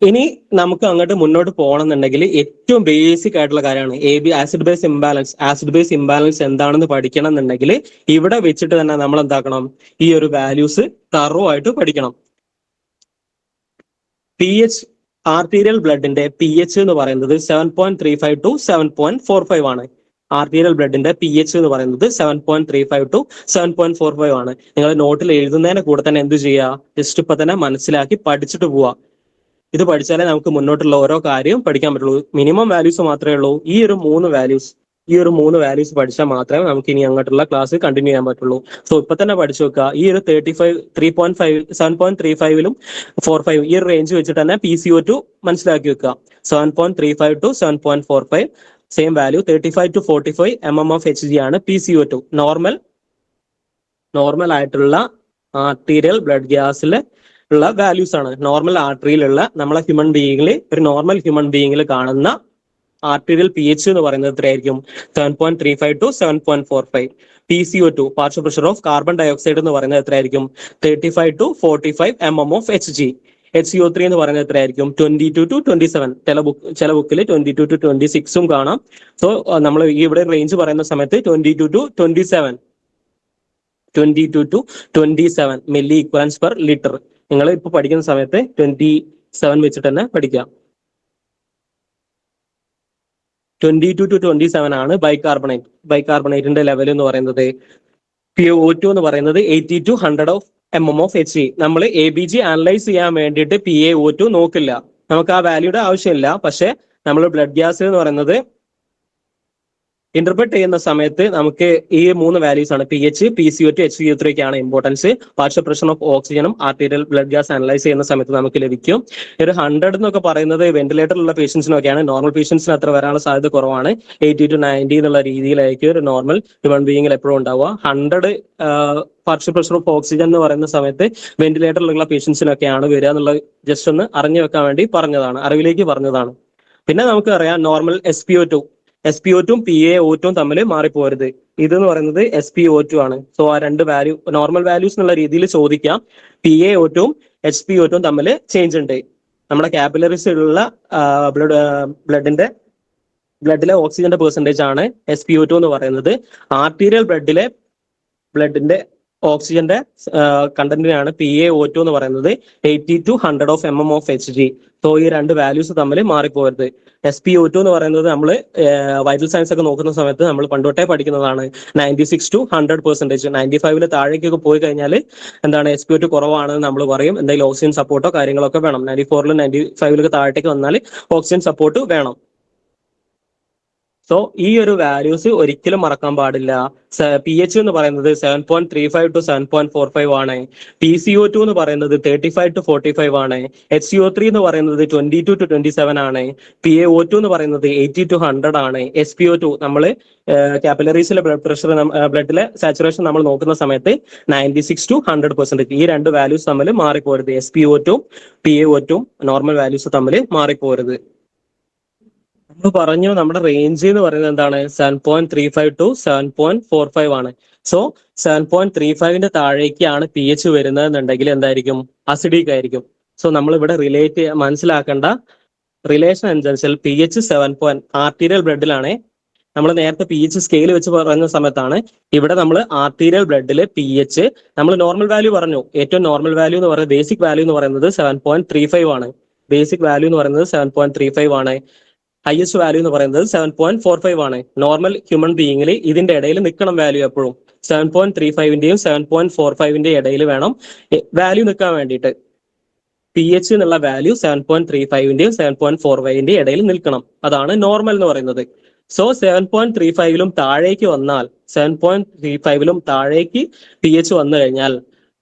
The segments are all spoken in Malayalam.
ഇനി നമുക്ക് അങ്ങോട്ട് മുന്നോട്ട് പോകണമെന്നുണ്ടെങ്കിൽ ഏറ്റവും ബേസിക് ആയിട്ടുള്ള കാര്യമാണ് ആസിഡ് ബേസ് ഇംബാലൻസ് എന്താണെന്ന് പഠിക്കണം എന്നുണ്ടെങ്കിൽ ഇവിടെ വെച്ചിട്ട് തന്നെ നമ്മൾ എന്താക്കണം, ഈ ഒരു വാല്യൂസ് തറോ ആയിട്ട് പഠിക്കണം. പി എച്ച്, ആർട്ടീരിയൽ ബ്ലഡിന്റെ പി എച്ച് എന്ന് പറയുന്നത് 7.35 to 7.45 ആണ്. ആർട്ടീരിയൽ ബ്ലഡിന്റെ പി എച്ച് എന്ന് പറയുന്നത് 7.35 to 7.45 ആണ്. നിങ്ങൾ നോട്ടിൽ എഴുതുന്നതിന് കൂടെ തന്നെ എന്ത് ചെയ്യുക, ജസ്റ്റ് ഇപ്പൊ തന്നെ മനസ്സിലാക്കി പഠിച്ചിട്ട് പോവുക. ഇത് പഠിച്ചാലേ നമുക്ക് മുന്നോട്ടുള്ള ഓരോ കാര്യവും പഠിക്കാൻ പറ്റുള്ളൂ. മിനിമം വാല്യൂസ് മാത്രമേ ഉള്ളൂ. ഈ ഒരു മൂന്ന് വാല്യൂസ് പഠിച്ചാൽ മാത്രമേ നമുക്ക് ഇനി അങ്ങോട്ടുള്ള ക്ലാസ് കണ്ടിന്യൂ ചെയ്യാൻ പറ്റുള്ളൂ. സോ ഇപ്പൊ തന്നെ പഠിച്ചു വെക്കുക. ഈ ഒരു 7.35ലും 45 ഈ ഒരു റേഞ്ച് വെച്ചിട്ട് തന്നെ PCO2 മനസ്സിലാക്കി വെക്കുക. 7.35 to 7.45 same value. 35 to 45 mm of Hg ആണ് PCO2. നോർമൽ ആയിട്ടുള്ള ആർട്ടീരിയൽ ബ്ലഡ് ഗ്യാസിൽ ഉള്ള വാല്യൂസ് ആണ്. നോർമൽ ആർട്ടറിയിലുള്ള നമ്മളെ നോർമൽ ഹ്യൂമൻ ബീയിങ്ങിൽ കാണുന്ന ആർട്ടീരിയൽ പി എച്ച് എന്ന് പറയുന്നത് എത്രയായിരിക്കും? 7.35 to 7.45. PCO2 partial pressure of carbon dioxide എന്ന് പറയുന്നത് എത്രയായിരിക്കും? 35 to 45 mm of Hg. HCO3 എന്ന് പറയുന്നത് എത്രയായിരിക്കും? 22 to 27. ചില ബുക്കിൽ 22 to 26 കാണാം. സോ നമ്മൾ ഇവിടെ റേഞ്ച് പറയുന്ന സമയത്ത് 22 to 27 മില്ലി ഇക്വലൻസ് പെർ ലിറ്റർ. നിങ്ങൾ ഇപ്പൊ പഠിക്കുന്ന സമയത്ത് 27 വെച്ചിട്ട് തന്നെ പഠിക്കാം. 22 to 27 ആണ് ബൈകാർബണേറ്റിന്റെ ലെവൽ എന്ന് പറയുന്നത്. PaO2 എന്ന് പറയുന്നത് 80 to 100 mm of Hg. നമ്മൾ ABG അനലൈസ് ചെയ്യാൻ വേണ്ടിയിട്ട് PaO2 നോക്കില്ല, നമുക്ക് ആ വാല്യൂയുടെ ആവശ്യമില്ല. പക്ഷെ നമ്മൾ ബ്ലഡ് ഗ്യാസ് എന്ന് പറയുന്നത് ഇന്റർപ്രറ്റ് ചെയ്യുന്ന സമയത്ത് നമുക്ക് ഈ മൂന്ന് വാല്യൂസ് ആണ്, PH, PCO2, HCO3 ഒക്കെയാണ് ഇമ്പോർട്ടൻസ്. പാർഷ്യൽ പ്രഷർ ഓഫ് ഓക്സിജനും ആർട്ടീരിയൽ ബ്ലഡ് ഗ്യാസ് അനലൈസ് ചെയ്യുന്ന സമയത്ത് നമുക്ക് ലഭിക്കും. ഒരു 100 എന്നൊക്കെ പറയുന്നത് വെന്റിലേറ്ററിലുള്ള പേഷ്യൻസിനൊക്കെയാണ്. നോർമൽ പേഷ്യൻസിന് അത്ര വരാനുള്ള സാധ്യത കുറവാണ്. 80 to 90 എന്നുള്ള രീതിയിലായിരിക്കും ഒരു നോർമൽ ഹ്യൂമൻ ബീയിങ്ങിൽ എപ്പോഴും ഉണ്ടാവുക. 100 പാർഷ്യൽ പ്രഷർ ഓഫ് ഓക്സിജൻ എന്ന് പറയുന്ന സമയത്ത് വെന്റിലേറ്ററിലുള്ള പേഷ്യൻസിനൊക്കെയാണ് വരിക എന്നുള്ളത് ജസ്റ്റ് ഒന്ന് അറിഞ്ഞു വെക്കാൻ വേണ്ടി പറഞ്ഞതാണ്, അറിവിലേക്ക് പറഞ്ഞതാണ്. പിന്നെ നമുക്ക് അറിയാം നോർമൽ SpO2 PaO2 തമ്മിൽ മാറിപ്പോരുത്. ഇതെന്ന് പറയുന്നത് SpO2 ആണ്. സോ ആ രണ്ട് വാല്യൂ നോർമൽ വാല്യൂസ് എന്നുള്ള രീതിയിൽ ചോദിക്കാം. PaO2 HpO2 തമ്മിൽ ചേഞ്ച് ഉണ്ട്. നമ്മുടെ കാപ്പിലറീസിലുള്ള ബ്ലഡിലെ ഓക്സിജന്റെ പെർസെൻറ്റേജ് ആണ് SpO2 എന്ന് പറയുന്നത്. ആർട്ടീരിയൽ ബ്ലഡിന്റെ ഓക്സിജന്റെ കണ്ടന്റിനാണ് PaO2 എന്ന് പറയുന്നത് 80 to 100 mm of Hg. So ഈ രണ്ട് വാല്യൂസ് തമ്മിൽ മാറിപ്പോരുത്. SpO2 എന്ന് പറയുന്നത് നമ്മൾ വൈറ്റൽ സയൻസ് ഒക്കെ നോക്കുന്ന സമയത്ത് നമ്മൾ പണ്ടോട്ടേ പഠിക്കുന്നതാണ്. 96 to 100%. 95 താഴേക്കൊക്കെ പോയി കഴിഞ്ഞാൽ എന്താണ് SpO2 കുറവാണെന്ന് നമ്മൾ പറയും. എന്തെങ്കിലും ഓക്സിജൻ സപ്പോർട്ടോ കാര്യങ്ങളൊക്കെ വേണം. 94 95 താഴേക്ക് വന്നാൽ ഓക്സിജൻ സപ്പോർട്ട് വേണം. സോ ഈ ഒരു വാല്യൂസ് ഒരിക്കലും മറക്കാൻ പാടില്ല. PH എന്ന് പറയുന്നത് 7.35 to 7.45 ആണ്. PCO2 എന്ന് പറയുന്നത് 35 to 45 ആണ്. HCO3 എന്ന് പറയുന്നത് 22 to 27 ആണ്. PaO2 എന്ന് പറയുന്നത് 80 to 100 ആണ്. SpO2 നമ്മൾ കാപ്പിലറീസിലെ ബ്ലഡിലെ സാച്ചുറേഷൻ നമ്മൾ നോക്കുന്ന സമയത്ത് 96 to 100%. ഈ രണ്ട് വാല്യൂസ് തമ്മിൽ മാറിപ്പോരുത്. SpO2 PaO2 നോർമൽ വാല്യൂസ് തമ്മിൽ മാറിപ്പോരുത്. നമ്മൾ പറഞ്ഞു നമ്മുടെ റേഞ്ച് എന്ന് പറയുന്നത് എന്താണ്? 7.35 to 7.45 ആണ്. സോ 7.35ന്റെ താഴേക്കാണ് PH വരുന്നത് എന്നുണ്ടെങ്കിൽ എന്തായിരിക്കും? അസിഡിക് ആയിരിക്കും. സോ നമ്മൾ ഇവിടെ മനസ്സിലാക്കേണ്ട റിലേഷൻ അനുസരിച്ച് PH 7. ആർട്ടീരിയൽ ബ്ലഡിലാണ്. നമ്മൾ നേരത്തെ PH സ്കെയിൽ വെച്ച് പറയുന്ന സമയത്താണ് ഇവിടെ നമ്മൾ ആർട്ടീരിയൽ ബ്ലഡിലെ PH നമ്മൾ നോർമൽ വാല്യൂ പറഞ്ഞു. ഏറ്റവും നോർമൽ വാല്യൂ എന്ന് പറയുന്നത് ബേസിക് വാല്യൂ എന്ന് പറയുന്നത് 7.35 ആണ്. ബേസിക് വാല്യൂ എന്ന് പറയുന്നത് 7.35 ആണ്. ഹയസ്റ്റ് വാല്യൂ എന്ന് പറയുന്നത് 7.45 ആണ്. നോർമൽ ഹ്യൂമൻ ബീയിങ്ങിൽ ഇതിന്റെ ഇടയിൽ നിൽക്കണം വാല്യൂ എപ്പോഴും. 7.35ന്റെയും 7.45ന്റെയും ഇടയിൽ വേണം വാല്യൂ നിൽക്കാൻ വേണ്ടിയിട്ട്. PH എന്നുള്ള വാല്യൂ 7.35ന്റെയും 7.45ന്റെയും ഇടയിൽ നിൽക്കണം. അതാണ് നോർമൽ എന്ന് പറയുന്നത്. സോ 7.35ലും താഴേക്ക് വന്നാൽ 7.35ലും താഴേക്ക് PH വന്നു കഴിഞ്ഞാൽ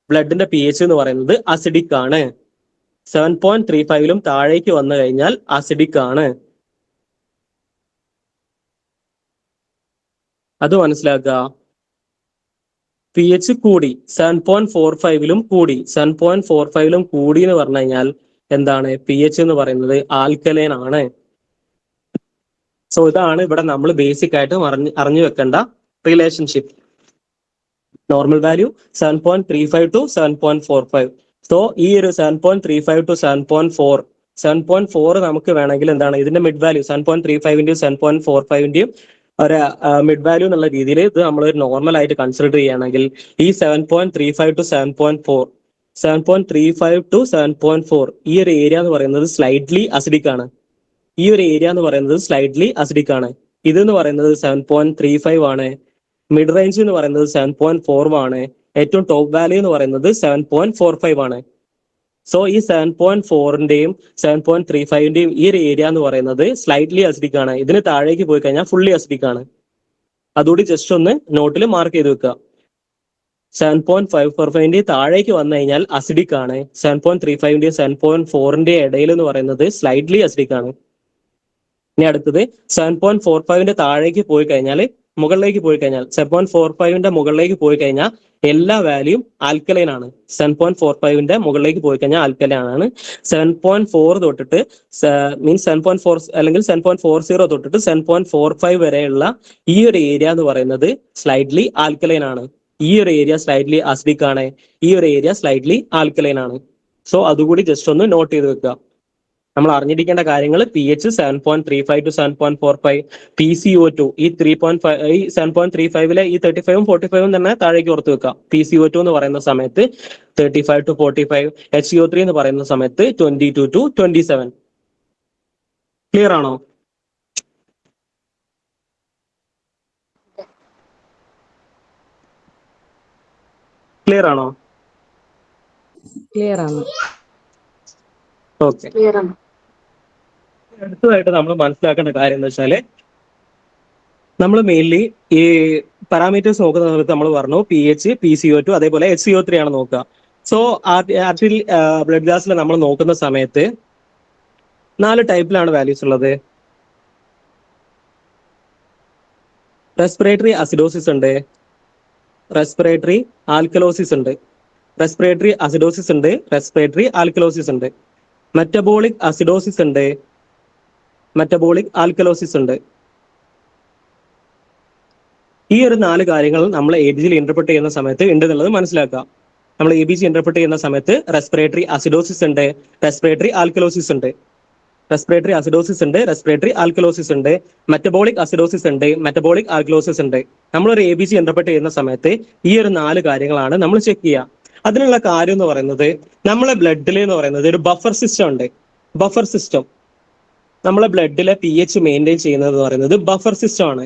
ബ്ലഡിന്റെ PH എന്ന് പറയുന്നത് അസിഡിക് ആണ്. 7.35ലും താഴേക്ക് വന്നു കഴിഞ്ഞാൽ അസിഡിക് ആണ്. അത് മനസ്സിലാക്കുക. PH കൂടി 7.45ലും കൂടി 7.45ലും കൂടി എന്ന് പറഞ്ഞു കഴിഞ്ഞാൽ എന്താണ്? PH എന്ന് പറയുന്നത് ആൽക്കലൈൻ ആണ്. സോ ഇതാണ് ഇവിടെ നമ്മൾ ബേസിക് ആയിട്ട് അറിഞ്ഞു വെക്കേണ്ട relationship. Normal value 7.35 to 7.45. So ഈ ഒരു 7.35 to 7.4 7.4 നമുക്ക് വേണമെങ്കിൽ എന്താണ് ഇതിന്റെ മിഡ് വാല്യൂ 7.35ന്റെയും 7.45ന്റെയും ഒരു മിഡ് വാല്യൂ എന്നുള്ള രീതിയിൽ ഇത് നമ്മൾ ഒരു നോർമൽ ആയിട്ട് കൺസിഡർ ചെയ്യുകയാണെങ്കിൽ ഈ 7.35 ടു 7.4 7.35 ടു 7.4 ഈ ഒരു ഏരിയ എന്ന് പറയുന്നത് സ്ലൈറ്റ്ലി അസിഡിക് ആണ്. ഈ ഒരു ഏരിയ എന്ന് പറയുന്നത് സ്ലൈറ്റ്ലി അസിഡിക് ആണ്. ഇതെന്ന് പറയുന്നത് 7.35 ആണ്. മിഡ് റേഞ്ച് എന്ന് പറയുന്നത് 7.4 ആണ്. ഏറ്റവും ടോപ്പ് വാല്യൂ എന്ന് പറയുന്നത് 7.45 ആണ്. സോ ഈ 7.4ന്റെയും 7.35ന്റെയും ഈ ഒരു ഏരിയ എന്ന് പറയുന്നത് സ്ലൈറ്റ്ലി അസിഡിക് ആണ്. ഇതിന് താഴേക്ക് പോയി കഴിഞ്ഞാൽ ഫുള്ളി അസിഡിക് ആണ്. അതുകൂടി ജസ്റ്റ് ഒന്ന് നോട്ടിൽ മാർക്ക് ചെയ്ത് വെക്കുക. 7.545 താഴേക്ക് വന്നു കഴിഞ്ഞാൽ അസിഡിക് ആണ്. 7.35ന്റെയും 7.4ന്റെയും ഇടയിൽ എന്ന് പറയുന്നത് സ്ലൈറ്റ്ലി അസിഡിക് ആണ്. ഇനി അടുത്തത് 7.45ന്റെ താഴേക്ക് പോയി കഴിഞ്ഞാൽ മുകളിലേക്ക് പോയി കഴിഞ്ഞാൽ 7.45ന്റെ മുകളിലേക്ക് പോയി കഴിഞ്ഞാൽ എല്ലാ വാല്യൂം ആൽക്കലൈൻ ആണ്. 7.45ന്റെ മുകളിലേക്ക് പോയി കഴിഞ്ഞാൽ ആൽക്കലൈൻ ആണ്. 7.4 തൊട്ടിട്ട് മീൻസ് 7.4 അല്ലെങ്കിൽ 7.40 തൊട്ടിട്ട് 7.45 വരെയുള്ള ഈ ഒരു ഏരിയ എന്ന് പറയുന്നത് സ്ലൈറ്റ്ലി ആൽക്കലൈൻ ആണ്. ഈ ഒരു ഏരിയ സ്ലൈറ്റ്ലി അസിഡിക് ആണ്. ഈ ഒരു ഏരിയ സ്ലൈറ്റ്ലി ആൽക്കലൈൻ ആണ്. സോ അതുകൂടി ജസ്റ്റ് ഒന്ന് നോട്ട് ചെയ്ത് വെക്കുക. നമ്മൾ അറിഞ്ഞിരിക്കേണ്ട കാര്യങ്ങൾ പി എച്ച് 7.35 ടു 7.45, PCO2 ഈ 3.5 ഈ 7.35ലെ ഈ 35ഉം 45ഉം തന്നെ താഴേക്ക് ഓർത്ത് വെക്കാം. PCO2 എന്ന് പറയുന്ന സമയത്ത് 35 ടു 45, HCO3 എന്ന് പറയുന്ന സമയത്ത് 22 ടു 27. ക്ലിയർ ആണോ? ക്ലിയർ ആണോ? ക്ലിയർ ആണ്. ഓക്കെ. അടുത്തതായിട്ട് നമ്മൾ മനസ്സിലാക്കേണ്ട കാര്യം എന്താ വെച്ചാല് നമ്മൾ മെയിൻലി ഈ പാരാമീറ്റേഴ്സ് നോക്കുന്ന സമയത്ത് നമ്മൾ പറഞ്ഞു PH, PCO2 അതേപോലെ HCO3 ആണ് നോക്കുക. സോ ആർട്ടിഫിഷ്യൽ ബ്ലഡ് ഗ്ലാസ്സിൽ നമ്മൾ നോക്കുന്ന സമയത്ത് 4 ടൈപ്പിലാണ് വാല്യൂസ് ഉള്ളത്. റെസ്പിറേറ്ററി അസിഡോസിസ് ഉണ്ട്, റെസ്പിറേറ്ററി ആൽക്കലോസിസ് ഉണ്ട്, റെസ്പിറേറ്ററി അസിഡോസിസ് ഉണ്ട്, റെസ്പിറേറ്ററി ആൽക്കലോസിസ് ഉണ്ട്, മെറ്റബോളിക് അസിഡോസിസ് ഉണ്ട്, മെറ്റബോളിക് ആൽക്കലോസിസ് ഉണ്ട്. ഈ ഒരു 4 കാര്യങ്ങൾ നമ്മൾ ABCയിൽ ഇന്റർപ്രറ്റ് ചെയ്യുന്ന സമയത്ത് ഉണ്ട് എന്നുള്ളത് മനസ്സിലാക്കുക. നമ്മൾ ABC ഇന്റർപ്രറ്റ് ചെയ്യുന്ന സമയത്ത് റെസ്പിറേറ്ററി അസിഡോസിസ് ഉണ്ട്, റെസ്പിറേറ്ററി ആൽക്കലോസിസ് ഉണ്ട്, റെസ്പിറേറ്ററി അസിഡോസിസ് ഉണ്ട്, റെസ്പിറേറ്ററി ആൽക്കലോസിസ് ഉണ്ട്, മെറ്റബോളിക് അസിഡോസിസ് ഉണ്ട്, മെറ്റബോളിക് ആൽക്കലോസിസ് ഉണ്ട്. നമ്മളൊരു ABC ഇന്റർപ്രറ്റ് ചെയ്യുന്ന സമയത്ത് ഈ ഒരു 4 കാര്യങ്ങളാണ് നമ്മൾ ചെക്ക് ചെയ്യുക. അതിനുള്ള കാര്യം എന്ന് പറയുന്നത് നമ്മളെ ബ്ലഡിൽ എന്ന് പറയുന്നത് ഒരു ബഫർ സിസ്റ്റം ഉണ്ട്. ബഫർ സിസ്റ്റം നമ്മളെ ബ്ലഡിലെ PH മെയിൻറ്റെയിൻ ചെയ്യുന്നത് എന്ന് പറയുന്നത് ബഫർ സിസ്റ്റം ആണ്.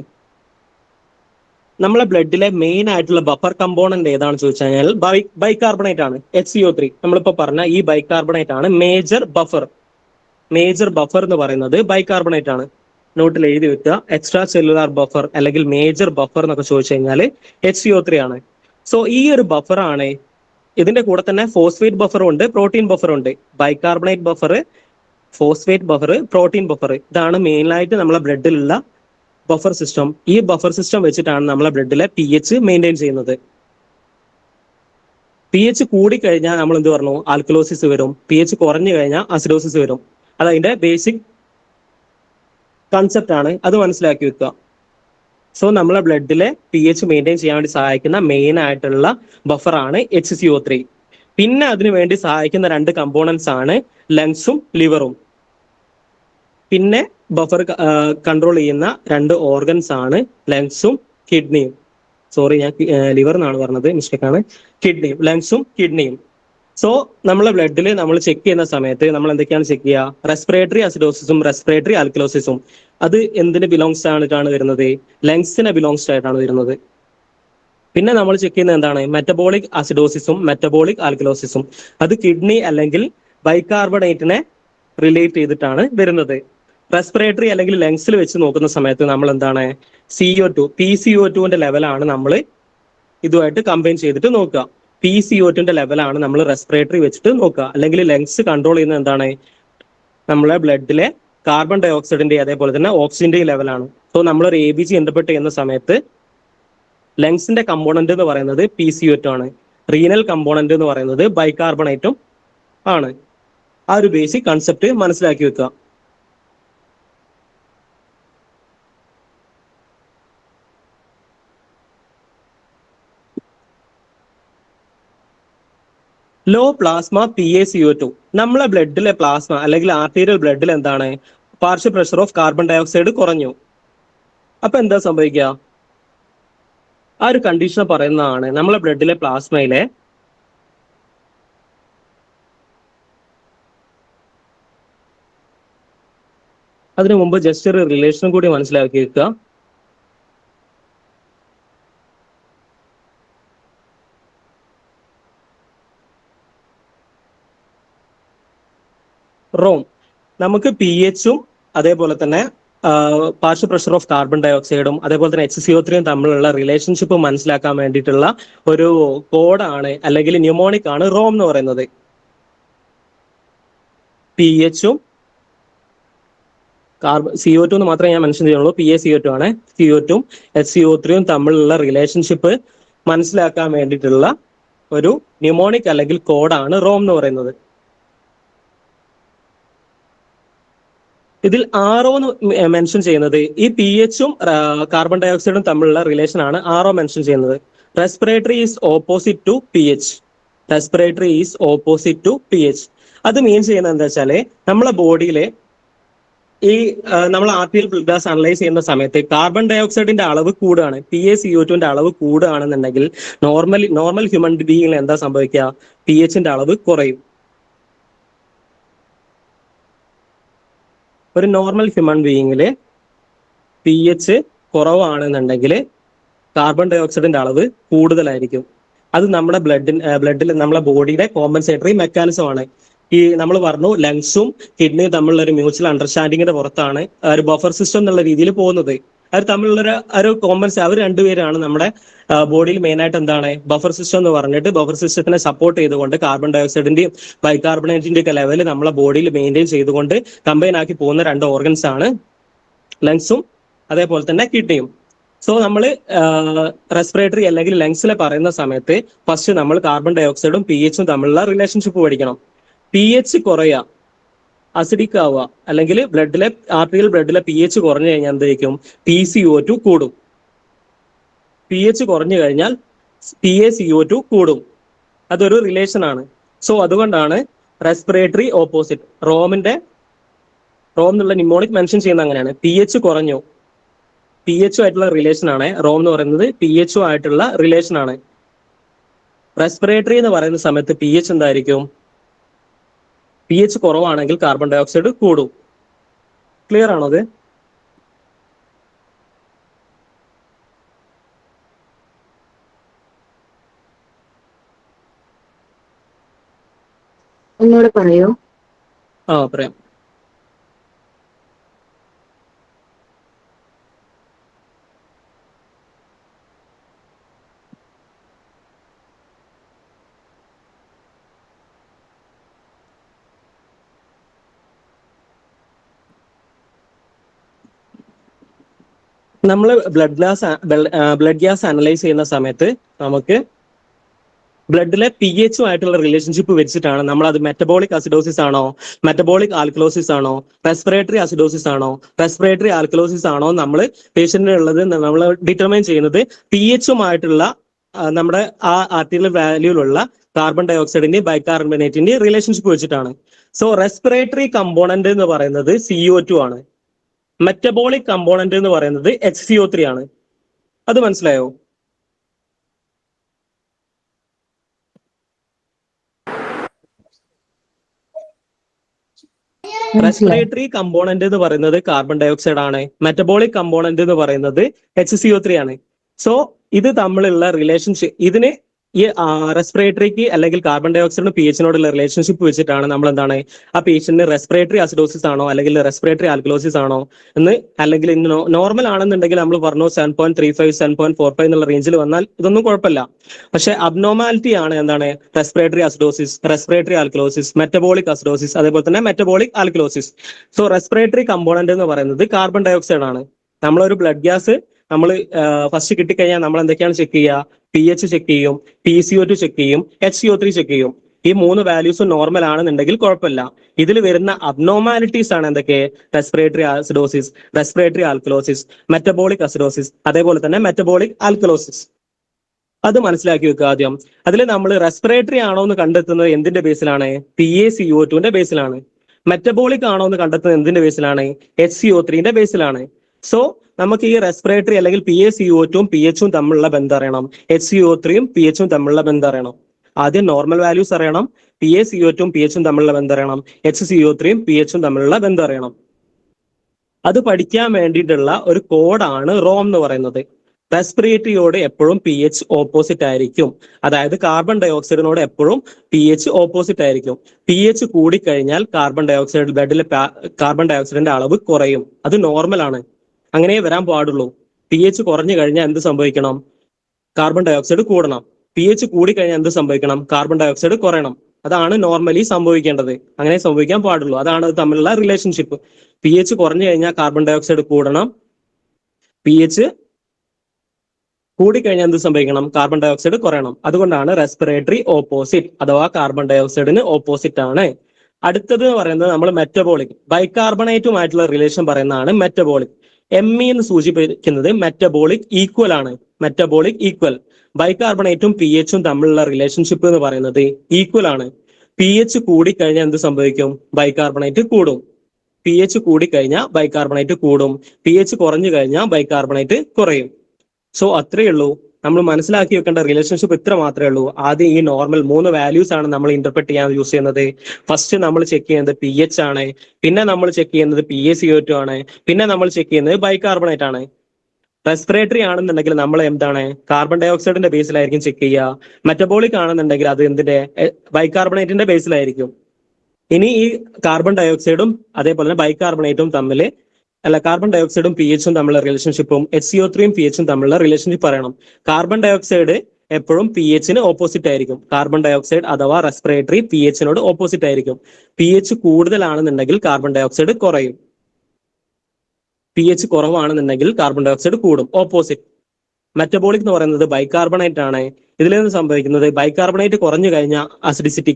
നമ്മളെ ബ്ലഡിലെ മെയിൻ ആയിട്ടുള്ള ബഫർ കമ്പോണന്റ് ഏതാണെന്ന് ചോദിച്ചു കഴിഞ്ഞാൽ ബൈകാർബണേറ്റ് ആണ്. HCO3 നമ്മളിപ്പോ പറഞ്ഞ ഈ ബൈകാർബണേറ്റ് ആണ് മേജർ ബഫർ. മേജർ ബഫർ എന്ന് പറയുന്നത് ബൈകാർബണേറ്റ് ആണ്. നോട്ടിൽ എഴുതി വെക്കുക. എക്സ്ട്രാ സെല്ലുലാർ ബഫർ അല്ലെങ്കിൽ മേജർ ബഫർ എന്നൊക്കെ ചോദിച്ചു കഴിഞ്ഞാൽ HCO3 ആണ്. സോ ഈ ഒരു ബഫർ ആണ്. ഇതിന്റെ കൂടെ തന്നെ ഫോസ്ഫേറ്റ് ബഫറും ഉണ്ട്, പ്രോട്ടീൻ ബഫറും ഉണ്ട്. Bicarbonate buffer, phosphate buffer, protein buffer, ഇതാണ് മെയിനായിട്ട് നമ്മളെ ബ്ലഡിലുള്ള ബഫർ സിസ്റ്റം. ഈ ബഫർ സിസ്റ്റം വെച്ചിട്ടാണ് നമ്മളെ ബ്ലഡിലെ PH മെയിൻറ്റെയിൻ ചെയ്യുന്നത്. PH കൂടിക്കഴിഞ്ഞാൽ നമ്മൾ എന്ത് പറഞ്ഞു? ആൽക്കലോസിസ് വരും. PH കുറഞ്ഞു കഴിഞ്ഞാൽ അസിഡോസിസ് വരും. അതതിന്റെ ബേസിക് കൺസെപ്റ്റ് ആണ്. അത് മനസ്സിലാക്കി വെക്കുക. സോ നമ്മളെ ബ്ലഡിലെ PH മെയിൻറ്റെയിൻ ചെയ്യാൻ വേണ്ടി സഹായിക്കുന്ന മെയിൻ ആയിട്ടുള്ള ബഫറാണ് HCO3. പിന്നെ അതിനു വേണ്ടി സഹായിക്കുന്ന 2 കമ്പോണൻസ് ആണ് ലങ്സും ലിവറും. പിന്നെ ബഫർ കൺട്രോൾ ചെയ്യുന്ന 2 ഓർഗൻസ് ആണ് ലങ്സും കിഡ്നിയും. സോറി, ഞാൻ ലിവർ എന്നാണ് പറഞ്ഞത്, മിസ്റ്റേക്ക് ആണ്. കിഡ്നിയും, ലങ്സും കിഡ്നിയും. സോ നമ്മളെ ബ്ലഡിൽ നമ്മൾ ചെക്ക് ചെയ്യുന്ന സമയത്ത് നമ്മൾ എന്തൊക്കെയാണ് ചെക്ക് ചെയ്യുക? റെസ്പിറേറ്ററി അസിഡോസിസും റെസ്പിറേറ്ററി ആൽക്കലോസിസും. അത് എന്തിന് ബിലോങ്സ് ആയിട്ടാണ് വരുന്നത്? ലങ്സിനെ ബിലോങ്സ് ആയിട്ടാണ് വരുന്നത്. പിന്നെ നമ്മൾ ചെക്ക് ചെയ്യുന്നത് എന്താണ്? മെറ്റബോളിക് അസിഡോസിസും മെറ്റബോളിക് ആൽക്കലോസിസും. അത് കിഡ്നി അല്ലെങ്കിൽ ബൈകാർബണേറ്റിനെ റിലേറ്റ് ചെയ്തിട്ടാണ് വരുന്നത്. റെസ്പിറേറ്ററി അല്ലെങ്കിൽ ലങ്സിൽ വെച്ച് നോക്കുന്ന സമയത്ത് നമ്മൾ എന്താണ്? CO2, PCO2ന്റെ ലെവലാണ് നമ്മൾ ഇതുമായിട്ട് കമ്പൈൻ ചെയ്തിട്ട് നോക്കുക. PCO2ന്റെ ലെവലാണ് നമ്മൾ റെസ്പിറേറ്ററി വെച്ചിട്ട് നോക്കുക. അല്ലെങ്കിൽ ലങ്സ് കൺട്രോൾ ചെയ്യുന്നത് എന്താണ്? നമ്മളെ ബ്ലഡിലെ കാർബൺ ഡൈ ഓക്സൈഡിന്റെ അതേപോലെ തന്നെ ഓക്സിജന്റെയും ലെവലാണ്. സോ നമ്മളൊരു ABC ഇന്റർപ്രറ്റ് ചെയ്യുന്ന സമയത്ത് ലങ്സിന്റെ കമ്പോണന്റ് എന്ന് പറയുന്നത് PCO2 ആണ്. റീനൽ കമ്പോണന്റ് എന്ന് പറയുന്നത് ബൈകാർബണേറ്റും ആണ്. ആ ഒരു ബേസിക് കൺസെപ്റ്റ് മനസ്സിലാക്കി വെക്കുക. Low plasma PaCO2. നമ്മളെ ബ്ലഡിലെ പ്ലാസ്മ അല്ലെങ്കിൽ ആർട്ടീരിയൽ ബ്ലഡിൽ എന്താണ്, partial pressure of carbon dioxide കുറഞ്ഞു. അപ്പൊ എന്താ സംഭവിക്കുക? ആ ഒരു കണ്ടീഷൻ പറയുന്നതാണ് നമ്മളെ ബ്ലഡിലെ പ്ലാസ്മയിലെ അതിനു മുമ്പ് ജസ്റ്റ് ഒരു റിലേഷൻ കൂടി മനസ്സിലാക്കി വെക്കുക. റോം നമുക്ക് PHഉം അതേപോലെ തന്നെ പാർഷ്യൽ പ്രഷർ ഓഫ് കാർബൺ ഡൈ ഓക്സൈഡും അതേപോലെ തന്നെ HCO3യും തമ്മിലുള്ള റിലേഷൻഷിപ്പ് മനസ്സിലാക്കാൻ വേണ്ടിയിട്ടുള്ള ഒരു കോഡാണ് അല്ലെങ്കിൽ ന്യൂമോണിക് ആണ് റോം എന്ന് പറയുന്നത്. PHഉം CO2 എന്ന് മാത്രമേ ഞാൻ മെൻഷൻ ചെയ്യുള്ളൂ. PaCO2 ആണ്. CO2ഉം HCO3യും തമ്മിലുള്ള റിലേഷൻഷിപ്പ് മനസ്സിലാക്കാൻ വേണ്ടിയിട്ടുള്ള ഒരു ന്യൂമോണിക് അല്ലെങ്കിൽ കോഡാണ് റോം എന്ന് പറയുന്നത്. ഇതിൽ RO എന്ന് മെൻഷൻ ചെയ്യുന്നത് ഈ PHഉം കാർബൺ ഡൈ ഓക്സൈഡും തമ്മിലുള്ള റിലേഷൻ ആണ് RO മെൻഷൻ ചെയ്യുന്നത്. Respiratory is opposite to PH. Respiratory is opposite to PH. അത് മീൻ ചെയ്യുന്നത് എന്താ വെച്ചാല് നമ്മളെ ബോഡിയിലെ ഈ നമ്മൾ ആർട്ടിയൽ ബ്ലഡ് ഗ്യാസ് അനലൈസ് ചെയ്യുന്ന സമയത്ത് കാർബൺ ഡൈ ഓക്സൈഡിന്റെ അളവ് കൂടുകയാണ്, PaCO2ന്റെ അളവ് കൂടുകയാണെന്നുണ്ടെങ്കിൽ നോർമൽ ഹ്യൂമൻ ബീയിങ്ങിൽ എന്താ സംഭവിക്കുക? PHന്റെ അളവ് കുറയും. ഒരു നോർമൽ ഹ്യൂമൻ ബീയിങ്ങിൽ PH കുറവാണെന്നുണ്ടെങ്കിൽ കാർബൺ ഡൈ ഓക്സൈഡിന്റെ അളവ് കൂടുതലായിരിക്കും. അത് നമ്മുടെ ബ്ലഡിൽ നമ്മളെ ബോഡിയുടെ കോമ്പൻസേറ്ററി മെക്കാനിസം ആണ്. ഈ നമ്മൾ പറഞ്ഞു ലങ്സും കിഡ്നിയും തമ്മിലുള്ള ഒരു മ്യൂച്വൽ അണ്ടർസ്റ്റാൻഡിങ്ങിന്റെ പുറത്താണ് ഒരു ബഫർ സിസ്റ്റം എന്നുള്ള രീതിയിൽ പോകുന്നത്. അവർ തമ്മിലുള്ള ഒരു അവർ രണ്ടുപേരാണ് നമ്മുടെ ബോഡിയിൽ മെയിൻ ആയിട്ട് എന്താണ് ബഫർ സിസ്റ്റം എന്ന് പറഞ്ഞിട്ട് ബഫർ സിസ്റ്റത്തിനെ സപ്പോർട്ട് ചെയ്തുകൊണ്ട് കാർബൺ ഡൈ ഓക്സൈഡിന്റെയും ബൈകാർബണേറ്റിന്റെ ഒക്കെ ലെവൽ നമ്മളെ ബോഡിയിൽ മെയിൻറ്റെയിൻ ചെയ്തുകൊണ്ട് കമ്പൈൻ ആക്കി പോകുന്ന രണ്ട് ഓർഗൻസ് ആണ് ലങ്സും അതേപോലെ തന്നെ കിഡ്നിയും. സോ നമ്മൾ റെസ്പിറേറ്ററി അല്ലെങ്കിൽ ലങ്സിലെ പറയുന്ന സമയത്ത് ഫസ്റ്റ് നമ്മൾ കാർബൺ ഡൈ ഓക്സൈഡും PHഉം തമ്മിലുള്ള റിലേഷൻഷിപ്പ് പഠിക്കണം. PH കുറയുക, അസിഡിക് ആവുക, അല്ലെങ്കിൽ ആർട്ടിയൽ ബ്ലഡിലെ PH കുറഞ്ഞു കഴിഞ്ഞാൽ എന്തായിരിക്കും? PaCO2 കൂടും. PH കുറഞ്ഞു കഴിഞ്ഞാൽ PaCO2 കൂടും. അതൊരു റിലേഷൻ ആണ്. സോ അതുകൊണ്ടാണ് റെസ്പിറേറ്ററി ഓപ്പോസിറ്റ് റോം എന്നുള്ള ന്യൂമോണിക് മെൻഷൻ ചെയ്യുന്ന അങ്ങനെയാണ്. PH കുറഞ്ഞു, PHഉം ആയിട്ടുള്ള റിലേഷൻ ആണ് റോം എന്ന് പറയുന്നത്. PHഉം ആയിട്ടുള്ള റിലേഷൻ ആണ്. റെസ്പിറേറ്ററി എന്ന് പറയുന്ന സമയത്ത് PH എന്തായിരിക്കും? PH കുറവാണെങ്കിൽ കാർബൺ ഡൈ ഓക്സൈഡ് കൂടും. ക്ലിയർ ആണോ അത്? ഒന്നുകൂടെ പറയോ? പറയാം. നമ്മൾ ബ്ലഡ് ഗ്യാസ് അനലൈസ് ചെയ്യുന്ന സമയത്ത് നമുക്ക് ബ്ലഡിലെ PHഉം ആയിട്ടുള്ള റിലേഷൻഷിപ്പ് വെച്ചിട്ടാണ് നമ്മൾ അത് മെറ്റബോളിക് അസിഡോസിസ് ആണോ, മെറ്റബോളിക് ആൽക്കലോസിസ് ആണോ, റെസ്പിറേറ്ററി അസിഡോസിസ് ആണോ, റെസ്പിറേറ്ററി ആൽക്കലോസിസ് ആണോ നമ്മൾ പേഷ്യന്റിനുള്ളത് നമ്മൾ ഡിറ്റർമൈൻ ചെയ്യുന്നത് PHഉമായിട്ടുള്ള നമ്മുടെ ആ ആർട്ടിയൽ വാല്യൂലുള്ള കാർബൺ ഡൈ ഓക്സൈഡിന്റെയും ബൈകാർബണേറ്റിന്റെയും റിലേഷൻഷിപ്പ് വെച്ചിട്ടാണ്. സോ റെസ്പിറേറ്ററി കമ്പോണന്റ് എന്ന് പറയുന്നത് CO2 ആണ്. മെറ്റബോളിക് കമ്പോണന്റ് എന്ന് പറയുന്നത് HCO3 ആണ്. അത് മനസ്സിലായോ? റെസ്പിറേറ്ററി കമ്പോണന്റ് എന്ന് പറയുന്നത് കാർബൺ ഡൈ ഓക്സൈഡ് ആണ്. മെറ്റബോളിക് കമ്പോണന്റ് എന്ന് പറയുന്നത് HCO3 ആണ്. സോ ഇത് തമ്മിലുള്ള റിലേഷൻഷിപ്പ് ഇതിന് ഈ റെസ്പിറേറ്ററിക്ക് അല്ലെങ്കിൽ കാർബൺ ഡൈ ഓക്സൈഡിന് PHനോടുള്ള റിലേഷൻഷിപ്പ് വെച്ചിട്ടാണ് നമ്മൾ എന്താണ് ആ പേഷ്യന്റിന് റെസ്പിറേറ്ററി അസിഡോസിസ് ആണോ അല്ലെങ്കിൽ റെസ്പിറേറ്ററി ആൽക്കലോസിസ് ആണോ എന്ന്, അല്ലെങ്കിൽ നോർമൽ ആണെന്നുണ്ടെങ്കിൽ നമ്മൾ പറഞ്ഞു 7.35 7.45 എന്നുള്ള റേഞ്ചിൽ വന്നാൽ ഇതൊന്നും കുഴപ്പമില്ല. പക്ഷെ അബ്നോർമാലിറ്റി ആണ് എന്താണ് respiratory acidosis, respiratory alkalosis, metabolic acidosis, അതേപോലെ തന്നെ metabolic alkalosis. So respiratory component എന്ന് പറയുന്നത് കാർബൺ ഡൈ ഓക്സൈഡ് ആണ്. നമ്മളൊരു ബ്ലഡ് ഗ്യാസ് നമ്മൾ ഫസ്റ്റ് കിട്ടിക്കഴിഞ്ഞാൽ നമ്മൾ എന്തൊക്കെയാണ് ചെക്ക് ചെയ്യുക? PH ചെക്ക് ചെയ്യും, PaCO2 ചെക്ക് ചെയ്യും, HCO3 ചെക്ക് ചെയ്യും. ഈ 3 വാല്യൂസും നോർമൽ ആണെന്നുണ്ടെങ്കിൽ കുഴപ്പമില്ല. ഇതിൽ വരുന്ന അബ്നോർമാലിറ്റീസ് ആണ് എന്തൊക്കെ? Respiratory acidosis, respiratory alkalosis, metabolic acidosis, അതേപോലെ തന്നെ മെറ്റബോളിക് ആൽക്കലോസിസ്. അത് മനസ്സിലാക്കി വെക്കുക ആദ്യം. അതിൽ നമ്മൾ റെസ്പിറേറ്ററി ആണോ എന്ന് കണ്ടെത്തുന്നത് എന്തിന്റെ ബേസിലാണ്? PaCO2ന്റെ ബേസിലാണ്. മെറ്റബോളിക് ആണോ എന്ന് കണ്ടെത്തുന്നത് എന്തിന്റെ ബേസിലാണ്? HCO3ന്റെ ബേസിലാണ്. സോ നമുക്ക് ഈ റെസ്പിറേറ്ററി അല്ലെങ്കിൽ PaCO2ഉം pHും തമ്മിലുള്ള ബന്ധം അറിയണം, HCO3യും pHും തമ്മിലുള്ള ബന്ധം അറിയണം. ആദ്യം നോർമൽ വാല്യൂസ് അറിയണം, PaCO2ഉം pHും തമ്മിലുള്ള ബന്ധം അറിയണം, HCO3യും pHും തമ്മിലുള്ള ബന്ധം അറിയണം. അത് പഠിക്കാൻ വേണ്ടിയിട്ടുള്ള ഒരു കോഡാണ് റോം എന്ന് പറയുന്നത്. റെസ്പിറേറ്ററിയോട് എപ്പോഴും pH ഓപ്പോസിറ്റ് ആയിരിക്കും. അതായത് കാർബൺ ഡൈ ഓക്സൈഡിനോട് എപ്പോഴും pH ഓപ്പോസിറ്റ് ആയിരിക്കും. pH കൂടിക്കഴിഞ്ഞാൽ കാർബൺ ഡൈ ഓക്സൈഡ് ബ്ലഡിലെ കാർബൺ ഡൈ ഓക്സൈഡിന്റെ അളവ് കുറയും. അത് നോർമൽ ആണ്, അങ്ങനെ വരാൻ പാടുള്ളൂ. pH കുറഞ്ഞു കഴിഞ്ഞാൽ എന്ത് സംഭവിക്കണം? കാർബൺ ഡൈ ഓക്സൈഡ് കൂടണം. pH കൂടിക്കഴിഞ്ഞാൽ എന്ത് സംഭവിക്കണം? കാർബൺ ഡൈ ഓക്സൈഡ് കുറയണം. അതാണ് നോർമലി സംഭവിക്കേണ്ടത്. അങ്ങനെ സംഭവിക്കാൻ പാടുള്ളൂ. അതാണ് അത് തമ്മിലുള്ള റിലേഷൻഷിപ്പ്. pH കുറഞ്ഞു കഴിഞ്ഞാൽ കാർബൺ ഡൈ ഓക്സൈഡ് കൂടണം, pH കൂടിക്കഴിഞ്ഞാൽ എന്ത് സംഭവിക്കണം? കാർബൺ ഡൈ ഓക്സൈഡ് കുറയണം. അതുകൊണ്ടാണ് റെസ്പിറേറ്ററി ഓപ്പോസിറ്റ് അഥവാ കാർബൺ ഡൈ ഓക്സൈഡിന് ഓപ്പോസിറ്റ് ആണ്. അടുത്തത് പറയുന്നത് നമ്മൾ മെറ്റബോളിക്, ബൈകാർബണേറ്റുമായിട്ടുള്ള റിലേഷൻ പറയുന്നതാണ് മെറ്റബോളിക്. ME എന്ന് സൂചിപ്പിക്കുന്നത് മെറ്റബോളിക് ഈക്വൽ ആണ്. Metabolic equal. ബൈകാർബണേറ്റും pHും തമ്മിലുള്ള റിലേഷൻഷിപ്പ് എന്ന് പറയുന്നത് ഈക്വൽ ആണ്. pH കൂടിക്കഴിഞ്ഞാൽ എന്ത് സംഭവിക്കും? ബൈകാർബണേറ്റ് കൂടും. pH കൂടിക്കഴിഞ്ഞാൽ ബൈകാർബണേറ്റ് കൂടും, pH കുറഞ്ഞു കഴിഞ്ഞാൽ ബൈകാർബണേറ്റ് കുറയും. സോ അത്രയേ ഉള്ളൂ. നമ്മൾ മനസ്സിലാക്കി വെക്കേണ്ട റിലേഷൻഷിപ്പ് ഇത്ര മാത്രമേ ഉള്ളൂ. ആദ്യം ഈ നോർമൽ 3 വാല്യൂസ് ആണ് നമ്മൾ ഇന്റർപ്രറ്റ് ചെയ്യാൻ യൂസ് ചെയ്യുന്നത്. ഫസ്റ്റ് നമ്മൾ ചെക്ക് ചെയ്യുന്നത് pH ആണ്, പിന്നെ നമ്മൾ ചെക്ക് ചെയ്യുന്നത് PaCO2 ആണ്, പിന്നെ നമ്മൾ ചെക്ക് ചെയ്യുന്നത് ബൈകാർബണേറ്റ് ആണ്. റെസ്പിറേറ്ററി ആണെന്നുണ്ടെങ്കിൽ നമ്മൾ എന്താണ്? കാർബൺ ഡൈ ഓക്സൈഡിന്റെ ബേസിലായിരിക്കും ചെക്ക് ചെയ്യുക. മെറ്റബോളിക് ആണെന്നുണ്ടെങ്കിൽ അത് എന്തിന്റെ? ബൈകാർബണേറ്റിന്റെ ബേസിലായിരിക്കും. ഇനി ഈ കാർബൺ ഡൈ ഓക്സൈഡും അതേപോലെ തന്നെ ബൈകാർബണേറ്റും തമ്മിൽ കാർബൺ ഡൈ ഓക്സൈഡും pHും തമ്മിലുള്ള റിലേഷൻഷിപ്പും HCO3യും pHും തമ്മിലുള്ള റിലേഷൻഷിപ്പ് പറയണം. കാർബൺ ഡൈ ഓക്സൈഡ് എപ്പോഴും pHന് ഓപ്പോസിറ്റ് ആയിരിക്കും. കാർബൺ ഡൈ ഓക്സൈഡ് അഥവാ റെസ്പിറേറ്ററി pHനോട് ഓപ്പോസിറ്റ് ആയിരിക്കും. pH കൂടുതലാണെന്നുണ്ടെങ്കിൽ കാർബൺ ഡൈ ഓക്സൈഡ് കുറയും, pH കുറവാണെന്നുണ്ടെങ്കിൽ കാർബൺ ഡൈ ഓക്സൈഡ് കൂടും, ഓപ്പോസിറ്റ്. മെറ്റബോളിക് എന്ന് പറയുന്നത് ബൈകാർബണേറ്റ് ആണ്. ഇതിൽ നിന്ന് സംഭവിക്കുന്നത് ബൈകാർബണേറ്റ് കുറഞ്ഞു കഴിഞ്ഞാൽ അസിഡിസിറ്റി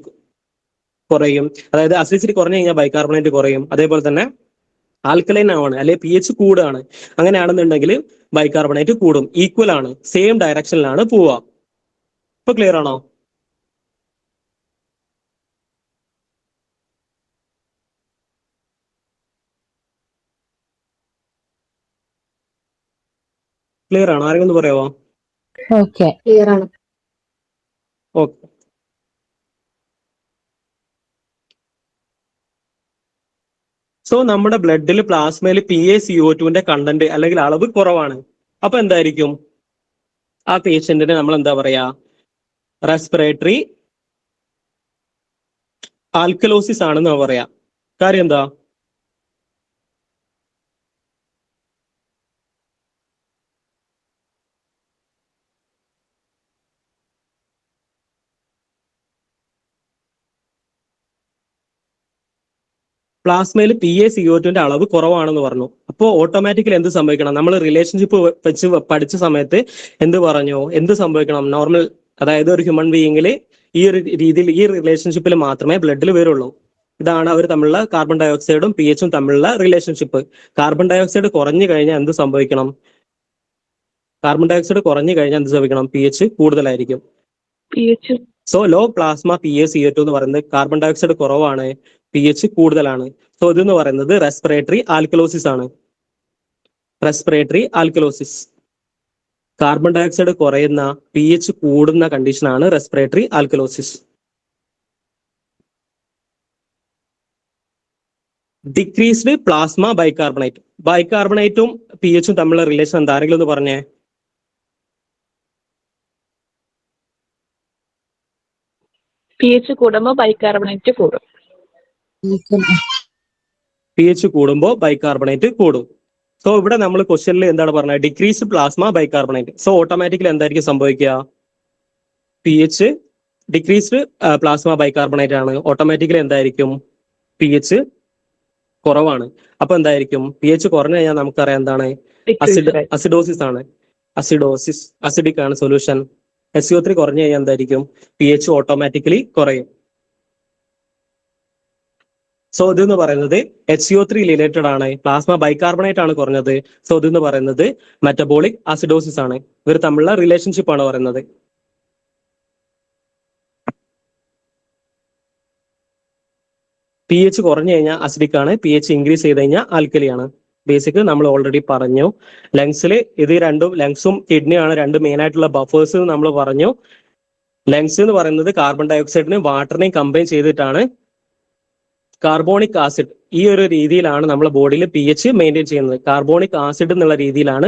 കുറയും. അതായത് അസിഡിസിറ്റി കുറഞ്ഞു കഴിഞ്ഞാൽ ബൈകാർബണേറ്റ് കുറയും. അതേപോലെ തന്നെ ആൽക്കലൈൻ ആണ് അല്ലെ pH കൂടുകയാണ്, അങ്ങനെയാണെന്നുണ്ടെങ്കിൽ ബൈകാർബണേറ്റ് കൂടും. ഈക്വൽ ആണ്, സെയിം ഡയറക്ഷനിലാണ് പോവുക. ഇപ്പൊ ക്ലിയർ ആണോ? ക്ലിയർ ആണോ? ആരെങ്കിലും ഒന്ന് പറയാമോ? ഓക്കെ, ക്ലിയർ ആണ്. ഓക്കെ. സോ നമ്മുടെ ബ്ലഡിൽ പ്ലാസ്മയിൽ PaCO2ന്റെ കണ്ടന്റ് അല്ലെങ്കിൽ അളവ് കുറവാണ്. അപ്പൊ എന്തായിരിക്കും? ആ പേഷ്യന്റിന് നമ്മൾ എന്താ പറയാ? റെസ്പിറേറ്ററി ആൽക്കലോസിസ് ആണെന്ന് പറയാം. കാര്യം എന്താ? പ്ലാസ്മയിൽ PaCO2ന്റെ അളവ് കുറവാണെന്ന് പറഞ്ഞു. അപ്പോൾ ഓട്ടോമാറ്റിക്കലി എന്ത് സംഭവിക്കണം? നമ്മൾ റിലേഷൻഷിപ്പ് വെച്ച് പഠിച്ച സമയത്ത് എന്ത് പറഞ്ഞു? എന്ത് സംഭവിക്കണം? നോർമൽ, അതായത് ഒരു ഹ്യൂമൻ ബീയിങ്ങിൽ ഈ ഒരു രീതിയിൽ ഈ റിലേഷൻഷിപ്പിൽ മാത്രമേ ബ്ലഡിൽ വരുള്ളൂ. ഇതാണ് അവർ തമ്മിലുള്ള കാർബൺ ഡൈ ഓക്സൈഡും pHും തമ്മിലുള്ള റിലേഷൻഷിപ്പ്. കാർബൺ ഡൈ ഓക്സൈഡ് കുറഞ്ഞു കഴിഞ്ഞാൽ എന്ത് സംഭവിക്കണം? കാർബൺ ഡൈ ഓക്സൈഡ് കുറഞ്ഞു കഴിഞ്ഞാൽ എന്ത് സംഭവിക്കണം? pH കൂടുതലായിരിക്കും. സോ ലോ പ്ലാസ്മ PaCO2 എന്ന് പറയുന്നത് കാർബൺ ഡൈ ഓക്സൈഡ് കുറവാണ്, pH കൂടുതലാണ്. സോ ഇതെന്ന് പറയുന്നത് റെസ്പിറേറ്ററി ആൽക്കലോസിസ് ആണ്. Respiratory alkalosis. Carbon dioxide കുറയുന്ന pH കൂടുന്ന കണ്ടീഷനാണ് respiratory alkalosis. Decreased plasma bicarbonate. ബൈകാർബണേറ്റും pHും തമ്മിലുള്ള റിലേഷൻ എന്താ? ആരെങ്കിലും ഒന്ന് പറഞ്ഞേ. pH കൂടുമ്പോൾ ബൈകാർബണേറ്റ് കൂടും. pH കൂടുമ്പോൾ ബൈകാർബണേറ്റ് കൂടും. സോ ഇവിടെ നമ്മൾ ക്വസ്റ്റ്യനിൽ എന്താണ് പറഞ്ഞത്? Decreased plasma bicarbonate. So automatically എന്തായിരിക്കും സംഭവിക്കുക? pH ഡിക്രീസ്ഡ് പ്ലാസ്മ ബൈകാർബണേറ്റ് ആണ്. ഓട്ടോമാറ്റിക്കലി എന്തായിരിക്കും? pH കുറവാണ്. അപ്പൊ എന്തായിരിക്കും? pH കുറഞ്ഞു കഴിഞ്ഞാൽ നമുക്കറിയാം എന്താണ്? അസിഡോസിസ് ആണ്. അസിഡോസിസ്, അസിഡിക് ആണ് സൊല്യൂഷൻ. SO3 കുറഞ്ഞു കഴിഞ്ഞാൽ എന്തായിരിക്കും? pH ഓട്ടോമാറ്റിക്കലി കുറയും. സോ ഇതെന്ന് പറയുന്നത് HCO3 റിലേറ്റഡ് ആണ്. പ്ലാസ്മ ബൈകാർബണേറ്റ് ആണ് കുറഞ്ഞത്. സോ ഇതെന്ന് പറയുന്നത് മെറ്റബോളിക് അസിഡോസിസ് ആണ്. ഇവർ തമ്മിലുള്ള റിലേഷൻഷിപ്പ് ആണ് പറയുന്നത്. പി എച്ച് കുറഞ്ഞു കഴിഞ്ഞാൽ അസിഡിക് ആണ്, പി എച്ച് ഇൻക്രീസ് ചെയ്ത് കഴിഞ്ഞാൽ ആൽക്കലിയാണ്. ബേസിക് നമ്മൾ ഓൾറെഡി പറഞ്ഞു. ലങ്സിൽ ഇത് രണ്ടും, ലങ്സും കിഡ്നിയാണ് രണ്ട് മെയിൻ ആയിട്ടുള്ള ബഫേഴ്സ് നമ്മൾ പറഞ്ഞു. ലങ്സ് എന്ന് പറയുന്നത് കാർബൺ ഡയോക്സൈഡിനെയും വാട്ടറിനെയും കമ്പൈൻ ചെയ്തിട്ടാണ് കാർബോണിക് ആസിഡ്, ഈ ഒരു രീതിയിലാണ് നമ്മുടെ ബോഡിയിൽ പി എച്ച് മെയിൻറ്റെയിൻ ചെയ്യുന്നത്. കാർബോണിക് ആസിഡ് എന്നുള്ള രീതിയിലാണ്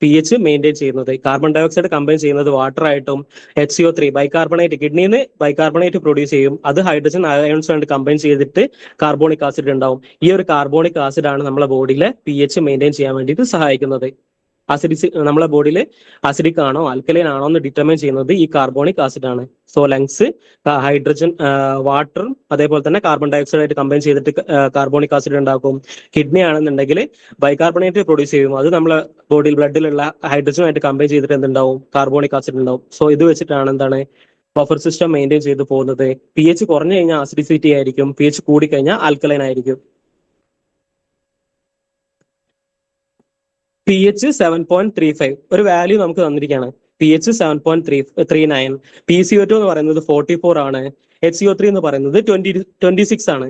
പി എച്ച് മെയിൻറ്റെയിൻ ചെയ്യുന്നത്. കാർബൺ ഡയോക്സൈഡ് കമ്പൈൻ ചെയ്യുന്നത് വാട്ടർ ആയിട്ടും HCO3 ബൈകാർബണേറ്റ്, കിഡ്നിയിൽ നിന്ന് ബൈകാർബണേറ്റ് പ്രൊഡ്യൂസ് ചെയ്യും. അത് ഹൈഡ്രജൻ അയോൺസ് ആയിട്ട് കമ്പൈൻ ചെയ്തിട്ട് കാർബോണിക് ആസിഡ് ഉണ്ടാവും. ഈ ഒരു കാർബോണിക് ആസിഡ് ആണ് നമ്മുടെ ബോഡിയിലെ പി എച്ച് മെയിൻറ്റെയിൻ ചെയ്യാൻ വേണ്ടിയിട്ട് സഹായിക്കുന്നത്. നമ്മളെ ബോഡിയിൽ അസിഡിക് ആണോ ആൽക്കലൈൻ ആണോ എന്ന് ഡിറ്റർമൈൻ ചെയ്യുന്നത് ഈ കാർബോണിക് ആസിഡ് ആണ്. സോ ലങ്സ് ഹൈഡ്രജൻ, വാട്ടറും അതേപോലെ തന്നെ കാർബൺ ഡയോക്സൈഡ് ആയിട്ട് കമ്പൈൻ ചെയ്തിട്ട് കാർബോണിക് ആസിഡ് ഉണ്ടാക്കും. കിഡ്നി ആണെന്നുണ്ടെങ്കിൽ ബൈകാർബണേറ്റ് പ്രൊഡ്യൂസ് ചെയ്യും. അത് നമ്മളെ ബോഡിയിൽ ബ്ലഡിലുള്ള ഹൈഡ്രജനുമായിട്ട് കമ്പൈൻ ചെയ്തിട്ട് എന്തുണ്ടാവും, കാർബോണിക് ആസിഡ് ഉണ്ടാവും. സോ ഇത് വെച്ചിട്ടാണ് എന്താണ് ബഫർ സിസ്റ്റം മെയിൻറ്റെയിൻ ചെയ്ത് പോകുന്നത്. പി എച്ച് കുറഞ്ഞു കഴിഞ്ഞാൽ അസിഡിസിറ്റി ആയിരിക്കും, പി എച്ച് കൂടിക്കഴിഞ്ഞാൽ ആൽക്കലൈൻ ആയിരിക്കും. പി എച്ച് 7.35 ഒരു വാല്യൂ നമുക്ക് തന്നിരിക്കുകയാണ്. P H 7.39. PCO2 എന്ന് പറയുന്നത് 44 ആണ്. HCO3 എന്ന് പറയുന്നത് 26 ആണ്.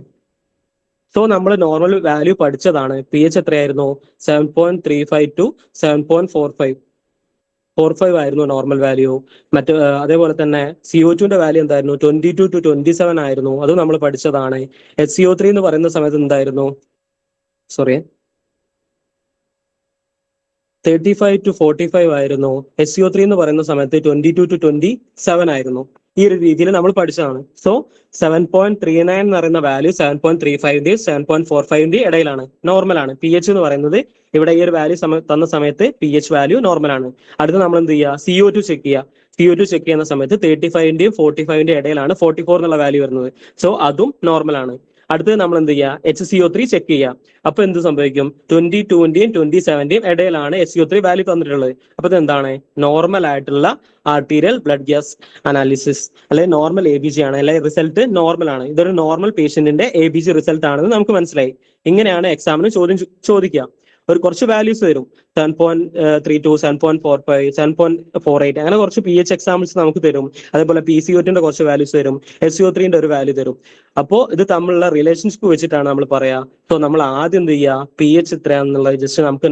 സോ നമ്മൾ നോർമൽ വാല്യൂ പഠിച്ചതാണ്. പി എച്ച് എത്രയായിരുന്നു? 7.35 to 7.45 ആയിരുന്നു നോർമൽ വാല്യൂ. അതേപോലെ തന്നെ CO2ന്റെ വാല്യൂ എന്തായിരുന്നു? 22 to 27 ആയിരുന്നു. അത് നമ്മൾ പഠിച്ചതാണ്. HCO3 എന്ന് പറയുന്ന സമയത്ത് എന്തായിരുന്നു? 35 to 45 ആയിരുന്നു. HCO3 എന്ന് പറയുന്ന സമയത്ത് 22 to 27 ആയിരുന്നു. ഈ ഒരു രീതിയിൽ നമ്മൾ പഠിച്ചതാണ്. സോ 7.39 എന്ന് പറയുന്ന വാല്യൂ 7.35ന്റെയും 7.45ന്റെയും ഇടയിലാണ്, നോർമലാണ്. പി എച്ച് എന്ന് പറയുന്നത് ഇവിടെ ഈ ഒരു വാല്യൂ തന്ന സമയത്ത് പി എച്ച് വാല്യൂ നോർമലാണ്. അടുത്ത് നമ്മൾ എന്ത് ചെയ്യുക? CO2 ചെക്ക് ചെയ്യുക. CO2 ചെക്ക് ചെയ്യുന്ന സമയത്ത് 35ന്റെയും 45ന്റെയും ഇടയിലാണ് 44 എന്നുള്ള വാല്യൂ വരുന്നത്. സോ അതും നോർമലാണ്. അടുത്തത് നമ്മൾ എന്ത് ചെയ്യുക? HCO3 ചെക്ക് ചെയ്യുക. അപ്പൊ എന്ത് സംഭവിക്കും? 22ന്റെയും 27ന്റെയും ഇടയിലാണ് HCO3 വാല്യൂ തന്നിട്ടുള്ളത്. അപ്പൊ ഇത് എന്താണ്? നോർമൽ ആയിട്ടുള്ള ആർട്ടീരിയൽ ബ്ലഡ് ഗ്യാസ് അനാലിസിസ്, അല്ലെങ്കിൽ നോർമൽ ABG ആണ്, അല്ലെങ്കിൽ റിസൾട്ട് നോർമൽ ആണ്. ഇതൊരു നോർമൽ പേഷ്യന്റിന്റെ ABG റിസൾട്ട് ആണെന്ന് നമുക്ക് മനസ്സിലായി. ഇങ്ങനെയാണ് എക്സാമിന് ചോദിക്കുക. ഒരു കുറച്ച് വാല്യൂസ് വരും, 7.32, 7.45, 7.48, അങ്ങനെ കുറച്ച് പി എച്ച് എക്സാമ്പിൾസ് നമുക്ക് തരും. അതേപോലെ PCO2ന്റെ കുറച്ച് വാല്യൂസ് തരും, HCO3ന്റെ ഒരു വാല്യൂ തരും. അപ്പോൾ ഇത് തമ്മിലുള്ള റിലേഷൻഷിപ്പ് വെച്ചിട്ടാണ് നമ്മൾ പറയാ. സോ നമ്മൾ ആദ്യം എന്ത് ചെയ്യുക? പി എച്ച് എത്രയാണെന്നുള്ളത് ജസ്റ്റ് നമുക്ക്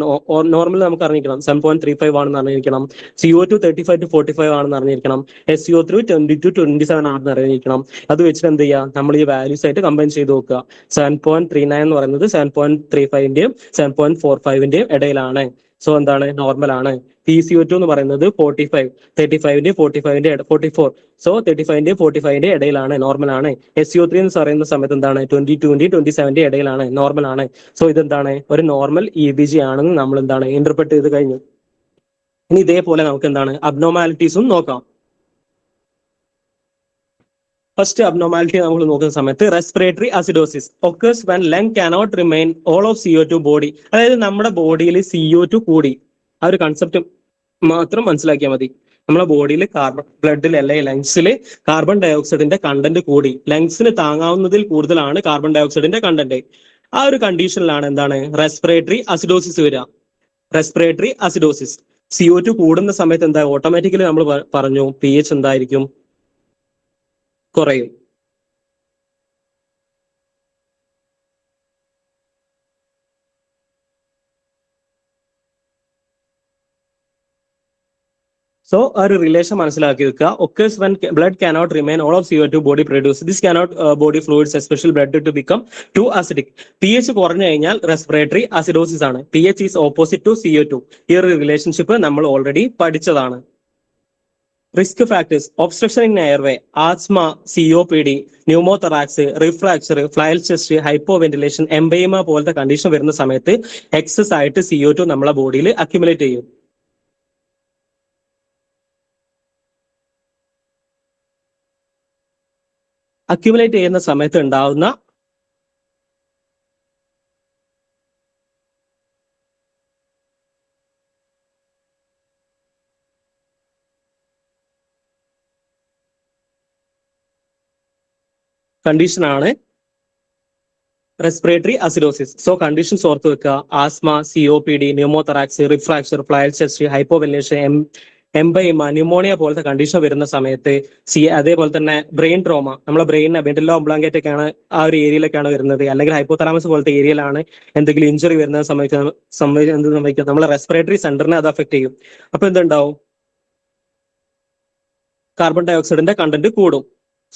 നോർമൽ നമുക്ക് അറിഞ്ഞിരിക്കണം. 7.35 ആണെന്ന് അറിഞ്ഞിരിക്കണം. CO2 35 to 45 ആണെന്ന് അറിഞ്ഞിരിക്കണം. HCO3 20 to 27 ആണെന്ന് അറിഞ്ഞിരിക്കണം. അത് വെച്ചിട്ട് എന്ത് ചെയ്യുക? നമ്മൾ ഈ വാല്യൂസ് ആയിട്ട് കമ്പൈൻ ചെയ്ത് നോക്കുക. 7.39 എന്ന് പറയുന്നത് 7.35ന്റെയും 7.45ന്റെയും ഇടയിലാണ്. സോ എന്താണ്? നോർമൽ ആണ്. PCO2 എന്ന് പറയുന്നത് 45, 35ന്റെയും 44. സോ 35ന്റെയും 45ന്റെയും ഇടയിലാണ്, നോർമൽ ആണ്. HCO3 എന്ന് പറയുന്ന സമയത്ത് എന്താണ്? 22ന്റെയും 27ന്റെയും ഇടയിലാണ്, നോർമൽ ആണ്. സോ ഇതെന്താണ്? ഒരു നോർമൽ EBG ആണെന്ന് നമ്മൾ എന്താണ് ഇന്റർപ്രറ്റ് ചെയ്ത് കഴിഞ്ഞു. ഇനി ഇതേപോലെ നമുക്ക് എന്താണ് അബ്നോർമാലിറ്റീസും നോക്കാം. ഫസ്റ്റ് അബ്നോർമാലിറ്റി നമ്മൾ നോക്കുന്ന സമയത്ത് respiratory acidosis occurs when lung cannot remain all of CO2 body. അതായത് നമ്മുടെ ബോഡിയിൽ CO2 കൂടി, ആ ഒരു കൺസെപ്റ്റ് മാത്രം മനസ്സിലാക്കിയാൽ മതി. നമ്മുടെ ബോഡിയിൽ ബ്ലഡിൽ അല്ലെങ്കിൽ ലങ്സിൽ കാർബൺ ഡയോക്സൈഡിന്റെ കണ്ടന്റ് കൂടി, ലങ്സിന് താങ്ങാവുന്നതിൽ കൂടുതലാണ് കാർബൺ ഡയോക്സൈഡിന്റെ കണ്ടന്റ്. ആ ഒരു കണ്ടീഷനിലാണ് എന്താണ് റെസ്പിറേറ്ററി അസിഡോസിസ് വരിക. റെസ്പിറേറ്ററി അസിഡോസിസ് CO2 കൂടുന്ന സമയത്ത് എന്താ? ഓട്ടോമാറ്റിക്കലി നമ്മൾ പറഞ്ഞു പി എച്ച് എന്തായിരിക്കും? കുറയും. സോ ആ ഒരു റിലേഷൻ മനസ്സിലാക്കി വെക്കുക. Occurs when blood cannot remain all of CO2 body produce. This cannot body fluids, especially blood, to become too acidic. pH കുറഞ്ഞു കഴിഞ്ഞാൽ റെസ്പിറേറ്ററി അസിഡോസിസ് ആണ്. pH is opposite to CO2. ഈ ഒരു റിലേഷൻഷിപ്പ് നമ്മൾ ഓൾറെഡി പഠിച്ചതാണ്. Risk factors: obstruction in airway, asthma, COPD, pneumothorax, rib fracture, flail chest, hypoventilation, empyema പോലത്തെ കണ്ടീഷൻ വരുന്ന സമയത്ത് എക്സസ് ആയിട്ട് CO2 നമ്മളെ ബോഡിയിൽ അക്യുമുലേറ്റ് ചെയ്യും. അക്യുമുലേറ്റ് ചെയ്യുന്ന സമയത്ത് ഉണ്ടാവുന്ന കണ്ടീഷനാണ് റെസ്പിറേറ്ററി അസിഡോസിസ്. സോ കണ്ടീഷൻസ് ഓർത്ത് വെക്കുക: asthma, COPD, pneumothorax, rib fracture, flail chest, hypoventilation, empyema, pneumonia പോലത്തെ കണ്ടീഷൻ വരുന്ന സമയത്ത് അതേപോലെ തന്നെ ബ്രെയിൻ ട്രോമ, നമ്മളെ ബ്രെയിനിന് മെഡുല്ല ഒബ്ലോങ്കേറ്റ ഒക്കെയാണ് ആ ഒരു ഏരിയയിലൊക്കെയാണ് വരുന്നത്, അല്ലെങ്കിൽ ഹൈപ്പോതലാമസ് പോലത്തെ ഏരിയയിലാണ് എന്തെങ്കിലും ഇഞ്ചുറി വരുന്നത് എന്ത് സംഭവിക്കും, നമ്മളെ റെസ്പിറേറ്ററി സെന്ററിനെ അത് അഫക്ട് ചെയ്യും. അപ്പൊ എന്തുണ്ടാവും, കാർബൺ ഡൈ ഓക്സൈഡിന്റെ കണ്ടന്റ് കൂടും.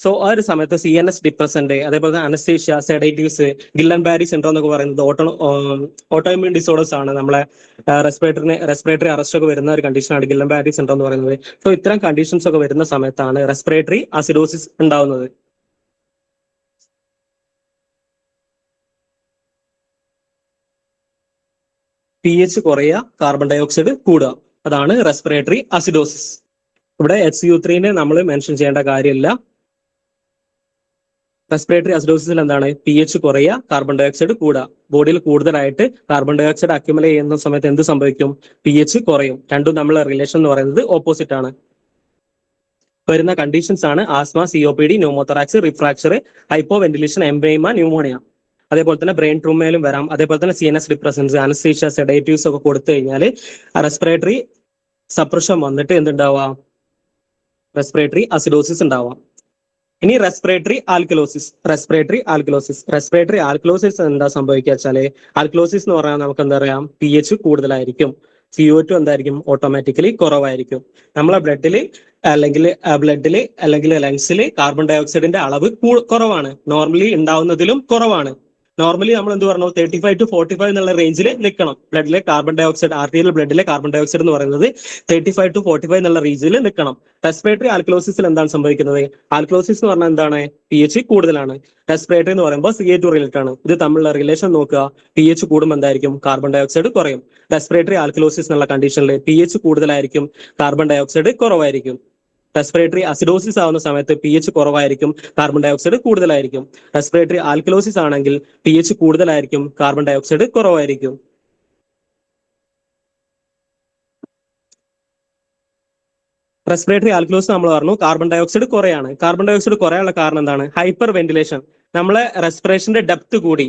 സോ ആ ഒരു സമയത്ത് CNS ഡിപ്രസന്റ്, അതേപോലെ അനസ്തേഷ്യ, സെഡേറ്റീവ്സ്, ഗില്ലൻ ബാരി സിൻഡ്രോം എന്നൊക്കെ പറയുന്നത് ഓട്ടോഇമ്യൂൺ ഡിസോർഡേഴ്സ് ആണ്. നമ്മളെ റെസ്പിറേറ്ററി അറസ്റ്റ് ഒക്കെ വരുന്ന ഒരു കണ്ടീഷനാണ് ഗില്ലൻ ബാരി സിൻഡ്രോം എന്ന് പറയുന്നത്. സോ ഇത്തരം കണ്ടീഷൻസ് ഒക്കെ വരുന്ന സമയത്താണ് റെസ്പിറേറ്ററി അസിഡോസിസ് ഉണ്ടാവുന്നത്. pH കുറയുക, കാർബൺ ഡൈ ഓക്സൈഡ് കൂടുക, അതാണ് റെസ്പിറേറ്ററി അസിഡോസിസ്. ഇവിടെ HCO3 നമ്മൾ മെൻഷൻ ചെയ്യേണ്ട കാര്യമില്ല. റെസ്പിറേറ്ററി അസിഡോസിസിൽ എന്താണ്, pH കുറയുക, കാർബൺ ഡൈ ഓക്സൈഡ് കൂടുക. ബോഡിയിൽ കൂടുതലായിട്ട് കാർബൺ ഡൈ ഓക്സൈഡ് അക്യുമുലേറ്റ് ചെയ്യുന്ന സമയത്ത് എന്ത് സംഭവിക്കും, pH കുറയും. രണ്ടും തമ്മിലുള്ള റിലേഷൻ എന്ന് പറയുന്നത് ഓപ്പോസിറ്റ് ആണ്. വരുന്ന കണ്ടീഷൻസ് ആണ് asthma, COPD, pneumothorax, rib fracture, hypoventilation, empyema, pneumonia. അതേപോലെ തന്നെ ബ്രെയിൻ ട്യൂമയിലും വരാം. അതേപോലെ തന്നെ CNS ഡിപ്രസൻസ്, അനസ്തീഷ്യ, സെഡേറ്റീവ്സ് ഒക്കെ കൊടുത്തു കഴിഞ്ഞാൽ റെസ്പിറേറ്ററി സപ്രഷൻ വന്നിട്ട് എന്തുണ്ടാവാം, റെസ്പിറേറ്ററി അസിഡോസിസ് ഉണ്ടാവാം. ഇനി റെസ്പിറേറ്ററി ആൽക്കലോസിസ്. റെസ്പിറേറ്ററി ആൽക്കലോസിസ് എന്താ സംഭവിക്കുക വെച്ചാല്, ആൽക്കലോസിസ് എന്ന് പറഞ്ഞാൽ നമുക്ക് എന്താ പറയാം, pH കൂടുതലായിരിക്കും, CO2 എന്തായിരിക്കും, ഓട്ടോമാറ്റിക്കലി കുറവായിരിക്കും. നമ്മളെ ബ്ലഡില് അല്ലെങ്കിൽ ലങ്സിൽ കാർബൺ ഡൈ ഓക്സൈഡിന്റെ അളവ് കുറവാണ്, നോർമലി ഉണ്ടാവുന്നതിലും കുറവാണ്. നോർമലി നമ്മൾ എന്ത് പറഞ്ഞു, 35 to 45 എന്നുള്ള റേഞ്ചിൽ നിൽക്കണം. ബ്ലഡിലെ കാർബൺ ഡൈ ഓക്സൈഡ്, ആർട്ടിയൽ ബ്ലഡിലെ കാർബൺ ഡൈ ഓക്സൈഡ് എന്ന് പറയുന്നത് 35 to 45 എന്നുള്ള റേഞ്ചിൽ നിൽക്കണം. റെസ്പിറേറ്ററി ആൽക്കലോസിസിൽ എന്താണ് സംഭവിക്കുന്നത്, ആൽക്കലോസിസ് എന്ന് പറഞ്ഞാൽ എന്താണ്, pH കൂടുതലാണ്. റെസ്പിറേറ്ററി എന്ന് പറയുമ്പോൾ CO2 റിലേറ്റഡ് ആണ്. ഇത് തമ്മിലുള്ള റിലേഷൻ നോക്കുക, pH കൂടുമ്പോൾ എന്തായിരിക്കും, കാർബൺ ഡൈ ഓക്സൈഡ് കുറയും. റെസ്പിറേറ്ററി ആൽക്കലോസിസ് എന്നുള്ള കണ്ടീഷനിൽ pH കൂടുതലായിരിക്കും, കാർബൺ ഡൈ ഓക്സൈഡ് കുറവായിരിക്കും. റെസ്പിറേറ്ററി അസിഡോസിസ് ആവുന്ന സമയത്ത് pH കുറവായിരിക്കും, കാർബൺ ഡൈ ഓക്സൈഡ് കൂടുതലായിരിക്കും. റെസ്പിറേറ്ററി ആൽക്കലോസിസ് ആണെങ്കിൽ pH കൂടുതലായിരിക്കും, കാർബൺ ഡൈ ഓക്സൈഡ് കുറവായിരിക്കും. റെസ്പിറേറ്ററി ആൽക്കലോസിസ് നമ്മൾ പറഞ്ഞു കാർബൺ ഡൈ ഓക്സൈഡ് കുറയാണ്. കാർബൺ ഡൈ ഓക്സൈഡ് കുറയാനുള്ള കാരണം എന്താണ്, ഹൈപ്പർ വെന്റിലേഷൻ. നമ്മളെ റെസ്പിറേഷന്റെ ഡെപ്ത് കൂടി,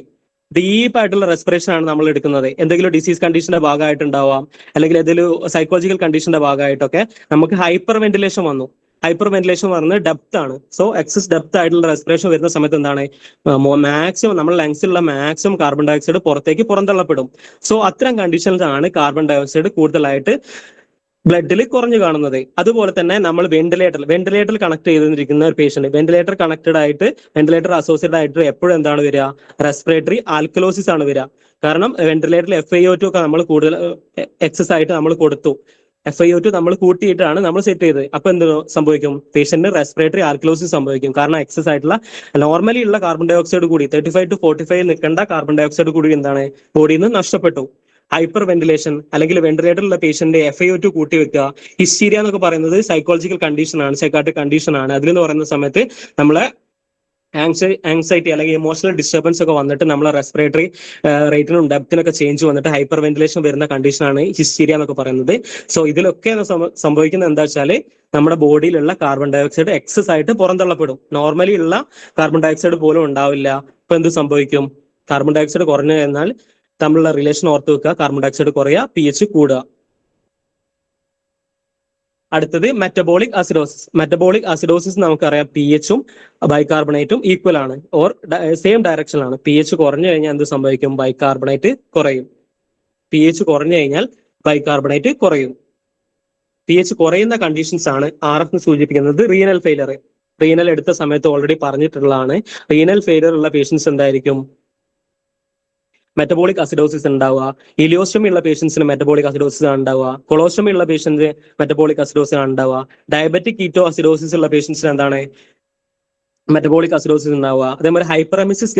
ഡീപ്പായിട്ടുള്ള റെസ്പിറേഷൻ ആണ് നമ്മൾ എടുക്കുന്നത്. എന്തെങ്കിലും ഡിസീസ് കണ്ടീഷന്റെ ഭാഗമായിട്ടുണ്ടാവാം, അല്ലെങ്കിൽ ഏതെങ്കിലും സൈക്കോളജിക്കൽ കണ്ടീഷന്റെ ഭാഗമായിട്ടൊക്കെ നമുക്ക് ഹൈപ്പർ വെന്റിലേഷൻ വന്നു. ഹൈപ്പർ വെന്റിലേഷൻ പറയുന്നത് ഡെപ്ത് ആണ്. സോ എക്സസ് ഡെപ്ത് ആയിട്ടുള്ള റെസ്പിറേഷൻ വരുന്ന സമയത്ത് എന്താണ്, മാക്സിമം നമ്മുടെ ലങ്സിലുള്ള മാക്സിമം കാർബൺ ഡൈ ഓക്സൈഡ് പുറന്തള്ളപ്പെടും. സോ അത്തരം കണ്ടീഷൻസ് ആണ് കാർബൺ ഡൈ ഓക്സൈഡ് കൂടുതലായിട്ട് ബ്ലഡിൽ കുറഞ്ഞു കാണുന്നത്. അതുപോലെ തന്നെ നമ്മൾ വെന്റിലേറ്ററിൽ കണക്ട് ചെയ്തിരിക്കുന്ന ഒരു പേഷ്യന്റ്, വെന്റിലേറ്റർ കണക്റ്റഡ് ആയിട്ട്, വെന്റിലേറ്റർ അസോസിയേറ്റഡ് ആയിട്ട് എപ്പോഴും എന്താണ് വരിക, റെസ്പിറേറ്ററി ആൽക്കലോസിസ് ആണ് വരിക. കാരണം വെന്റിലേറ്ററിൽ FiO2 ഒക്കെ നമ്മൾ കൂടുതൽ എക്സസ് ആയിട്ട് നമ്മൾ കൊടുത്തു, FiO2 നമ്മൾ കൂട്ടിയിട്ടാണ് നമ്മൾ സെറ്റ് ചെയ്തത്. അപ്പൊ എന്ത് സംഭവിക്കും, പേഷ്യന്റിന് റെസ്പിറേറ്ററി ആൽക്കലോസിസ് സംഭവിക്കും. കാരണം എക്സസ് ആയിട്ടുള്ള നോർമലി ഉള്ള കാർബൺ ഡൈ ഓക്സൈഡ് കൂടി 35 to 45 നിൽക്കേണ്ട കാർബൺ ഡൈ ഓക്സൈഡ് കൂടി എന്താണ് ബോഡിയിൽ നിന്ന് നഷ്ടപ്പെട്ടു. ഹൈപ്പർ വെന്റിലേഷൻ അല്ലെങ്കിൽ വെന്റിലേറ്ററിലുള്ള പേഷ്യന്റ് FiO2 കൂട്ടി വെക്കുക. ഹിസ്റ്റീരിയ എന്നൊക്കെ പറയുന്നത് സൈക്കോളജിക്കൽ കണ്ടീഷൻ ആണ്, സൈക്കാട്രിക് കണ്ടീഷൻ ആണ്. അതിലെന്ന് പറയുന്ന സമയത്ത് നമ്മളെ ആങ്സൈറ്റി അല്ലെങ്കിൽ ഇമോഷണൽ ഡിസ്റ്റർബൻസ് ഒക്കെ വന്നിട്ട് നമ്മളെ റെസ്പിറേറ്ററി റേറ്റിനും ഡെപ്തിനൊക്കെ ചേഞ്ച് വന്നിട്ട് ഹൈപ്പർ വെന്റിലേഷൻ വരുന്ന കണ്ടീഷനാണ് ഹിസ്റ്റീരിയ എന്നൊക്കെ പറയുന്നത്. സോ ഇതിലൊക്കെ സംഭവിക്കുന്നത് എന്താ വെച്ചാൽ, നമ്മുടെ ബോഡിയിലുള്ള കാർബൺ ഡൈ ഓക്സൈഡ് എക്സസ് ആയിട്ട് പുറന്തള്ളപ്പെടും. നോർമലി ഉള്ള കാർബൺ ഡൈ ഓക്സൈഡ് പോലും ഉണ്ടാവില്ല. ഇപ്പൊ എന്ത് സംഭവിക്കും, കാർബൺ ഡൈ ഓക്സൈഡ് കുറഞ്ഞു കഴിഞ്ഞാൽ തമ്മിലുള്ള റിലേഷൻ ഓർത്ത് വെക്കുക, കാർബൺ ഡൈ ഓക്സൈഡ് കുറയുക, pH കൂടുക. അടുത്തത് മെറ്റബോളിക് അസിഡോസിസ് നമുക്കറിയാം, pHഉം ബൈകാർബണേറ്റും ഈക്വൽ ആണ്, ഓർ സെയിം ഡയറക്ഷനിലാണ്. pH കുറഞ്ഞു കഴിഞ്ഞാൽ എന്ത് സംഭവിക്കും, ബൈകാർബണേറ്റ് കുറയും. pH കുറഞ്ഞു കഴിഞ്ഞാൽ ബൈകാർബണേറ്റ് കുറയും. pH കുറയുന്ന കണ്ടീഷൻസ് ആണ് RF സൂചിപ്പിക്കുന്നത്. റീനൽ എടുത്ത സമയത്ത് ഓൾറെഡി പറഞ്ഞിട്ടുള്ളതാണ്. റീനൽ ഫെയിലിയർ ഉള്ള പേഷ്യൻസ് എന്തായിരിക്കും, മെറ്റബോളിക് അസിഡോസിസ് ഉണ്ടാവുക. ഇലിയോസ്റ്റമി ഉള്ള പേഷ്യൻസിന് മെറ്റബോളിക് അസിഡോസിസ് ആണ് ഉണ്ടാവുക. കൊളോസ്റ്റമി ഉള്ള പേഷ്യൻസ് മെറ്റബോളിക് അസിഡോസിസ് ആണ് ഉണ്ടാവുക. ഡയബറ്റിക് കീറ്റോ അസിഡോസിസ് ഉള്ള പേഷ്യൻസിന് എന്താണ് മെറ്റബോളിക് അസിഡോസിസ് ഉണ്ടാവുക. അതേപോലെ ഹൈപ്പറെമിസിസ്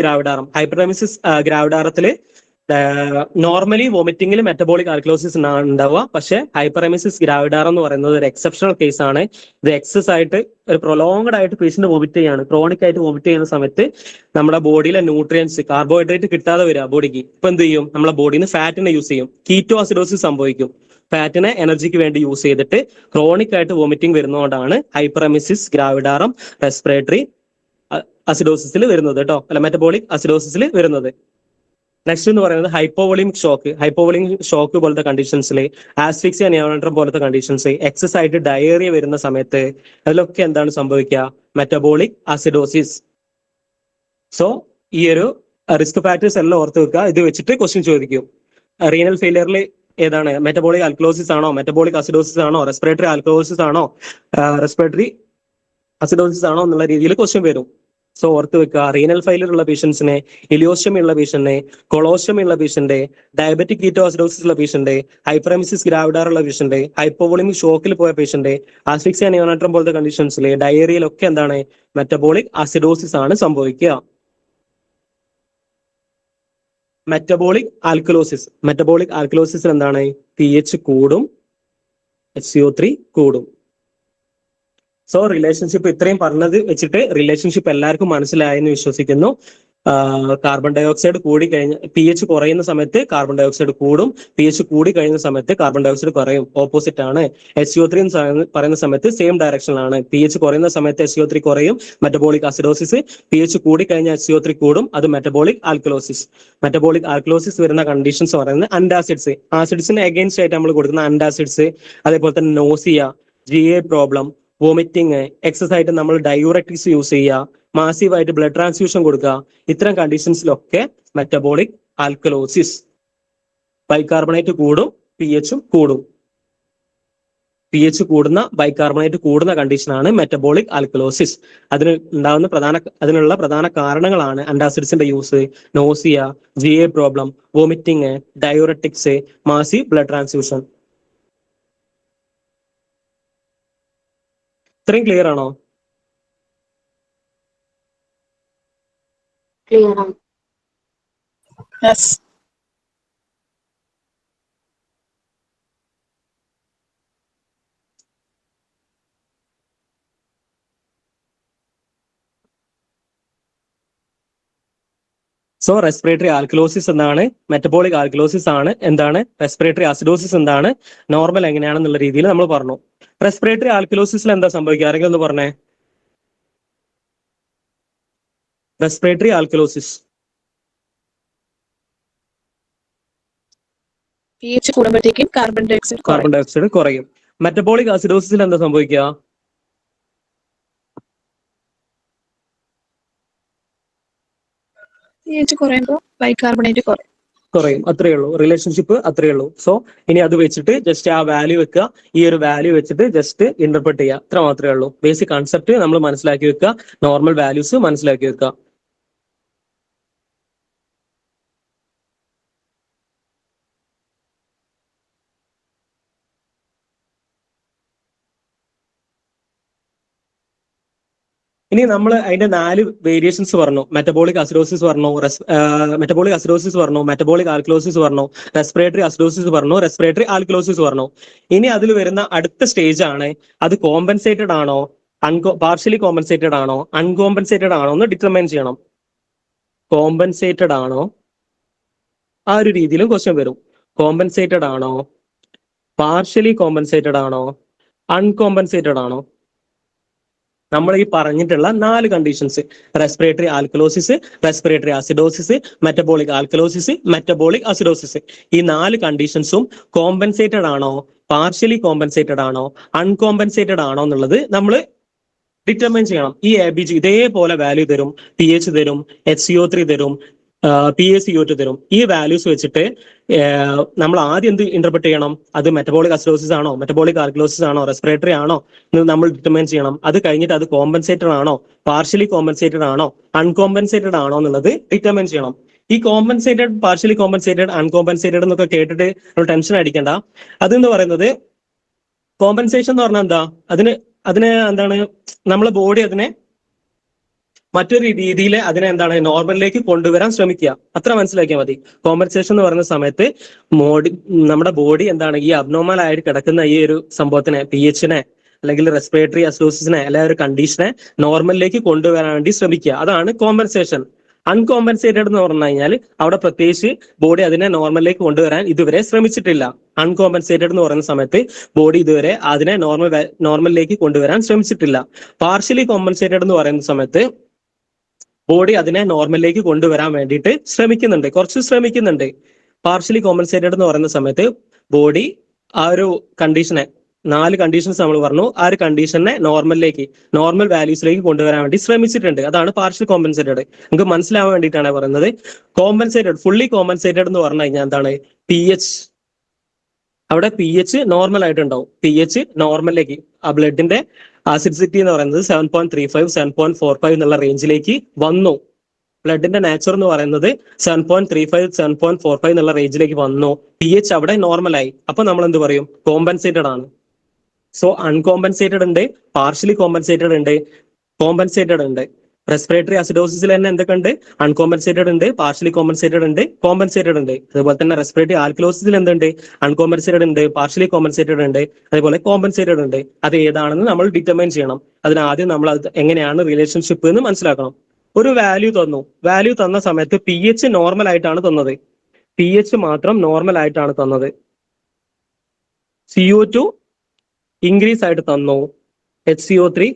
ഗ്രാവിഡാറത്തില് നോർമലി വോമിറ്റിംഗിൽ മെറ്റബോളിക് ആൽക്കലോസിസ് ഉണ്ടാവുക. പക്ഷെ ഹൈപ്പറെമിസിസ് ഗ്രാവിഡാറം എന്ന് പറയുന്നത് ഒരു എക്സെപ്ഷണൽ കേസ് ആണ്. ഇത് എക്സസ് ആയിട്ട് ഒരു പ്രൊലോങ്ഡ് ആയിട്ട് പേഷ്യന്റ് വോമിറ്റ് ചെയ്യാണ്, ക്രോണിക് ആയിട്ട് വോമിറ്റ് ചെയ്യുന്ന സമയത്ത് നമ്മുടെ ബോഡിയിലെ ന്യൂട്രിയൻസ്, കാർബോഹൈഡ്രേറ്റ് കിട്ടാതെ വരിക ബോഡിക്ക്. ഇപ്പൊ എന്ത് ചെയ്യും, നമ്മളെ ബോഡിയിൽ നിന്ന് ഫാറ്റിനെ യൂസ് ചെയ്യും, കീറ്റോ അസിഡോസിസ് സംഭവിക്കും. ഫാറ്റിനെ എനർജിക്ക് വേണ്ടി യൂസ് ചെയ്തിട്ട് ക്രോണിക് ആയിട്ട് വോമിറ്റിംഗ് വരുന്നതുകൊണ്ടാണ് ഹൈപ്പറെമിസിസ് ഗ്രാവിഡാറം റെസ്പിറേറ്ററി അസിഡോസിസിൽ വരുന്നത് കേട്ടോ, അല്ല മെറ്റബോളിക് അസിഡോസിസിൽ വരുന്നത്. നെക്സ്റ്റ് എന്ന് പറയുന്നത് ഹൈപ്പോവോളിമിക് ഷോക്ക് പോലത്തെ കണ്ടീഷൻസിൽ, ആസ്ഫിക്സിയ നിയോനട്രം പോലത്തെ കണ്ടീഷൻസ്, എക്സസ് ആയിട്ട് ഡയേറിയ വരുന്ന സമയത്ത് അതിലൊക്കെ എന്താണ് സംഭവിക്കുക? Metabolic acidosis. സോ ഈ ഒരു റിസ്ക് ഫാക്ടേഴ്സ് എല്ലാം ഓർത്ത് വെക്കുക. ഇത് വെച്ചിട്ട് ക്വസ്റ്റ്യൻ ചോദിക്കും. റീനൽ ഫെയിലിയറിൽ ഏതാണ്? മെറ്റബോളിക് ആൽക്കലോസിസ് ആണോ, മെറ്റബോളിക് അസിഡോസിസ് ആണോ, റെസ്പിറേറ്ററി ആൽക്കലോസിസ് ആണോ, റെസ്പിറേറ്ററി അസിഡോസിസ് ആണോ എന്നുള്ള രീതിയിൽ ക്വസ്റ്റ്യൻ വരും. സോ ഓർത്ത് വെക്കുക, റീനൽ ഫെയിലിയർ ഉള്ള പേഷ്യൻസിനെ, ഇലിയോസ്റ്റമി ഉള്ള പേഷ്യന്റിനെ, കൊളോസ്റ്റമി ഉള്ള പേഷ്യന്റ്, ഡയബറ്റിക് കീറ്റോഅസിഡോസിസ് ഉള്ള പേഷ്യന്റ്, ഹൈപ്പറെമിസിസ് ഗ്രാവിഡാർ ഉള്ള പേഷ്യന്റ്, ഹൈപ്പോവോളിമിക് ഷോക്കിൽ പോയ പേഷ്യന്റ്, ആസ്ഫിക്സിയ നിയോനട്രം പോലത്തെ കണ്ടീഷൻസിൽ, ഡയേറിയയിലൊക്കെ എന്താണ്? മെറ്റബോളിക് അസിഡോസിസ് ആണ് സംഭവിക്കുക. മെറ്റബോളിക് ആൽക്കലോസിസിൽ എന്താണ്? pH കൂടും, HCO3 കൂടും. സോ റിലേഷൻഷിപ്പ് ഇത്രയും പറഞ്ഞത് വെച്ചിട്ട് റിലേഷൻഷിപ്പ് എല്ലാവർക്കും മനസ്സിലായെന്ന് വിശ്വസിക്കുന്നു. കാർബൺ ഡൈ ഓക്സൈഡ് കൂടി കഴിഞ്ഞ pH കുറയുന്ന സമയത്ത് കാർബൺ ഡൈ ഓക്സൈഡ് കൂടും, pH കൂടി കഴിയുന്ന സമയത്ത് കാർബൺ ഡൈ ഓക്സൈഡ് കുറയും. ഓപ്പോസിറ്റ് ആണ്. HCO3 എന്ന് പറയുന്ന സമയത്ത് സെയിം ഡയറക്ഷനിലാണ്. pH കുറയുന്ന സമയത്ത് HCO3 കുറയും, മെറ്റബോളിക് അസിഡോസിസ്. pH കൂടി കഴിഞ്ഞാൽ HCO3 കൂടും, അത് മെറ്റബോളിക് ആൽക്കലോസിസ് വരുന്ന കണ്ടീഷൻസ് പറയുന്നത് അന്റാസിഡ്സ്. ആസിഡ്സിന് അഗെയിൻസ്റ്റ് ആയിട്ട് നമ്മൾ കൊടുക്കുന്ന അന്റാസിഡ്സ്, അതേപോലെ തന്നെ nausea, GA problem, vomiting, excess ആയിട്ട് നമ്മൾ ഡയൂററ്റിക്സ് യൂസ് ചെയ്യുക, മാസീവായിട്ട് ബ്ലഡ് ട്രാൻസ്ഫ്യൂഷൻ കൊടുക്കുക, ഇത്തരം കണ്ടീഷൻസിലൊക്കെ മെറ്റബോളിക് ആൽക്കലോസിസ്. ബൈകാർബണേറ്റ് കൂടും, pH കൂടും. pH കൂടുന്ന, ബൈകാർബണേറ്റ് കൂടുന്ന കണ്ടീഷനാണ് മെറ്റബോളിക് ആൽക്കലോസിസ്. അതിനുള്ള പ്രധാന കാരണങ്ങളാണ് അന്റാസിഡ്സിന്റെ use, nausea, GA problem, vomiting, diuretics, massive blood transfusion. ഇത്രയും ക്ലിയർ ആണോ? ക്ലിയർ ആണ്. യെസ്. സോ റെസ്പിറേറ്ററി ആൽക്കലോസിസ് എന്താണ്, മെറ്റബോളിക് ആൽക്കലോസിസ് ആണ് എന്താണ്, റെസ്പിറേറ്ററി അസിഡോസിസ് എന്താണ്, നോർമൽ എങ്ങനെയാണെന്നുള്ള രീതിയിൽ നമ്മൾ പറഞ്ഞു. റെസ്പിറേറ്ററി ആൽക്കലോസിസിൽ എന്താ സംഭവിക്കുക? ആരെങ്കിലും ഒന്ന് പറഞ്ഞേ. റെസ്പിറേറ്ററി ആൽക്കലോസിസ് pH കൂടുമ്പോഴത്തേക്കും കാർബൺ ഡൈ ഓക്സൈഡ് കുറയും. മെറ്റബോളിക് അസിഡോസിസിൽ എന്താ സംഭവിക്കുക? pH കുറയുമ്പോൾ ബൈകാർബണേറ്റ് കുറയും. അത്രയേ ഉള്ളൂ, റിലേഷൻഷിപ്പ് അത്രയേ ഉള്ളൂ. സോ ഇനി അത് വെച്ചിട്ട് ജസ്റ്റ് ആ വാല്യൂ വെക്കുക, ഈ ഒരു വാല്യൂ വെച്ചിട്ട് ജസ്റ്റ് ഇന്റർപ്രറ്റ് ചെയ്യുക, അത്ര മാത്രമേ ഉള്ളൂ. ബേസിക് കൺസെപ്റ്റ് നമ്മൾ മനസ്സിലാക്കി വെക്കുക, നോർമൽ വാല്യൂസ് മനസ്സിലാക്കി വെക്കുക. ഇനി നമ്മൾ അതിന്റെ 4 വേരിയേഷൻസ് പറഞ്ഞു. മെറ്റബോളിക് അസിഡോസിസ് പറഞ്ഞു, മെറ്റബോളിക് ആൽക്കലോസിസ് പറഞ്ഞു, റെസ്പിറേറ്ററി അസിഡോസിസ് പറഞ്ഞു, റെസ്പിറേറ്ററി ആൽക്കലോസിസ് പറഞ്ഞു. ഇനി അതിൽ വരുന്ന അടുത്ത സ്റ്റേജ് ആണ്, അത് കോമ്പൻസേറ്റഡ് ആണോ, പാർഷ്യലി കോമ്പൻസേറ്റഡ് ആണോ, അൺകോമ്പൻസേറ്റഡ് ആണോ എന്ന് ഡിറ്റർമൈൻ ചെയ്യണം. കോമ്പൻസേറ്റഡ് ആണോ, ആ ഒരു രീതിയിലും ക്വസ്റ്റ്യൻ വരും. കോമ്പൻസേറ്റഡ് ആണോ, പാർഷ്യലി കോമ്പൻസേറ്റഡ് ആണോ, അൺകോമ്പൻസേറ്റഡ് ആണോ? നമ്മൾ ഈ പറഞ്ഞിട്ടുള്ള 4 conditions, respiratory alkalosis, respiratory acidosis, metabolic alkalosis, metabolic acidosis, ഈ 4 കണ്ടീഷൻസും കോമ്പൻസേറ്റഡ് ആണോ, പാർഷ്യലി കോമ്പൻസേറ്റഡ് ആണോ, അൺകോമ്പൻസേറ്റഡ് ആണോ എന്നുള്ളത് നമ്മൾ ഡിറ്റർമൈൻ ചെയ്യണം. ഈ ABG ഇതേപോലെ വാല്യൂ തരും, pH തരും, HCO3 തരും, PaCO2 തരും. ഈ വാല്യൂസ് വെച്ചിട്ട് നമ്മൾ ആദ്യം എന്ത് ഇന്റർപ്രറ്റ് ചെയ്യണം? അത് മെറ്റബോളിക് അസിഡോസിസ് ആണോ, മെറ്റബോളിക് ആൽക്കലോസിസ് ആണോ, റെസ്പിറേറ്ററി ആണോ എന്ന് നമ്മൾ ഡിറ്റർമൈൻ ചെയ്യണം. അത് കഴിഞ്ഞിട്ട് അത് കോമ്പൻസേറ്റഡ് ആണോ, പാർഷ്യലി കോമ്പൻസേറ്റഡ് ആണോ, അൺകോമ്പൻസേറ്റഡ് ആണോ എന്നുള്ളത് ഡിറ്റർമൈൻ ചെയ്യണം. ഈ കോമ്പൻസേറ്റഡ്, പാർഷ്യലി കോമ്പൻസേറ്റഡ്, അൺകോമ്പൻസേറ്റഡ് എന്നൊക്കെ കേട്ടിട്ട് ടെൻഷൻ അടിക്കേണ്ട. അതെന്ന് പറയുന്നത്, കോമ്പൻസേഷൻ എന്ന് പറഞ്ഞാൽ എന്താ? അതിന് എന്താണ്, നമ്മളെ ബോഡി അതിനെ മറ്റൊരു രീതിയിൽ അതിനെ എന്താണ് നോർമലിലേക്ക് കൊണ്ടുവരാൻ ശ്രമിക്കുക, അത്ര മനസ്സിലാക്കിയാൽ മതി. കോമ്പൻസേഷൻ എന്ന് പറയുന്ന സമയത്ത് നമ്മുടെ ബോഡി എന്താണ് ഈ അബ്നോർമൽ ആയിട്ട് കിടക്കുന്ന ഈ ഒരു സംഭവത്തിനെ, pH-നെ അല്ലെങ്കിൽ റെസ്പിറേറ്ററി അസിഡോസിസിനെ അല്ലെങ്കിൽ ഒരു കണ്ടീഷനെ നോർമലിലേക്ക് കൊണ്ടുവരാൻ വേണ്ടി ശ്രമിക്കുക. അതാണ് കോമ്പൻസേഷൻ. അൺകോമ്പൻസേറ്റഡ് എന്ന് പറഞ്ഞു കഴിഞ്ഞാൽ അവിടെ പ്രത്യേകിച്ച് ബോഡി അതിനെ നോർമലിലേക്ക് കൊണ്ടുവരാൻ ഇതുവരെ ശ്രമിച്ചിട്ടില്ല. അൺകോമ്പൻസേറ്റഡ് എന്ന് പറയുന്ന സമയത്ത് ബോഡി ഇതുവരെ അതിനെ നോർമലിലേക്ക് കൊണ്ടുവരാൻ ശ്രമിച്ചിട്ടില്ല. പാർഷ്യലി കോമ്പൻസേറ്റഡ് എന്ന് പറയുന്ന സമയത്ത് ബോഡി അതിനെ നോർമലിലേക്ക് കൊണ്ടുവരാൻ വേണ്ടിയിട്ട് ശ്രമിക്കുന്നുണ്ട്, കുറച്ച് ശ്രമിക്കുന്നുണ്ട്. പാർഷ്യലി കോമ്പൻസേറ്റഡ് എന്ന് പറയുന്ന സമയത്ത് ബോഡി ആ ഒരു കണ്ടീഷനെ, 4 കണ്ടീഷൻസ് നമ്മൾ പറഞ്ഞു, ആ ഒരു കണ്ടീഷനെ നോർമൽ വാല്യൂസിലേക്ക് കൊണ്ടുവരാൻ വേണ്ടി ശ്രമിച്ചിട്ടുണ്ട്. അതാണ് പാർഷ്യൽ കോമ്പൻസേറ്റഡ്. നമുക്ക് മനസ്സിലാവാൻ വേണ്ടിയിട്ടാണ് പറയുന്നത്. കോമ്പൻസേറ്റഡ്, ഫുള്ളി കോമ്പൻസേറ്റഡ് എന്ന് പറഞ്ഞു കഴിഞ്ഞാൽ എന്താണ്? pH, അവിടെ pH നോർമൽ ആയിട്ടുണ്ടാവും. pH നോർമലിലേക്ക്, ആ ബ്ലഡിന്റെ ആസിഡിസിറ്റി എന്ന് പറയുന്നത് 7.35 7.45 എന്നുള്ള റേഞ്ചിലേക്ക് വന്നു. ബ്ലഡിന്റെ നാച്ചർ എന്ന് പറയുന്നത് 7.35 7.45 എന്നുള്ള റേഞ്ചിലേക്ക് വന്നു. pH അവിടെ നോർമലായി. അപ്പൊ നമ്മൾ എന്ത് പറയും? കോമ്പൻസേറ്റഡ് ആണ്. സോ അൺകോമ്പൻസേറ്റഡ് ഉണ്ട്, പാർഷ്യലി കോമ്പൻസേറ്റഡ് ഉണ്ട്, കോമ്പൻസേറ്റഡ് ഉണ്ട്. റെസ്പിറേറ്ററി അസിഡോസിസിൽ തന്നെ എന്തൊക്കെ ഉണ്ട്? അൺകോമ്പൻസേറ്റഡ് ഉണ്ട്, പാർഷ്യലി കോമ്പൻസേറ്റഡ് ഉണ്ട്, കോമ്പൻസേറ്റഡ് ഉണ്ട്. അതുപോലെ തന്നെ റെസ്പിറേറ്ററി ആൽക്കലോസിസിൽ എന്തുണ്ട്? അൺകോമ്പൻസേറ്റഡ് ഉണ്ട്, പാർഷ്യലി കോമ്പൻസേറ്റഡ് ഉണ്ട്, അതുപോലെ കോമ്പൻസേറ്റഡ് ഉണ്ട്. അത് ഏതാണെന്ന് നമ്മൾ ഡിറ്റർമൈൻ ചെയ്യണം. അതിനാദ്യം നമ്മൾ അത് എങ്ങനെയാണ് റിലേഷൻഷിപ്പ് എന്ന് മനസ്സിലാക്കണം. ഒരു വാല്യൂ തന്നു, വാല്യൂ തന്ന സമയത്ത് pH നോർമൽ ആയിട്ടാണ് തന്നത്, pH മാത്രം നോർമൽ ആയിട്ടാണ് തന്നത്. CO2 ഇൻക്രീസ് ആയിട്ട് തന്നു, HCO3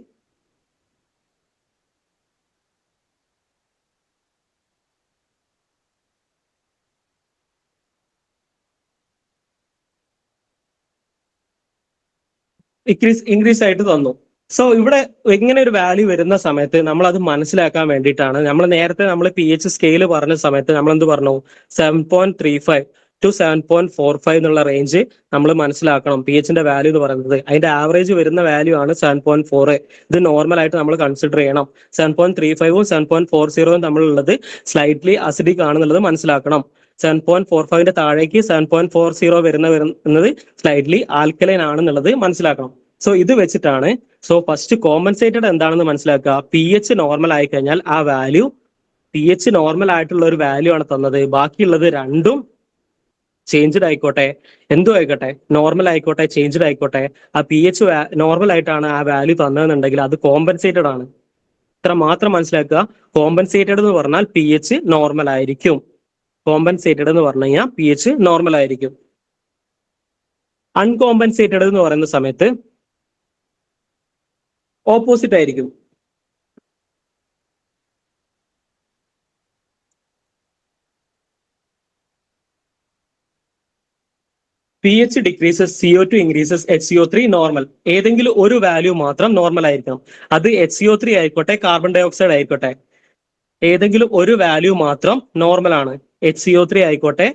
ഇൻക്രീസ് ആയിട്ട് തന്നു. സോ ഇവിടെ ഇങ്ങനെ ഒരു വാല്യൂ വരുന്ന സമയത്ത് നമ്മൾ അത് മനസ്സിലാക്കാൻ വേണ്ടിയിട്ടാണ് നമ്മൾ pH സ്കെയിൽ പറഞ്ഞ സമയത്ത് നമ്മൾ എന്ത് പറഞ്ഞു? 7.35 to 7.45 എന്നുള്ള റേഞ്ച് നമ്മൾ മനസ്സിലാക്കണം. pH ന്റെ വാല്യൂ എന്ന് പറയുന്നത് അതിന്റെ ആവറേജ് വരുന്ന വാല്യൂ ആണ് 7.4. ഇത് നോർമൽ ആയിട്ട് നമ്മൾ കൺസിഡർ ചെയ്യണം. 7.35ഉം 7.40ഉം തമ്മിലുള്ളത് സ്ലൈറ്റ്ലി അസിഡിക് ആണെന്നുള്ളത് മനസ്സിലാക്കണം. 7.45ന്റെ താഴേക്ക് 7.40 വരുന്നത് സ്ലൈറ്റ്ലി ആൽക്കലൈൻ ആണെന്നുള്ളത് മനസ്സിലാക്കണം. സോ ഇത് വെച്ചിട്ടാണ്, സോ ഫസ്റ്റ് കോമ്പൻസേറ്റഡ് എന്താണെന്ന് മനസ്സിലാക്കുക. pH നോർമൽ ആയി കഴിഞ്ഞാൽ ആ വാല്യൂ, pH നോർമൽ ആയിട്ടുള്ള ഒരു വാല്യൂ ആണ് തന്നത്. ബാക്കിയുള്ളത് രണ്ടും ചേഞ്ച്ഡ് ആയിക്കോട്ടെ, എന്തും ആയിക്കോട്ടെ, നോർമൽ ആയിക്കോട്ടെ, ചേഞ്ച്ഡ് ആയിക്കോട്ടെ, ആ pH നോർമൽ ആയിട്ടാണ് ആ വാല്യൂ തന്നതെന്നുണ്ടെങ്കിൽ അത് കോമ്പൻസേറ്റഡ് ആണ്. ഇത്ര മാത്രം മനസ്സിലാക്കുക. കോമ്പൻസേറ്റഡ് എന്ന് പറഞ്ഞാൽ pH നോർമൽ ആയിരിക്കും. കോമ്പൻസേറ്റഡ് എന്ന് പറഞ്ഞു കഴിഞ്ഞാൽ pH നോർമൽ ആയിരിക്കും. അൺകോമ്പൻസേറ്റഡ് എന്ന് പറയുന്ന സമയത്ത് ഓപ്പോസിറ്റ് ആയിരിക്കും. pH decreases, CO2 increases, HCO3 normal. ഏതെങ്കിലും ഒരു വാല്യൂ മാത്രം നോർമൽ ആയിരിക്കണം. അത് HCO3 ആയിക്കോട്ടെ, കാർബൺ ഡൈ ഓക്സൈഡ് ആയിക്കോട്ടെ, ഏതെങ്കിലും ഒരു വാല്യൂ മാത്രം നോർമൽ ആണ്. HCO3 ആയിക്കോട്ടെ,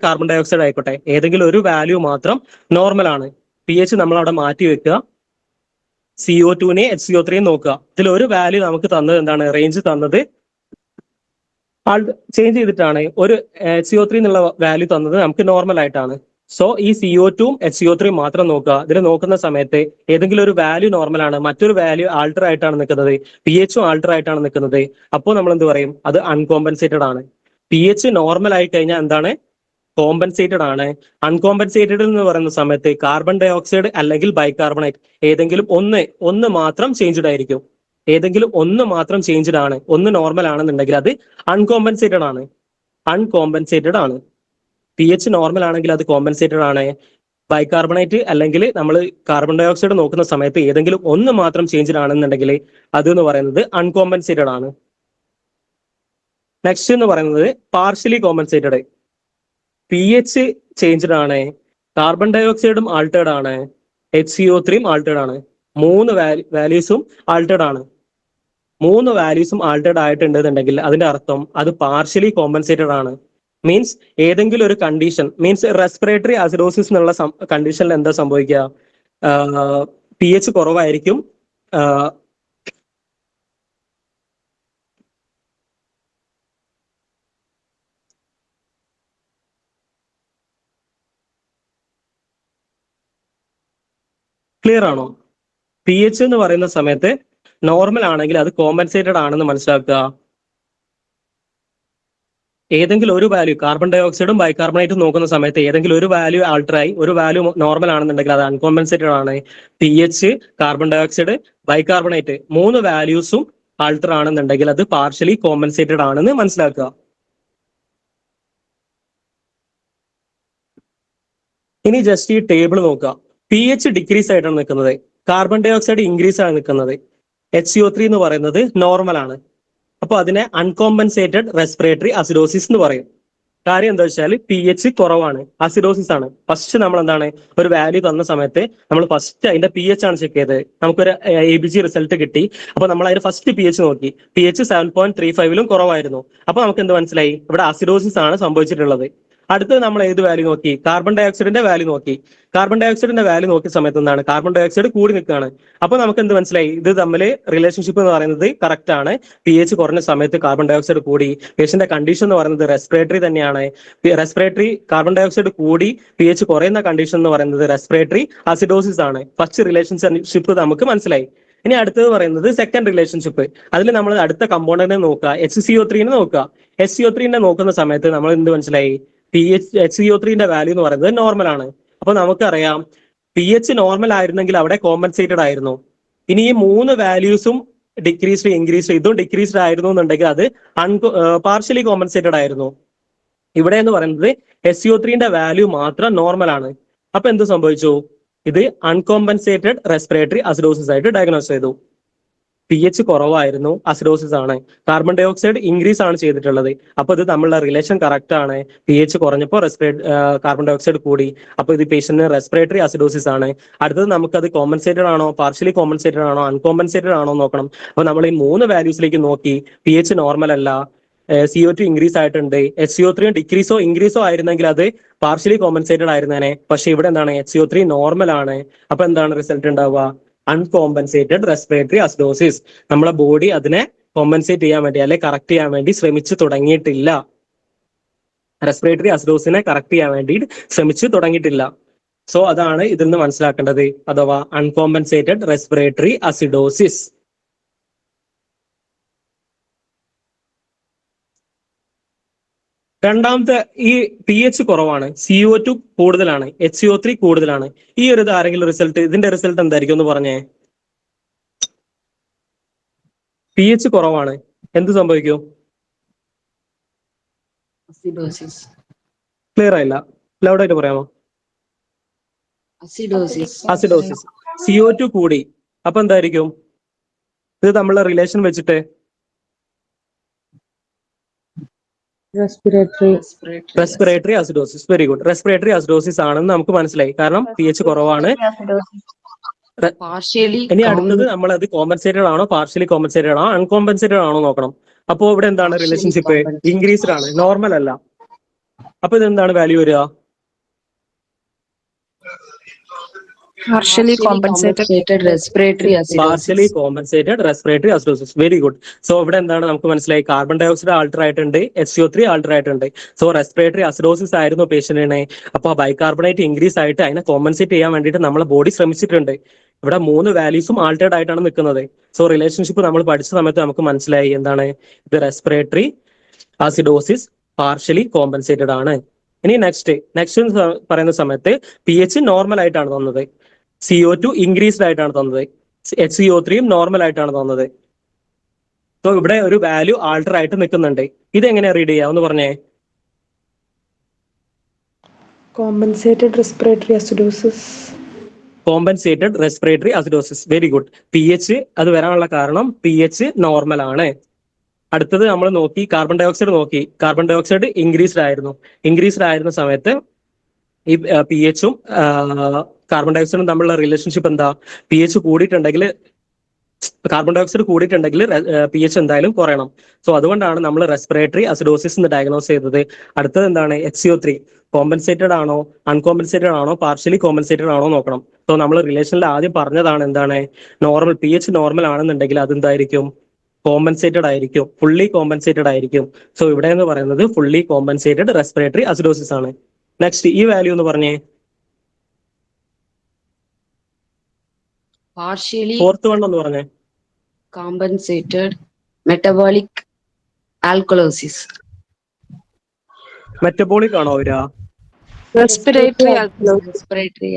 കാർബൺ ഡൈ ഓക്സൈഡ് ആയിക്കോട്ടെ, ഏതെങ്കിലും ഒരു വാല്യൂ മാത്രം നോർമൽ ആണ്. pH നമ്മൾ അവിടെ മാറ്റി വെക്കുക. CO2നെ HCO3യും നോക്കുക. ഇതിൽ ഒരു വാല്യൂ നമുക്ക് തന്നത് എന്താണ്? റേഞ്ച് തന്നത് ചേഞ്ച് ചെയ്തിട്ടാണ്. ഒരു HCO3 എന്നുള്ള വാല്യൂ തന്നത് നമുക്ക് നോർമൽ ആയിട്ടാണ്. സോ ഈ CO2ഉം HCO3യും മാത്രം നോക്കുക. ഇതിൽ നോക്കുന്ന സമയത്ത് ഏതെങ്കിലും ഒരു വാല്യൂ നോർമൽ ആണ്, മറ്റൊരു വാല്യൂ ആൾട്ടർ ആയിട്ടാണ് നിൽക്കുന്നത്, pHും ആൾട്ടർ ആയിട്ടാണ് നിൽക്കുന്നത്, അപ്പോൾ നമ്മൾ എന്ത് പറയും? അത് അൺകോമ്പൻസേറ്റഡ് ആണ്. pH നോർമൽ ആയി കഴിഞ്ഞാൽ എന്താണ്? കോമ്പൻസേറ്റഡ് ആണ്. അൺകോമ്പൻസേറ്റഡ് എന്ന് പറയുന്ന സമയത്ത് കാർബൺ ഡൈ ഓക്സൈഡ് അല്ലെങ്കിൽ ബൈകാർബണേറ്റ് ഏതെങ്കിലും ഒന്ന് മാത്രം ചേഞ്ച്ഡ് ആയിരിക്കും. ഏതെങ്കിലും ഒന്ന് മാത്രം ചേഞ്ച്ഡ് ആണ്, ഒന്ന് നോർമൽ ആണെന്നുണ്ടെങ്കിൽ അത് അൺകോമ്പൻസേറ്റഡ് ആണ്. അൺകോമ്പൻസേറ്റഡ് ആണ്. pH നോർമൽ ആണെങ്കിൽ അത് കോമ്പൻസേറ്റഡ് ആണ്. ബൈകാർബണേറ്റ് അല്ലെങ്കിൽ നമ്മൾ കാർബൺ ഡൈ ഓക്സൈഡ് നോക്കുന്ന സമയത്ത് ഏതെങ്കിലും ഒന്ന് മാത്രം ചേഞ്ച്ഡ് ആണെന്നുണ്ടെങ്കിൽ അത് എന്ന് പറയുന്നത് അൺകോമ്പൻസേറ്റഡ് ആണ്. നെക്സ്റ്റ് എന്ന് പറയുന്നത് പാർഷ്യലി കോമ്പൻസേറ്റഡ്. pH ചേഞ്ച്ഡ് ആണ്, കാർബൺ ഡൈ ഓക്സൈഡും ആൾട്ടേർഡ് ആണ്, HCO3യും ആൾട്ടേർഡ് ആണ്. 3 വാല്യൂസും ആൾട്ടേർഡ് ആണ്. 3 വാല്യൂസും ആൾട്ടേർഡ് ആയിട്ടുണ്ടെന്നുണ്ടെങ്കിൽ അതിന്റെ അർത്ഥം അത് പാർഷ്യലി കോമ്പൻസേറ്റഡ് ആണ്. മീൻസ് ഏതെങ്കിലും ഒരു കണ്ടീഷൻ, മീൻസ് റെസ്പിറേറ്ററി അസിഡോസിസ് എന്നുള്ള കണ്ടീഷനിൽ എന്താ സംഭവിക്കുക? pH കുറവായിരിക്കും, ക്ലിയർ ആണോ? pH എന്ന് പറയുന്ന സമയത്ത് നോർമൽ ആണെങ്കിൽ അത് കോമ്പൻസേറ്റഡ് ആണെന്ന് മനസ്സിലാക്കുക. ഏതെങ്കിലും ഒരു വാല്യൂ, കാർബൺ ഡൈ ഓക്സൈഡും ബൈകാർബണേറ്റും നോക്കുന്ന സമയത്ത് ഏതെങ്കിലും ഒരു വാല്യൂ ആൾട്ടർ ആയി, ഒരു വാല്യൂ നോർമൽ ആണെന്നുണ്ടെങ്കിൽ അത് അൺകോമ്പൻസേറ്റഡ് ആണ്. pH, carbon dioxide, bicarbonate 3 വാല്യൂസും ആൾട്ടർ ആണെന്നുണ്ടെങ്കിൽ അത് പാർഷ്യലി കോമ്പൻസേറ്റഡ് ആണെന്ന് മനസ്സിലാക്കുക. ഇനി ജസ്റ്റ് ഈ ടേബിൾ നോക്കുക. pH ഡിക്രീസ് ആയിട്ടാണ് നിൽക്കുന്നത്, കാർബൺ ഡൈ ഓക്സൈഡ് ഇൻക്രീസ് ആണ് നിൽക്കുന്നത്, HCO3 എന്ന് പറയുന്നത് നോർമൽ ആണ്. അപ്പൊ അതിനെ അൺകോമ്പൻസേറ്റഡ് റെസ്പിറേറ്ററി അസിഡോസിസ് എന്ന് പറയും. കാര്യം എന്താ വെച്ചാൽ പി എച്ച് കുറവാണ്, അസിഡോസിസ് ആണ്. ഫസ്റ്റ് നമ്മൾ എന്താണ് ഒരു വാല്യൂ തന്ന സമയത്ത് നമ്മൾ ഫസ്റ്റ് അതിന്റെ പി എച്ച് ആണ് ചെക്ക് ചെയ്തത്. നമുക്കൊരു ABG റിസൾട്ട് കിട്ടി. അപ്പൊ നമ്മൾ അതിന്റെ ഫസ്റ്റ് പി എച്ച് നോക്കി, പി എച്ച് 7.35 കുറവായിരുന്നു. അപ്പൊ നമുക്ക് എന്ത് മനസ്സിലായി, ഇവിടെ അസിഡോസിസ് ആണ് സംഭവിച്ചിട്ടുള്ളത്. അടുത്തത് നമ്മൾ ഏത് വാല്യൂ നോക്കി, കാർബൺ ഡൈ ഓക്സൈഡിന്റെ വാല്യൂ നോക്കി. കാർബൺ ഡൈ ഓക്സൈഡിന്റെ വാല്യൂ നോക്കിയ സമയത്ത് എന്താണ്, കാർബൺ ഡൈ ഓക്സൈഡ് കൂടി നിൽക്കുകയാണ്. അപ്പൊ നമുക്ക് എന്ത് മനസ്സിലായി, ഇത് തമ്മിൽ റിലേഷൻഷിപ്പ് എന്ന് പറയുന്നത് കറക്റ്റ് ആണ്. പി എച്ച് കുറഞ്ഞ സമയത്ത് കാർബൺ ഡൈ ഓക്സൈഡ് കൂടി. പേഷ്യന്റെ കണ്ടീഷൻ എന്ന് പറയുന്നത് റെസ്പിറേറ്ററി തന്നെയാണ്. റെസ്പിറേറ്ററി കാർബൺ ഡൈ ഓക്സൈഡ് കൂടി പി എച്ച് കുറയുന്ന കണ്ടീഷൻ എന്ന് പറയുന്നത് റെസ്പിറേറ്ററി അസിഡോസിസ് ആണ്. ഫസ്റ്റ് റിലേഷൻഷിപ്പ് നമുക്ക് മനസ്സിലായി. ഇനി അടുത്തത് പറയുന്നത് സെക്കൻഡ് റിലേഷൻഷിപ്പ്. അതിൽ നമ്മൾ അടുത്ത കമ്പോണന്റിനെ നോക്കുക, HCO3 നോക്കുക. HCO3 നോക്കുന്ന സമയത്ത് നമ്മൾ എന്ത് മനസ്സിലായി, HCO3 വാല്യൂ എന്ന് പറയുന്നത് നോർമൽ ആണ്. അപ്പൊ നമുക്കറിയാം പി എച്ച് നോർമൽ ആയിരുന്നെങ്കിൽ അവിടെ കോമ്പൻസേറ്റഡ് ആയിരുന്നു. ഇനി ഈ 3 വാല്യൂസും ഡിക്രീസ്ഡ് ഇൻക്രീസ്ഡ് ഇതും ഡിക്രീസ്ഡ് ആയിരുന്നു എന്നുണ്ടെങ്കിൽ അത് പാർഷ്യലി കോമ്പൻസേറ്റഡ് ആയിരുന്നു. ഇവിടെ എന്ന് പറയുന്നത് HCO3 വാല്യൂ മാത്രം നോർമൽ ആണ്. അപ്പൊ എന്ത് സംഭവിച്ചു, ഇത് അൺകോമ്പൻസേറ്റഡ് റെസ്പിറേറ്ററി അസിഡോസിസ് ആയിട്ട് ഡയഗ്നോസ് ചെയ്തു. പി എച്ച് കുറവായിരുന്നു, അസിഡോസിസ് ആണ്. കാർബൺ ഡൈ ഓക്സൈഡ് ഇൻക്രീസ് ആണ് ചെയ്തിട്ടുള്ളത്. അപ്പൊ ഇത് തമ്മിലുള്ള റിലേഷൻ കറക്റ്റ് ആണ്. പി എച്ച് കുറഞ്ഞപ്പോൾ കാർബൺ ഡൈ ഓക്സൈഡ് കൂടി. അപ്പൊ ഇത് പേഷ്യന്റിന് റെസ്പിറേറ്ററി അസിഡോസിസ് ആണ്. അടുത്തത് നമുക്കത് കോമ്പൻസേറ്റഡ് ആണോ, പാർഷ്യലി കോമ്പൻസേറ്റഡ് ആണോ, അൺകോമ്പൻസേറ്റഡ് ആണോ നോക്കണം. അപ്പൊ നമ്മൾ ഈ 3 വാല്യൂസിലേക്ക് നോക്കി, പി എച്ച് നോർമൽ അല്ല, CO2 ഇൻക്രീസ് ആയിട്ടുണ്ട്. HCO3 ഡിക്രീസോ ഇൻക്രീസോ ആയിരുന്നെങ്കിൽ അത് പാർഷ്യലി കോമ്പൻസേറ്റഡ് ആയിരുന്നേനെ. പക്ഷെ ഇവിടെ എന്താണ്, HCO3 നോർമൽ ആണ്. അപ്പൊ എന്താണ് റിസൾട്ട് ഉണ്ടാവുക, അൺകോമ്പൻസേറ്റഡ് റെസ്പിറേറ്ററി അസിഡോസിസ്. നമ്മളെ ബോഡി അതിനെ കോമ്പൻസേറ്റ് ചെയ്യാൻ വേണ്ടി അല്ലെ കറക്റ്റ് ചെയ്യാൻ വേണ്ടി ശ്രമിച്ചു തുടങ്ങിയിട്ടില്ല. റെസ്പിറേറ്ററി അസിഡോസിനെ കറക്റ്റ് ചെയ്യാൻ വേണ്ടി ശ്രമിച്ചു തുടങ്ങിയിട്ടില്ല. സോ അതാണ് ഇതിൽ നിന്ന് മനസ്സിലാക്കേണ്ടത്, അഥവാ അൺകോമ്പൻസേറ്റഡ് റെസ്പിറേറ്ററി അസിഡോസിസ്. രണ്ടാമത്തെ, ഈ പി എച്ച് കുറവാണ്, CO2 കൂടുതലാണ്, HCO3 കൂടുതലാണ്. ഈ ഒരു ആരെങ്കിലും ഇതിന്റെ റിസൾട്ട് എന്തായിരിക്കും എന്ന് പറഞ്ഞേ. പി എച്ച് കുറവാണ്, എന്ത് സംഭവിക്കും, അസിഡോസിസ്. ക്ലിയർ ആയില്ല, ലൗഡായിട്ട് പറയാമോ. അസിഡോസിസ്. CO2 കൂടി, അപ്പൊ എന്തായിരിക്കും, ഇത് തമ്മിലുള്ള റിലേഷൻ വെച്ചിട്ട് respiratory acidosis. Very good, respiratory acidosis ആണെന്ന് നമുക്ക് മനസ്സിലായി. കാരണം പി എച്ച് കുറവാണ്. ഇനി അടുത്തത് നമ്മൾ അത് കോമ്പൻസേറ്റഡ് ആണോ, പാർഷ്യലി കോമ്പൻസേറ്റഡ് ആണോ, അൺകോമ്പൻസേറ്റഡ് ആണോ നോക്കണം. അപ്പോ ഇവിടെ എന്താണ് റിലേഷൻഷിപ്പ്, ഇൻക്രീസ്ഡ് ആണ്, നോർമൽ അല്ല. അപ്പൊ ഇതെന്താണ് വാല്യൂ വരിക, partially compensated respiratory acidosis. Partially compensated respiratory acidosis. Very good. So ഇവിടെ എന്താണ് നമുക്ക് മനസ്സിലായി, കാർബൺ ഡൈ ഓക്സൈഡ് ആൾട്ടർ ആയിട്ടുണ്ട്, HCO3 ആൾട്ടർ ആയിട്ടുണ്ട്. സോ റെസ്പിറേറ്ററി അസിഡോസിസ് ആയിരുന്നു പേഷ്യന്റിനെ. അപ്പൊ ബൈകാർബണേറ്റ് ഇൻക്രീസ് ആയിട്ട് അതിനെ കോമ്പൻസേറ്റ് ചെയ്യാൻ വേണ്ടിയിട്ട് നമ്മളെ ബോഡി ശ്രമിച്ചിട്ടുണ്ട്. ഇവിടെ 3 വാല്യൂസും ആൾട്ടേർഡ് ആയിട്ടാണ് നിൽക്കുന്നത്. സോ റിലേഷൻഷിപ്പ് നമ്മൾ പഠിച്ച സമയത്ത് നമുക്ക് മനസ്സിലായി എന്താണ്, ഇത് റെസ്പിറേറ്ററി അസിഡോസിസ് പാർഷ്യലി കോമ്പൻസേറ്റഡ് ആണ്. ഇനി നെക്സ്റ്റ് പറയുന്ന സമയത്ത് പി എച്ച് നോർമൽ ആയിട്ടാണ് തന്നത്, CO2 ഇൻക്രീസ്ഡ് ആയിട്ടാണ് തന്നത്, HCO3 നോർമൽ ആയിട്ടാണ് തന്നത്. സോ ഇവിടെ ഒരു വാല്യൂ ആൾട്ടർ ആയിട്ട് നിൽക്കുന്നുണ്ട്. ഇതെങ്ങനെ റീഡ് ചെയ്യാം എന്ന് പറഞ്ഞേ. Compensated respiratory acidosis. Compensated respiratory acidosis. Very good. P H അത് വരാനുള്ള കാരണം പി എച്ച് നോർമൽ ആണ്. അടുത്തത് നമ്മൾ നോക്കി, കാർബൺ ഡൈ ഓക്സൈഡ് നോക്കി. കാർബൺ ഡൈ ഓക്സൈഡ് ഇൻക്രീസ്ഡ് ആയിരുന്ന സമയത്ത് ഈ പി എച്ചും കാർബൺ ഡൈ ഓക്സൈഡും തമ്മിലുള്ള റിലേഷൻഷിപ്പ് എന്താ, പി എച്ച് കൂടിയിട്ടുണ്ടെങ്കിൽ, കാർബൺ ഡൈ ഓക്സൈഡ് കൂടിയിട്ടുണ്ടെങ്കിൽ പി എച്ച് എന്തായാലും കുറയണം. സോ അതുകൊണ്ടാണ് നമ്മൾ റെസ്പിറേറ്ററി അസിഡോസിസ് എന്ന് ഡയഗ്നോസ് ചെയ്തത്. അടുത്തത് എന്താണ്, HCO3 കോമ്പൻസേറ്റഡ് ആണോ, അൺകോമ്പൻസേറ്റഡ് ആണോ, പാർഷ്യലി കോമ്പൻസേറ്റഡ് ആണോ നോക്കണം. സോ നമ്മൾ റിലേഷനിൽ ആദ്യം പറഞ്ഞതാണ് എന്താണ്, നോർമൽ പി എച്ച് നോർമൽ ആണെന്നുണ്ടെങ്കിൽ അതെന്തായിരിക്കും, കോമ്പൻസേറ്റഡ് ആയിരിക്കും, ഫുള്ളി കോമ്പൻസേറ്റഡ് ആയിരിക്കും. സോ ഇവിടെ എന്ന് പറയുന്നത് ഫുള്ളി കോമ്പൻസേറ്റഡ് റെസ്പിറേറ്ററി അസിഡോസിസ് ആണ്. നെക്സ്റ്റ് ഈ വാല്യൂ എന്ന് പറഞ്ഞേ, partially ഫോർത്ത് വൺ എന്ന് പറഞ്ഞേ. compensated metabolic alkalosis. മെറ്റബോളിക് ആണോ വരിക, respiratory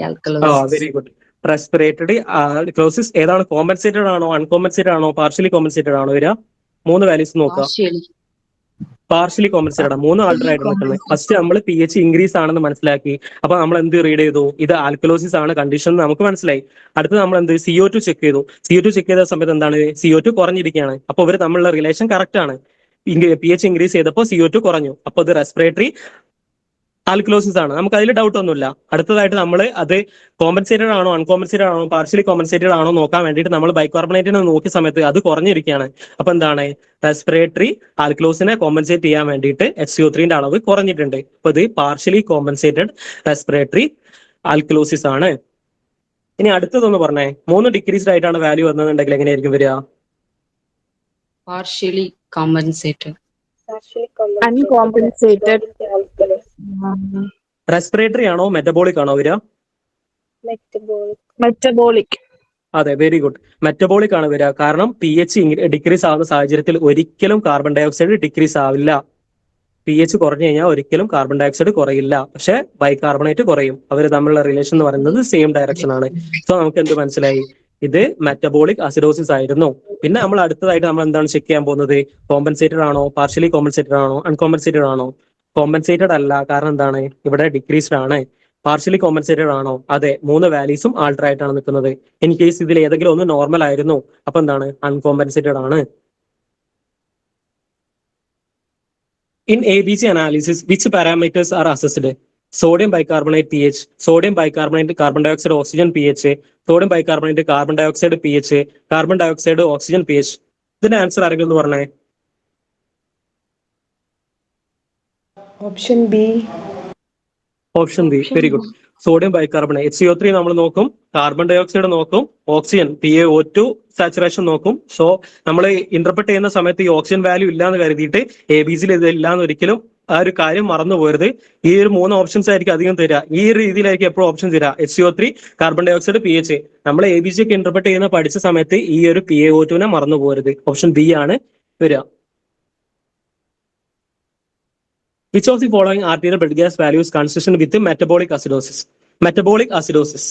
alkalosis. Very good. Respiratory alkalosis ഏതാണ്, കോമ്പൻസേറ്റഡ് ആണോ, അൺകോമ്പൻസേറ്റഡ് ആണോ, പാർഷ്യലി കോമ്പൻസേറ്റഡ് ആണോ വരിക. 3 വാല്യൂസ് നോക്കുക. പാർഷ്യലി കോമ്പൻസേറ്റഡ് ആണ്. 3 ആൾട്ടർ ആയിട്ട് നിൽക്കുന്നത്. ഫസ്റ്റ് നമ്മൾ പി എച്ച് ഇൻക്രീസ് ആണെന്ന് മനസ്സിലാക്കി. അപ്പൊ നമ്മൾ എന്ത് റീഡ് ചെയ്തു? ഇത് ആൽക്കലോസിസ് ആണ് കണ്ടീഷൻ എന്ന് നമുക്ക് മനസ്സിലായി. അടുത്ത് നമ്മൾ എന്ത് CO2 ചെക്ക് ചെയ്തു. CO2 ചെക്ക് ചെയ്ത സമയത്ത് എന്താണ്? CO2 കുറഞ്ഞിരിക്കുകയാണ്. അപ്പൊ ഇവർ തമ്മിലുള്ള റിലേഷൻ കറക്റ്റ് ആണ്. പി എച്ച് ഇൻക്രീസ് ചെയ്തപ്പോൾ CO2 കുറഞ്ഞു. അപ്പൊ ഇത് റെസ്പിറേറ്ററി ആൽക്കലോസിസ് ആണ്. നമുക്ക് അതിൽ ഡൗട്ട് ഒന്നുമില്ല. അടുത്തതായിട്ട് നമ്മൾ അത് കോമ്പൻസേറ്റഡ് ആണോ അൺകോമ്പൻസേറ്റഡ് ആണോ പാർഷ്യലി കോമ്പൻസേറ്റഡ് ആണോ നോക്കാൻ വേണ്ടിയിട്ട് നമ്മൾ ബൈകാർബണേറ്റിനെ നോക്കിയ സമയത്ത് അത് കുറഞ്ഞിരിക്കുകയാണ്. അപ്പൊ എന്താണ്? റെസ്പിറേറ്ററി ആൽക്കലോസിനെ കോമ്പൻസേറ്റ് ചെയ്യാൻ വേണ്ടിയിട്ട് HCO3 അളവ് കുറഞ്ഞിട്ടുണ്ട്. അപ്പൊ ഇത് പാർഷ്യലി കോമ്പൻസേറ്റഡ് റെസ്പിറേറ്ററി ആൽക്കലോസിസ് ആണ്. ഇനി അടുത്തതൊന്ന് പറഞ്ഞേ, 3 ഡിക്രീസ്ഡ് ആയിട്ടാണ് വാല്യൂ വന്നതെന്നുണ്ടെങ്കിൽ എങ്ങനെയായിരിക്കും വരിക? partially compensated. Uncompensated. റെസ്പിറേറ്ററി ആണോ മെറ്റബോളിക് ആണോ വരിക? Metabolic. അതെ, വെരി ഗുഡ്. മെറ്റബോളിക് ആണ് വരിക. കാരണം പി എച്ച് ഡിക്രീസ് ആവുന്ന സാഹചര്യത്തിൽ ഒരിക്കലും കാർബൺ ഡൈ ഓക്സൈഡ് ഡിക്രീസ് ആവില്ല. പി എച്ച് കുറഞ്ഞു കഴിഞ്ഞാൽ ഒരിക്കലും കാർബൺ ഡൈ ഓക്സൈഡ് കുറയില്ല. പക്ഷെ ബൈകാർബണേറ്റ് കുറയും. അവർ തമ്മിലുള്ള റിലേഷൻ എന്ന് പറയുന്നത് സെയിം ഡയറക്ഷൻ ആണ്. സോ നമുക്ക് എന്ത് മനസ്സിലായി? ഇത് മെറ്റബോളിക് അസിഡോസിസ് ആയിരുന്നു. പിന്നെ നമ്മൾ അടുത്തതായിട്ട് നമ്മൾ എന്താണ് ചെക്ക് ചെയ്യാൻ പോകുന്നത്? കോമ്പൻസേറ്റഡ് ആണോ പാർഷ്യലി കോമ്പൻസേറ്റഡ് ആണോ അൺകോമ്പൻസേറ്റഡ് ആണോ? കോമ്പൻസേറ്റഡ് അല്ല. കാരണം എന്താണ്? ഇവിടെ ഡിക്രീസ്ഡ് ആണ്. പാർഷ്യലി കോമ്പൻസേറ്റഡ് ആണോ? അതെ, 3 വാല്യൂസും ആൾട്ടർ ആയിട്ടാണ് നിൽക്കുന്നത്. ഇൻ കേസ് ഇതിൽ ഏതെങ്കിലും ഒന്ന് നോർമൽ ആയിരുന്നു, അപ്പൊ എന്താണ്? അൺകോമ്പൻസേറ്റഡ് ആണ്. In ABC analysis, which parameters are assessed? Sodium bicarbonate pH, sodium bicarbonate carbon dioxide oxygen pH, sodium bicarbonate carbon dioxide pH, carbon dioxide oxygen pH. ഇതിന്റെ ആൻസർ ആരെങ്കിലും ഒന്ന് പറഞ്ഞേ? Option B. Option B, very good. Sodium bicarbonate HCO3 നമ്മൾ നോക്കും, കാർബൺ ഡൈ ഓക്സൈഡ് നോക്കും, ഓക്സിജൻ PaO2 സാച്ചുറേഷൻ നോക്കും. സോ നമ്മൾ ഇന്റർപ്രറ്റ് ചെയ്യുന്ന സമയത്ത് ഈ ഓക്സിജൻ വാല്യൂ ഇല്ലാന്ന് കരുതിയിട്ട് ABCയിൽ ഇത് ഇല്ലാന്ന് ഒരിക്കലും ആ ഒരു കാര്യം മറന്നു പോരുത്. ഈ ഒരു 3 ഓപ്ഷൻസ് ആയിരിക്കും അധികം തരിക. ഈ ഒരു രീതിയിലായിരിക്കും എപ്പോഴും ഓപ്ഷൻ തരിക. HCO3, carbon dioxide, PH. നമ്മൾ ABC ഒക്കെ ഇന്റർപ്രറ്റ് ചെയ്യുന്ന പഠിച്ച സമയത്ത് ഈ ഒരു PaO2 മറന്നു പോരുത്. ഓപ്ഷൻ ബി ആണ് വരിക. Which of the following arterial blood gas values consistent with metabolic acidosis? Metabolic acidosis.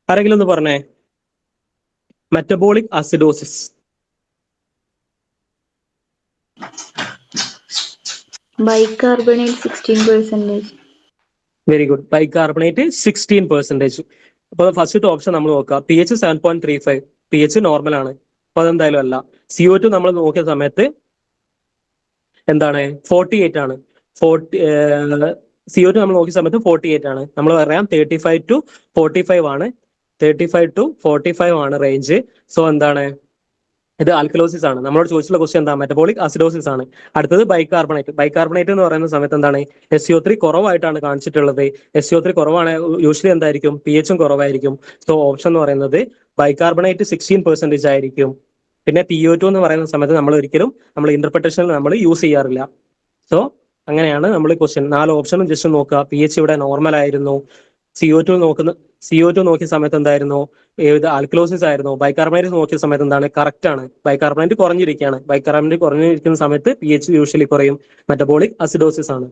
ആരെങ്കിലും ഒന്ന് പറഞ്ഞേ? Metabolic acidosis. Bicarbonate 16%. Very good. Bicarbonate 16%. അപ്പൊ ഫസ്റ്റ് ഓപ്ഷൻ നമ്മൾ നോക്കുക. PH 7.35. PH നോർമൽ ആണ്. അപ്പൊ അതെന്തായാലും അല്ല. CO2 നമ്മൾ നോക്കിയ സമയത്ത് എന്താണ്? 48 ആണ്. CO2 നമ്മൾ നോക്കിയ സമയത്ത് 48 ആണ്. നമ്മൾ പറയാം 35 to 45 ആണ്. 35 to 45 ആണ് റേഞ്ച്. സോ എന്താണ്? ഇത് ആൽക്കലോസിസ് ആണ്. നമ്മളോട് ചോദിച്ചുള്ള ക്വസ്റ്റ്യൻ എന്താ? മെറ്റബോളിക് അസിഡോസിസ് ആണ്. അടുത്തത് ബൈകാർബണേറ്റ്. ബൈകാർബണേറ്റ് എന്ന് പറയുന്ന സമയത്ത് എന്താണ്? SCO3 കുറവായിട്ടാണ് കാണിച്ചിട്ടുള്ളത്. SCO3 കുറവാണ്. യൂഷ്വലി എന്തായിരിക്കും? PH കുറവായിരിക്കും. സോ ഓപ്ഷൻ എന്ന് പറയുന്നത് ബൈകാർബണേറ്റ് 16% ആയിരിക്കും. പിന്നെ PO2 എന്ന് പറയുന്ന സമയത്ത് നമ്മൾ ഒരിക്കലും നമ്മൾ ഇന്റർപ്രിട്ടേഷനിൽ നമ്മൾ യൂസ് ചെയ്യാറില്ല. സോ അങ്ങനെയാണ് നമ്മൾ ക്വസ്റ്റ്യൻ. 4 ഓപ്ഷനും ജസ്റ്റ് നോക്കുക. PH ഇവിടെ നോർമൽ ആയിരുന്നു. CO2 നോക്കിയ സമയത്ത് എന്തായിരുന്നു? ഏത് ആൽക്കലോസിസ് ആയിരുന്നു. ബൈകാർബണേറ്റ് നോക്കിയ സമയത്ത് എന്താണ്? കറക്റ്റ് ആണ്. ബൈകാർബണേറ്റ് കുറഞ്ഞിരിക്കുകയാണ്. ബൈകാർബണേറ്റ് കുറഞ്ഞിരിക്കുന്ന സമയത്ത് PH യൂഷ്വലി കുറയും. മെറ്റബോളിക് അസിഡോസിസ് ആണ്.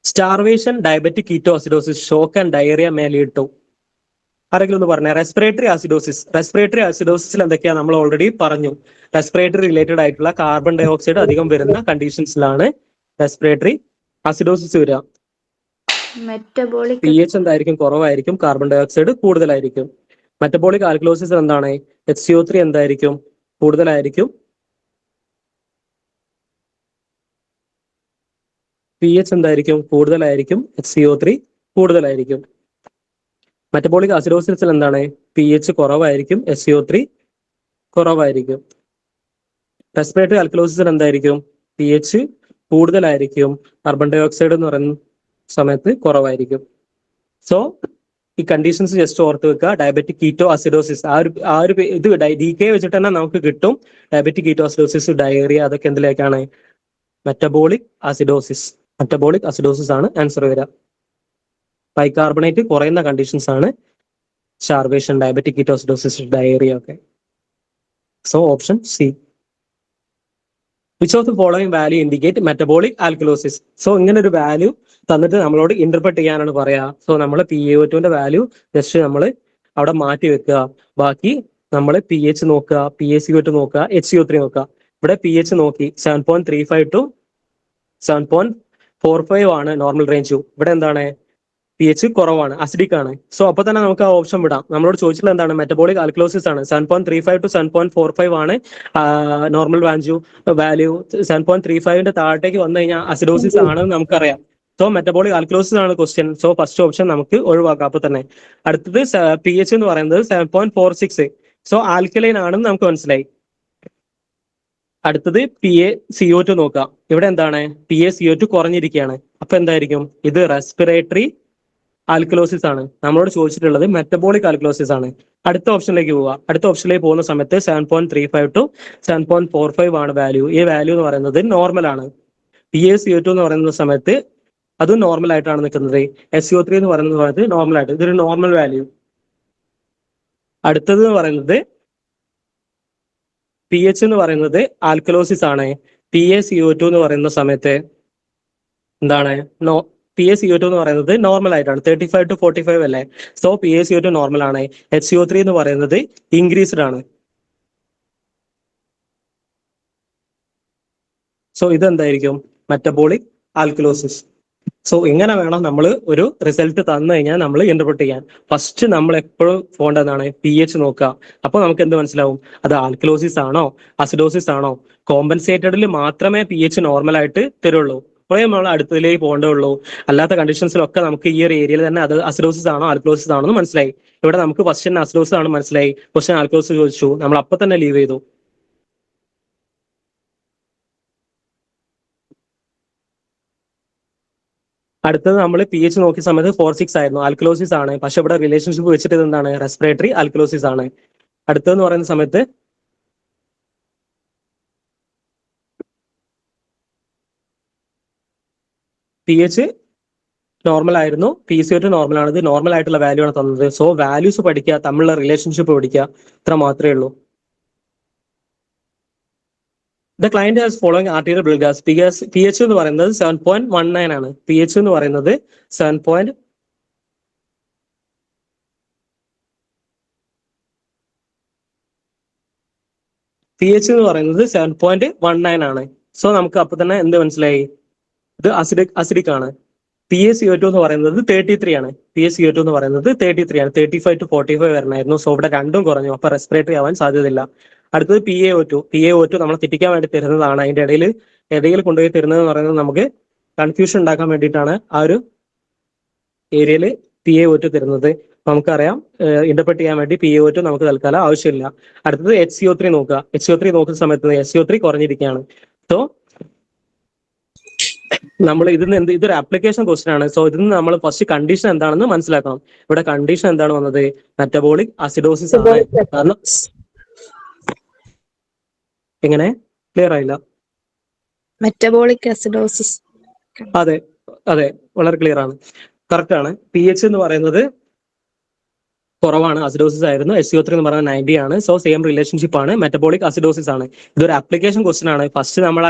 Starvation, diabetic ketoacidosis, shock and diarrhoea may lead to. ആരെങ്കിലും ഒന്ന് പറഞ്ഞേ? Respiratory acidosis. റെസ്പിറേറ്ററി അസിഡോസിസിൽ എന്തൊക്കെയാ നമ്മൾ ഓൾറെഡി പറഞ്ഞു. റെസ്പിറേറ്ററി റിലേറ്റഡ് ആയിട്ടുള്ള കാർബൺ ഡൈ ഓക്സൈഡ് അധികം വരുന്ന കണ്ടീഷൻസിലാണ് റെസ്പിറേറ്ററി അസിഡോസിസ് വരിക. Metabolic. PH എന്തായിരിക്കും? കുറവായിരിക്കും. കാർബൺ ഡൈ ഓക്സൈഡ് കൂടുതലായിരിക്കും. മെറ്റബോളിക് ആൽക്കലോസിസ് എന്താണ്? HCO3 എന്തായിരിക്കും? കൂടുതലായിരിക്കും. PH എന്തായിരിക്കും? കൂടുതലായിരിക്കും. HCO3 കൂടുതലായിരിക്കും. മെറ്റബോളിക് അസിഡോസിസിൽ എന്താണ്? PH കുറവായിരിക്കും. HCO3 കുറവായിരിക്കും. റെസ്പിറേറ്ററി ആൽക്കലോസിസിൽ എന്തായിരിക്കും? PH കൂടുതലായിരിക്കും. കാർബൺ ഡൈ ഓക്സൈഡ് എന്ന് പറയുന്ന സമയത്ത് കുറവായിരിക്കും. സോ ഈ കണ്ടീഷൻസ് ജസ്റ്റ് ഓർത്ത് വെക്കുക. ഡയബറ്റിക് കീറ്റോ അസിഡോസിസ് ആ ഒരു ഇത് DK വെച്ചിട്ട് തന്നെ നമുക്ക് കിട്ടും. ഡയബറ്റിക് കീറ്റോ അസിഡോസിസ്, ഡയറിയ, അതൊക്കെ എന്തിലേക്കാണ്? Metabolic acidosis. മെറ്റബോളിക് അസിഡോസിസ് ആണ് ആൻസർ വരിക. ബൈകാർബണേറ്റ് കുറയുന്ന കണ്ടീഷൻസ് ആണ് starvation, diabetic ketoacidosis, diarrhoea ഒക്കെ. So option C. Which of the following value indicate metabolic alkalosis. So ഇങ്ങനെ ഒരു വാല്യൂ തന്നിട്ട് നമ്മളോട് ഇന്റർപ്രറ്റ് ചെയ്യാനാണ് പറയാ. സോ നമ്മൾ PaO2ന്റെ വാല്യൂ ജസ്റ്റ് നമ്മൾ അവിടെ മാറ്റി വെക്കുക. ബാക്കി നമ്മൾ pH നോക്കുക, PaCO2 നോക്കുക, HCO3 നോക്കുക. ഇവിടെ pH നോക്കി 7.35 to 7.45 ആണ് നോർമൽ റേഞ്ച്. ഇവിടെ എന്താണ് pH കുറവാണ്, അസിഡിക് ആണ്. സോ അപ്പൊ തന്നെ നമുക്ക് ആ ഓപ്ഷൻ വിടാം. നമ്മളോട് ചോദിച്ചിട്ടുള്ള എന്താണ് മെറ്റബോളിക് ആൽക്കലോസിസ് ആണ്. 7.35 to 7.45 ആണ് നോർമൽ വാല്യൂ. 7.35ന്റെ താഴത്തേക്ക് വന്നു കഴിഞ്ഞാൽ അസിഡോസിസ് ആണെന്ന് നമുക്കറിയാം. സോ മെറ്റബോളിക് ആൽക്കലോസിസ് ആണ് ക്വസ്റ്റ്യൻ. സോ ഫസ്റ്റ് ഓപ്ഷൻ നമുക്ക് ഒഴിവാക്കാം അപ്പൊ തന്നെ. അടുത്തത് pH എന്ന് പറയുന്നത് 7.46. സോ ആൽക്കലൈൻ ആണെന്ന് നമുക്ക് മനസ്സിലായി. അടുത്തത് PaCO2 നോക്കാം. ഇവിടെ എന്താണ് PaCO2 കുറഞ്ഞിരിക്കുകയാണ്. അപ്പൊ എന്തായിരിക്കും ഇത് റെസ്പിറേറ്ററി ആൽക്കലോസിസ് ആണ്. നമ്മളോട് ചോദിച്ചിട്ടുള്ളത് മെറ്റബോളിക് ആൽക്കലോസിസ് ആണ്. അടുത്ത ഓപ്ഷനിലേക്ക് പോവുക. അടുത്ത ഓപ്ഷനിലേക്ക് പോകുന്ന സമയത്ത് 7.35 to 7.45 ആണ് വാല്യൂ. ഈ വാല്യൂ എന്ന് പറയുന്നത് നോർമൽ ആണ്. PaCO2 എന്ന് പറയുന്ന സമയത്ത് അതും നോർമൽ ആയിട്ടാണ് നിൽക്കുന്നത്. SCO3 എന്ന് പറയുന്നത് നോർമൽ ആയിട്ട്, ഇതൊരു നോർമൽ വാല്യൂ. അടുത്തത് എന്ന് പറയുന്നത് pH എന്ന് പറയുന്നത് ആൽക്കലോസിസ് ആണ്. PaCO2 എന്ന് പറയുന്ന സമയത്ത് എന്താണ് PaCO2 എന്ന് പറയുന്നത് നോർമൽ ആയിട്ടാണ്, 35 to 45 അല്ലേ. സോ PaCO2 നോർമൽ ആണ്. HCO3 എന്ന് പറയുന്നത് ഇൻക്രീസ്ഡ് ആണ്. സോ ഇതെന്തായിരിക്കും മെറ്റബോളിക് ആൽക്കലോസിസ്. സോ ഇങ്ങനെ വേണം നമ്മൾ ഒരു റിസൾട്ട് തന്നു കഴിഞ്ഞാൽ നമ്മൾ ഇന്റർപ്രറ്റ് ചെയ്യാൻ. ഫസ്റ്റ് നമ്മൾ എപ്പോഴും പോകേണ്ടതാണ് pH നോക്കുക. അപ്പൊ നമുക്ക് എന്ത് മനസ്സിലാവും, അത് ആൽക്കലോസിസ് ആണോ അസിഡോസിസ് ആണോ. കോമ്പൻസേറ്റഡിൽ മാത്രമേ pH നോർമൽ ആയിട്ട് തരുള്ളൂ. അപ്പോഴേ നമ്മൾ അടുത്തതിലേക്ക് പോകേണ്ടതുള്ളൂ. അല്ലാത്ത കണ്ടീഷൻസിലൊക്കെ നമുക്ക് ഈ ഒരു ഏരിയയിൽ തന്നെ അത് അസിഡോസിസ് ആണോ ആൽക്കലോസിസ് ആണോ എന്ന് മനസ്സിലായി. ഇവിടെ നമുക്ക് ഫസ്റ്റ് അസിഡോസിസ് ആണ് മനസ്സിലായി, ക്വസ്റ്റ്യൻ ആൽക്കലോസിസ് ചോദിച്ചു, നമ്മൾ അപ്പൊ തന്നെ ലീവ് ചെയ്തു. അടുത്തത് നമ്മൾ pH നോക്കിയ സമയത്ത് 4.6 ആയിരുന്നു, ആൽക്കലോസിസ് ആണ്. പക്ഷെ ഇവിടെ റിലേഷൻഷിപ്പ് വെച്ചിട്ട് ഇത് എന്താണ് റെസ്പിറേറ്ററി ആൽക്കലോസിസ് ആണ്. അടുത്തതെന്ന് പറയുന്ന സമയത്ത് pH നോർമൽ ആയിരുന്നു, PaCO2 നോർമൽ ആണ്. ഇത് നോർമൽ ആയിട്ടുള്ള വാല്യൂ ആണ് തന്നത്. സോ വാല്യൂസ് പഠിക്കുക, തമ്മിലുള്ള റിലേഷൻഷിപ്പ് പഠിക്കുക, ഇത്ര മാത്രമേ ഉള്ളൂ. The client has following arterial blood gas. pH എന്ന് പറയുന്നത് 7.19 ആണ്. pH എന്ന് പറയുന്നത് 7. pH എന്ന് പറയുന്നത് 7.19 ആണ്. സോ നമുക്ക് അപ്പൊ തന്നെ എന്ത് മനസ്സിലായി, ഇത് അസിഡിക് ആണ്. PaCO2 എന്ന് പറയുന്നത് 33 ആണ്. PaCO2 എന്ന് പറയുന്നത് 33 ആണ്. 35 to 45 വരണമായിരുന്നു. സോ ഇവിടെ രണ്ടും കുറഞ്ഞു, അപ്പൊ റെസ്പിറേറ്ററി ആവാൻ സാധ്യതയില്ല. അടുത്തത് PaO2 നമ്മളെ തെറ്റിക്കാൻ വേണ്ടി തരുന്നതാണ്. അതിന്റെ ഇടയിൽ കൊണ്ടുപോയി തരുന്നതെന്ന് പറയുന്നത് നമുക്ക് കൺഫ്യൂഷൻ ഉണ്ടാക്കാൻ വേണ്ടിയിട്ടാണ് ആ ഒരു ഏരിയയിൽ PaO2 തരുന്നത്. നമുക്കറിയാം ഇന്റർപ്രറ്റ് ചെയ്യാൻ വേണ്ടി PaO2 നമുക്ക് തൽക്കാലം ആവശ്യമില്ല. അടുത്തത് HCO3 നോക്കുക. HCO3 നോക്കുന്ന സമയത്ത് HCO3 കുറഞ്ഞിരിക്കുകയാണ്. സോ നമ്മൾ ഇതൊരു ആപ്ലിക്കേഷൻ ക്വസ്റ്റ്യൻ ആണ്. സോ ഇതിന് നമ്മൾ ഫസ്റ്റ് കണ്ടീഷൻ എന്താണെന്ന് മനസ്സിലാക്കണം. ഇവിടെ കണ്ടീഷൻ എന്താണ് വന്നത്, മെറ്റബോളിക് അസിഡോസിസ് ആണ്. കാരണം എങ്ങനെ ക്ലിയർ ആയില്ല. Metabolic acidosis. അതെ അതെ, വളരെ ക്ലിയർ ആണ്, കറക്റ്റ് ആണ്. pH എന്ന് പറയുന്നത് കുറവാണ്, അസിഡോസിസ് ആയിരുന്നു. SCO3 എന്ന് പറയുന്നത് 90 ആണ്. സോ സെയിം റിലേഷൻഷിപ്പ് ആണ്, മെറ്റബോളിക് അസിഡോസിസ് ആണ്. ഇതൊരു ആപ്ലിക്കേഷൻ ക്വസ്റ്റ്യൻ ആണ്. ഫസ്റ്റ് നമ്മൾ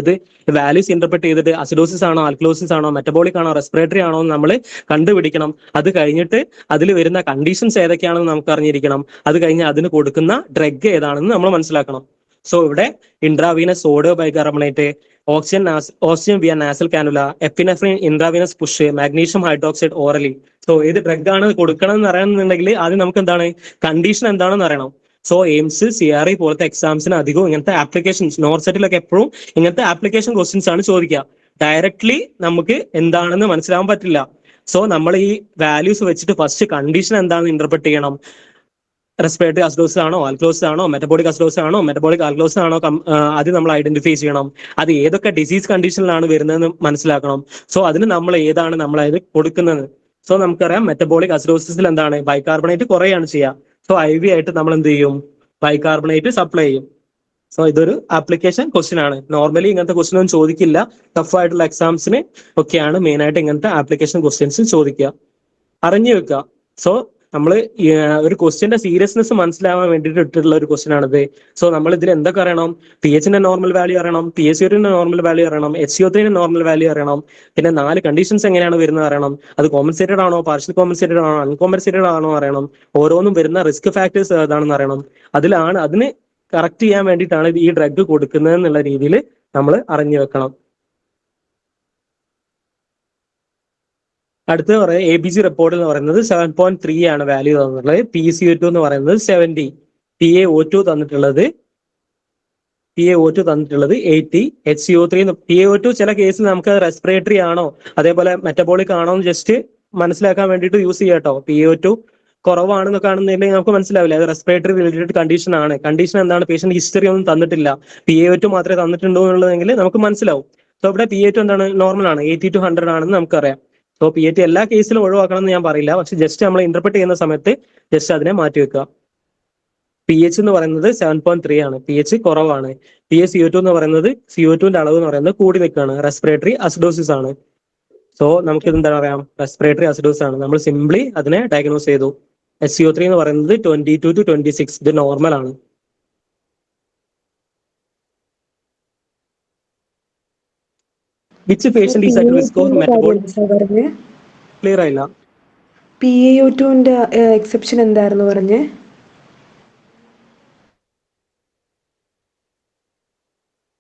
ഇത് വാല്യൂസ് ഇന്റർപ്രറ്റ് ചെയ്തിട്ട് അസിഡോസിസ് ആണോ ആൽക്കലോസിസ് ആണോ മെറ്റബോളിക് ആണോ റെസ്പിറേറ്ററി ആണോ എന്ന് നമ്മൾ കണ്ടുപിടിക്കണം. അത് കഴിഞ്ഞിട്ട് അതിൽ വരുന്ന കണ്ടീഷൻസ് ഏതൊക്കെയാണെന്ന് നമുക്ക് അറിഞ്ഞിരിക്കണം. അത് കഴിഞ്ഞ് അതിന് കൊടുക്കുന്ന ഡ്രഗ് ഏതാണെന്ന് നമ്മൾ മനസ്സിലാക്കണം. സോ ഇവിടെ intravenous sodium bicarbonate, oxygen via nasal cannula, epinephrine intravenous push, magnesium hydroxide orally. So ഏത് ഡ്രഗ് ആണ് കൊടുക്കണം എന്ന് അറിയണമെന്നുണ്ടെങ്കിൽ ആദ്യം നമുക്ക് എന്താണ് കണ്ടീഷൻ എന്താണെന്ന് അറിയണം. സോ എയിംസ് CRE പോലത്തെ എക്സാംസിന് അധികവും ഇങ്ങനത്തെ ആപ്ലിക്കേഷൻസ്, നോർസെറ്റിലൊക്കെ എപ്പോഴും ഇങ്ങനത്തെ ആപ്ലിക്കേഷൻ ക്വസ്റ്റ്യൻസ് ആണ് ചോദിക്കുക. ഡയറക്ട്ലി നമുക്ക് എന്താണെന്ന് മനസ്സിലാവാൻ പറ്റില്ല. സോ നമ്മൾ ഈ വാല്യൂസ് വെച്ചിട്ട് ഫസ്റ്റ് കണ്ടീഷൻ എന്താണെന്ന് ഇന്റർപ്രറ്റ് ചെയ്യണം. റെസ്പിറേറ്ററി അസിഡോസിസ് ആണോ ആൽക്കലോസിസ് ആണോ മെറ്റബോളിക് അസിഡോസിസ് ആണോ മെറ്റബോളിക് ആൽക്കലോസിസ് ആണോ ആദ്യം നമ്മൾ ഐഡന്റിഫൈ ചെയ്യണം. അത് ഏതൊക്കെ ഡിസീസ് കണ്ടീഷനിലാണ് വരുന്നതെന്ന് മനസ്സിലാക്കണം. സോ അതിന് നമ്മൾ ഏതാണ് നമ്മളത് കൊടുക്കുന്നത്. സോ നമുക്കറിയാം മെറ്റബോളിക് അസിഡോസിസിൽ എന്താണ് ബൈകാർബണേറ്റ് കുറയാണ് ചെയ്യുക. സോ IV ആയിട്ട് നമ്മൾ എന്ത് ചെയ്യും, ബൈകാർബണേറ്റ് സപ്ലൈ ചെയ്യും. സോ ഇതൊരു ആപ്ലിക്കേഷൻ ക്വസ്റ്റ്യൻ ആണ്. നോർമലി ഇങ്ങനത്തെ ക്വസ്റ്റ്യൻ ഒന്നും ചോദിക്കില്ല. ടഫ് ആയിട്ടുള്ള എക്സാംസിന് ഒക്കെയാണ് മെയിൻ ആയിട്ട് ഇങ്ങനത്തെ ആപ്ലിക്കേഷൻ ക്വസ്റ്റ്യൻസ് ചോദിക്കുക. അറിഞ്ഞു വെക്കുക. സോ നമ്മൾ ഒരു ക്വസ്റ്റ്യന്റെ സീരിയസ്നെസ് മനസ്സിലാവാൻ വേണ്ടിയിട്ട് ഇട്ടിട്ടുള്ള ഒരു ക്വസ്റ്റ്യൻ ആണിത്. സോ നമ്മൾ ഇതിൽ എന്തൊക്കെ അറിയണം? പി എച്ചിന്റെ നോർമൽ വാല്യൂ അറിയണം, PaCO2 നോർമൽ വാല്യൂ അറിയണം, HCO3 നോർമൽ വാല്യൂ അറിയണം, പിന്നെ 4 കണ്ടീഷൻസ് എങ്ങനെയാണ് വരുന്നത് അറിയണം, അത് കോമ്പൻസേറ്റഡ് ആണോ, പാർഷ്യൽ കോമ്പൻസേറ്റഡ് ആണോ, അൺകോമ്പൻസേറ്റഡ് ആണോ അറിയണം, ഓരോന്നും വരുന്ന റിസ്ക് ഫാക്ടേഴ്സ് ഏതാണെന്ന് അറിയണം. അതിന് കറക്റ്റ് ചെയ്യാൻ വേണ്ടിയിട്ടാണ് ഈ ഡ്രഗ് കൊടുക്കുന്നത് എന്നുള്ള രീതിയിൽ നമ്മൾ അറിഞ്ഞു വെക്കണം. അടുത്ത പറയുന്നത് ABC റിപ്പോർട്ട് എന്ന് പറയുന്നത് 7.3 ആണ് വാല്യൂ തന്നിട്ടുള്ളത്. PaCO2 എന്ന് പറയുന്നത് 70, PaO2 തന്നിട്ടുള്ളത് 80, HCO3 PaO2 ചില കേസിൽ നമുക്ക് റെസ്പിറേറ്ററി ആണോ അതേപോലെ മെറ്റബോളിക് ആണോ എന്ന് ജസ്റ്റ് മനസ്സിലാക്കാൻ വേണ്ടിയിട്ട് യൂസ് ചെയ്യാം കേട്ടോ. PaO2 കുറവാണെന്ന് കാണുന്നില്ലെങ്കിൽ നമുക്ക് മനസ്സിലാവില്ല അത് റെസ്പിറേറ്ററി റിലേറ്റഡ് കണ്ടീഷൻ ആണ്. കണ്ടീഷൻ എന്താണ്? പേഷ്യന്റ് ഹിസ്റ്ററി ഒന്നും തന്നിട്ടില്ല, PaO2 മാത്രമേ തന്നിട്ടുണ്ടോ എന്നുള്ളതെങ്കിൽ നമുക്ക് മനസ്സിലാവും. സോ ഇവിടെ PaO2 എന്താണ്? നോർമൽ ആണ്, 80 to 100 ആണെന്ന് നമുക്കറിയാം. സോ PaO2 എല്ലാ കേസിലും ഒഴിവാക്കണം എന്ന് ഞാൻ പറയില്ല, പക്ഷെ ജസ്റ്റ് നമ്മൾ ഇന്റർപ്രറ്റ് ചെയ്യുന്ന സമയത്ത് ജസ്റ്റ് അതിനെ മാറ്റി വെക്കുക. PH എന്ന് പറയുന്നത് 7.3 ആണ്, PH കുറവാണ്. PaCO2 എന്ന് പറയുന്നത് CO2ന്റെ അളവ് എന്ന് പറയുന്നത് കൂടി നിൽക്കുകയാണ്, റെസ്പിറേറ്ററി അസിഡോസിസ് ആണ്. സോ നമുക്ക് ഇത് എന്താ പറയാം? റെസ്പിറേറ്ററി അസിഡോസിസ് ആണ്. നമ്മൾ സിംപ്ലി അതിനെ ഡയഗ്നോസ് ചെയ്തു. HCO3 എന്ന് പറയുന്നത് 22 to 26, ഇത് നോർമൽ ആണ്. Which patient is at risk of metabolic? Clear ആയില്ല. PaO2ന്റെ എക്സെപ്ഷൻ എന്തായിരുന്നു പറഞ്ഞേ?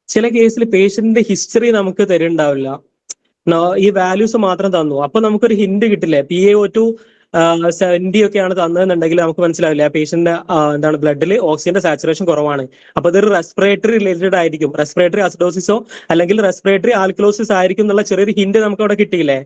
ചില കേസിൽ പേഷ്യന്റിന്റെ ഹിസ്റ്ററി നമുക്ക് തരുന്നുണ്ടാവില്ല, ഈ വാല്യൂസ് മാത്രം തന്നു. അപ്പൊ നമുക്കൊരു ഹിന്റ് കിട്ടില്ലേ? PaO2 70 ഒക്കെയാണ് തന്നതെന്നുണ്ടെങ്കിൽ നമുക്ക് മനസ്സിലാവില്ല പേഷ്യന്റ് എന്താണ് ബ്ലഡിൽ ഓക്സിജന്റെ സാച്ചുറേഷൻ കുറവാണ്. അപ്പൊ ഇതൊരു റെസ്പിറേറ്ററി റിലേറ്റഡ് ആയിരിക്കും, റെസ്പിറേറ്ററി അസിഡോസിസോ അല്ലെങ്കിൽ റെസ്പിറേറ്ററി ആൽക്കലോസിസ് ആയിരിക്കും എന്നുള്ള ചെറിയൊരു ഹിന്റ് നമുക്ക് അവിടെ കിട്ടിയില്ലേ?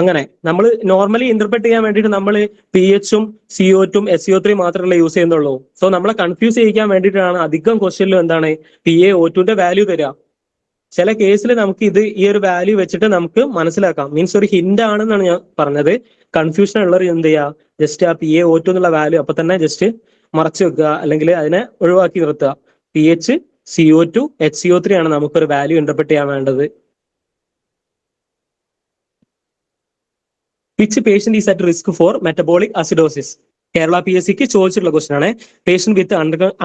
അങ്ങനെ നമ്മൾ നോർമലി ഇന്റർപ്രറ്റ് ചെയ്യാൻ വേണ്ടിയിട്ട് നമ്മൾ PHഉം CO2ഉം SCO3 മാത്രമല്ല യൂസ് ചെയ്യുന്നുള്ളൂ. സോ നമ്മളെ കൺഫ്യൂസ് ചെയ്യിക്കാൻ വേണ്ടിയിട്ടാണ് അധികം ക്വസ്റ്റ്യനിലും എന്താണ് PaO2ന്റെ വാല്യൂ തരിക. ചില കേസിൽ നമുക്ക് ഈ ഒരു വാല്യൂ വെച്ചിട്ട് നമുക്ക് മനസ്സിലാക്കാം, മീൻസ് ഒരു ഹിന്റ് ആണെന്നാണ് ഞാൻ പറഞ്ഞത്. കൺഫ്യൂഷൻ ഉള്ളവർ എന്ത് ചെയ്യുക? ജസ്റ്റ് ആ PaO2 എന്നുള്ള വാല്യൂ അപ്പൊ തന്നെ ജസ്റ്റ് മറച്ചു വെക്കുക, അല്ലെങ്കിൽ അതിനെ ഒഴിവാക്കി നിർത്തുക. PH, CO2, HCO3 ആണ് നമുക്കൊരു വാല്യൂ ഇന്റർപ്രറ്റ് ചെയ്യാൻ വേണ്ടത്. Which patient is at risk for metabolic acidosis? Kerala PSCക്ക് ചോദിച്ചിട്ടുള്ള ക്വസ്റ്റൻ ആണ്. Patient with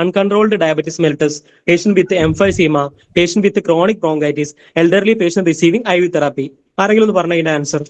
uncontrolled diabetes mellitus, patient with emphysema, patient with chronic bronchitis, elderly patient receiving IV therapy. ആരെങ്കിലും ഒന്ന് പറഞ്ഞ ഇതിന്റെ answer?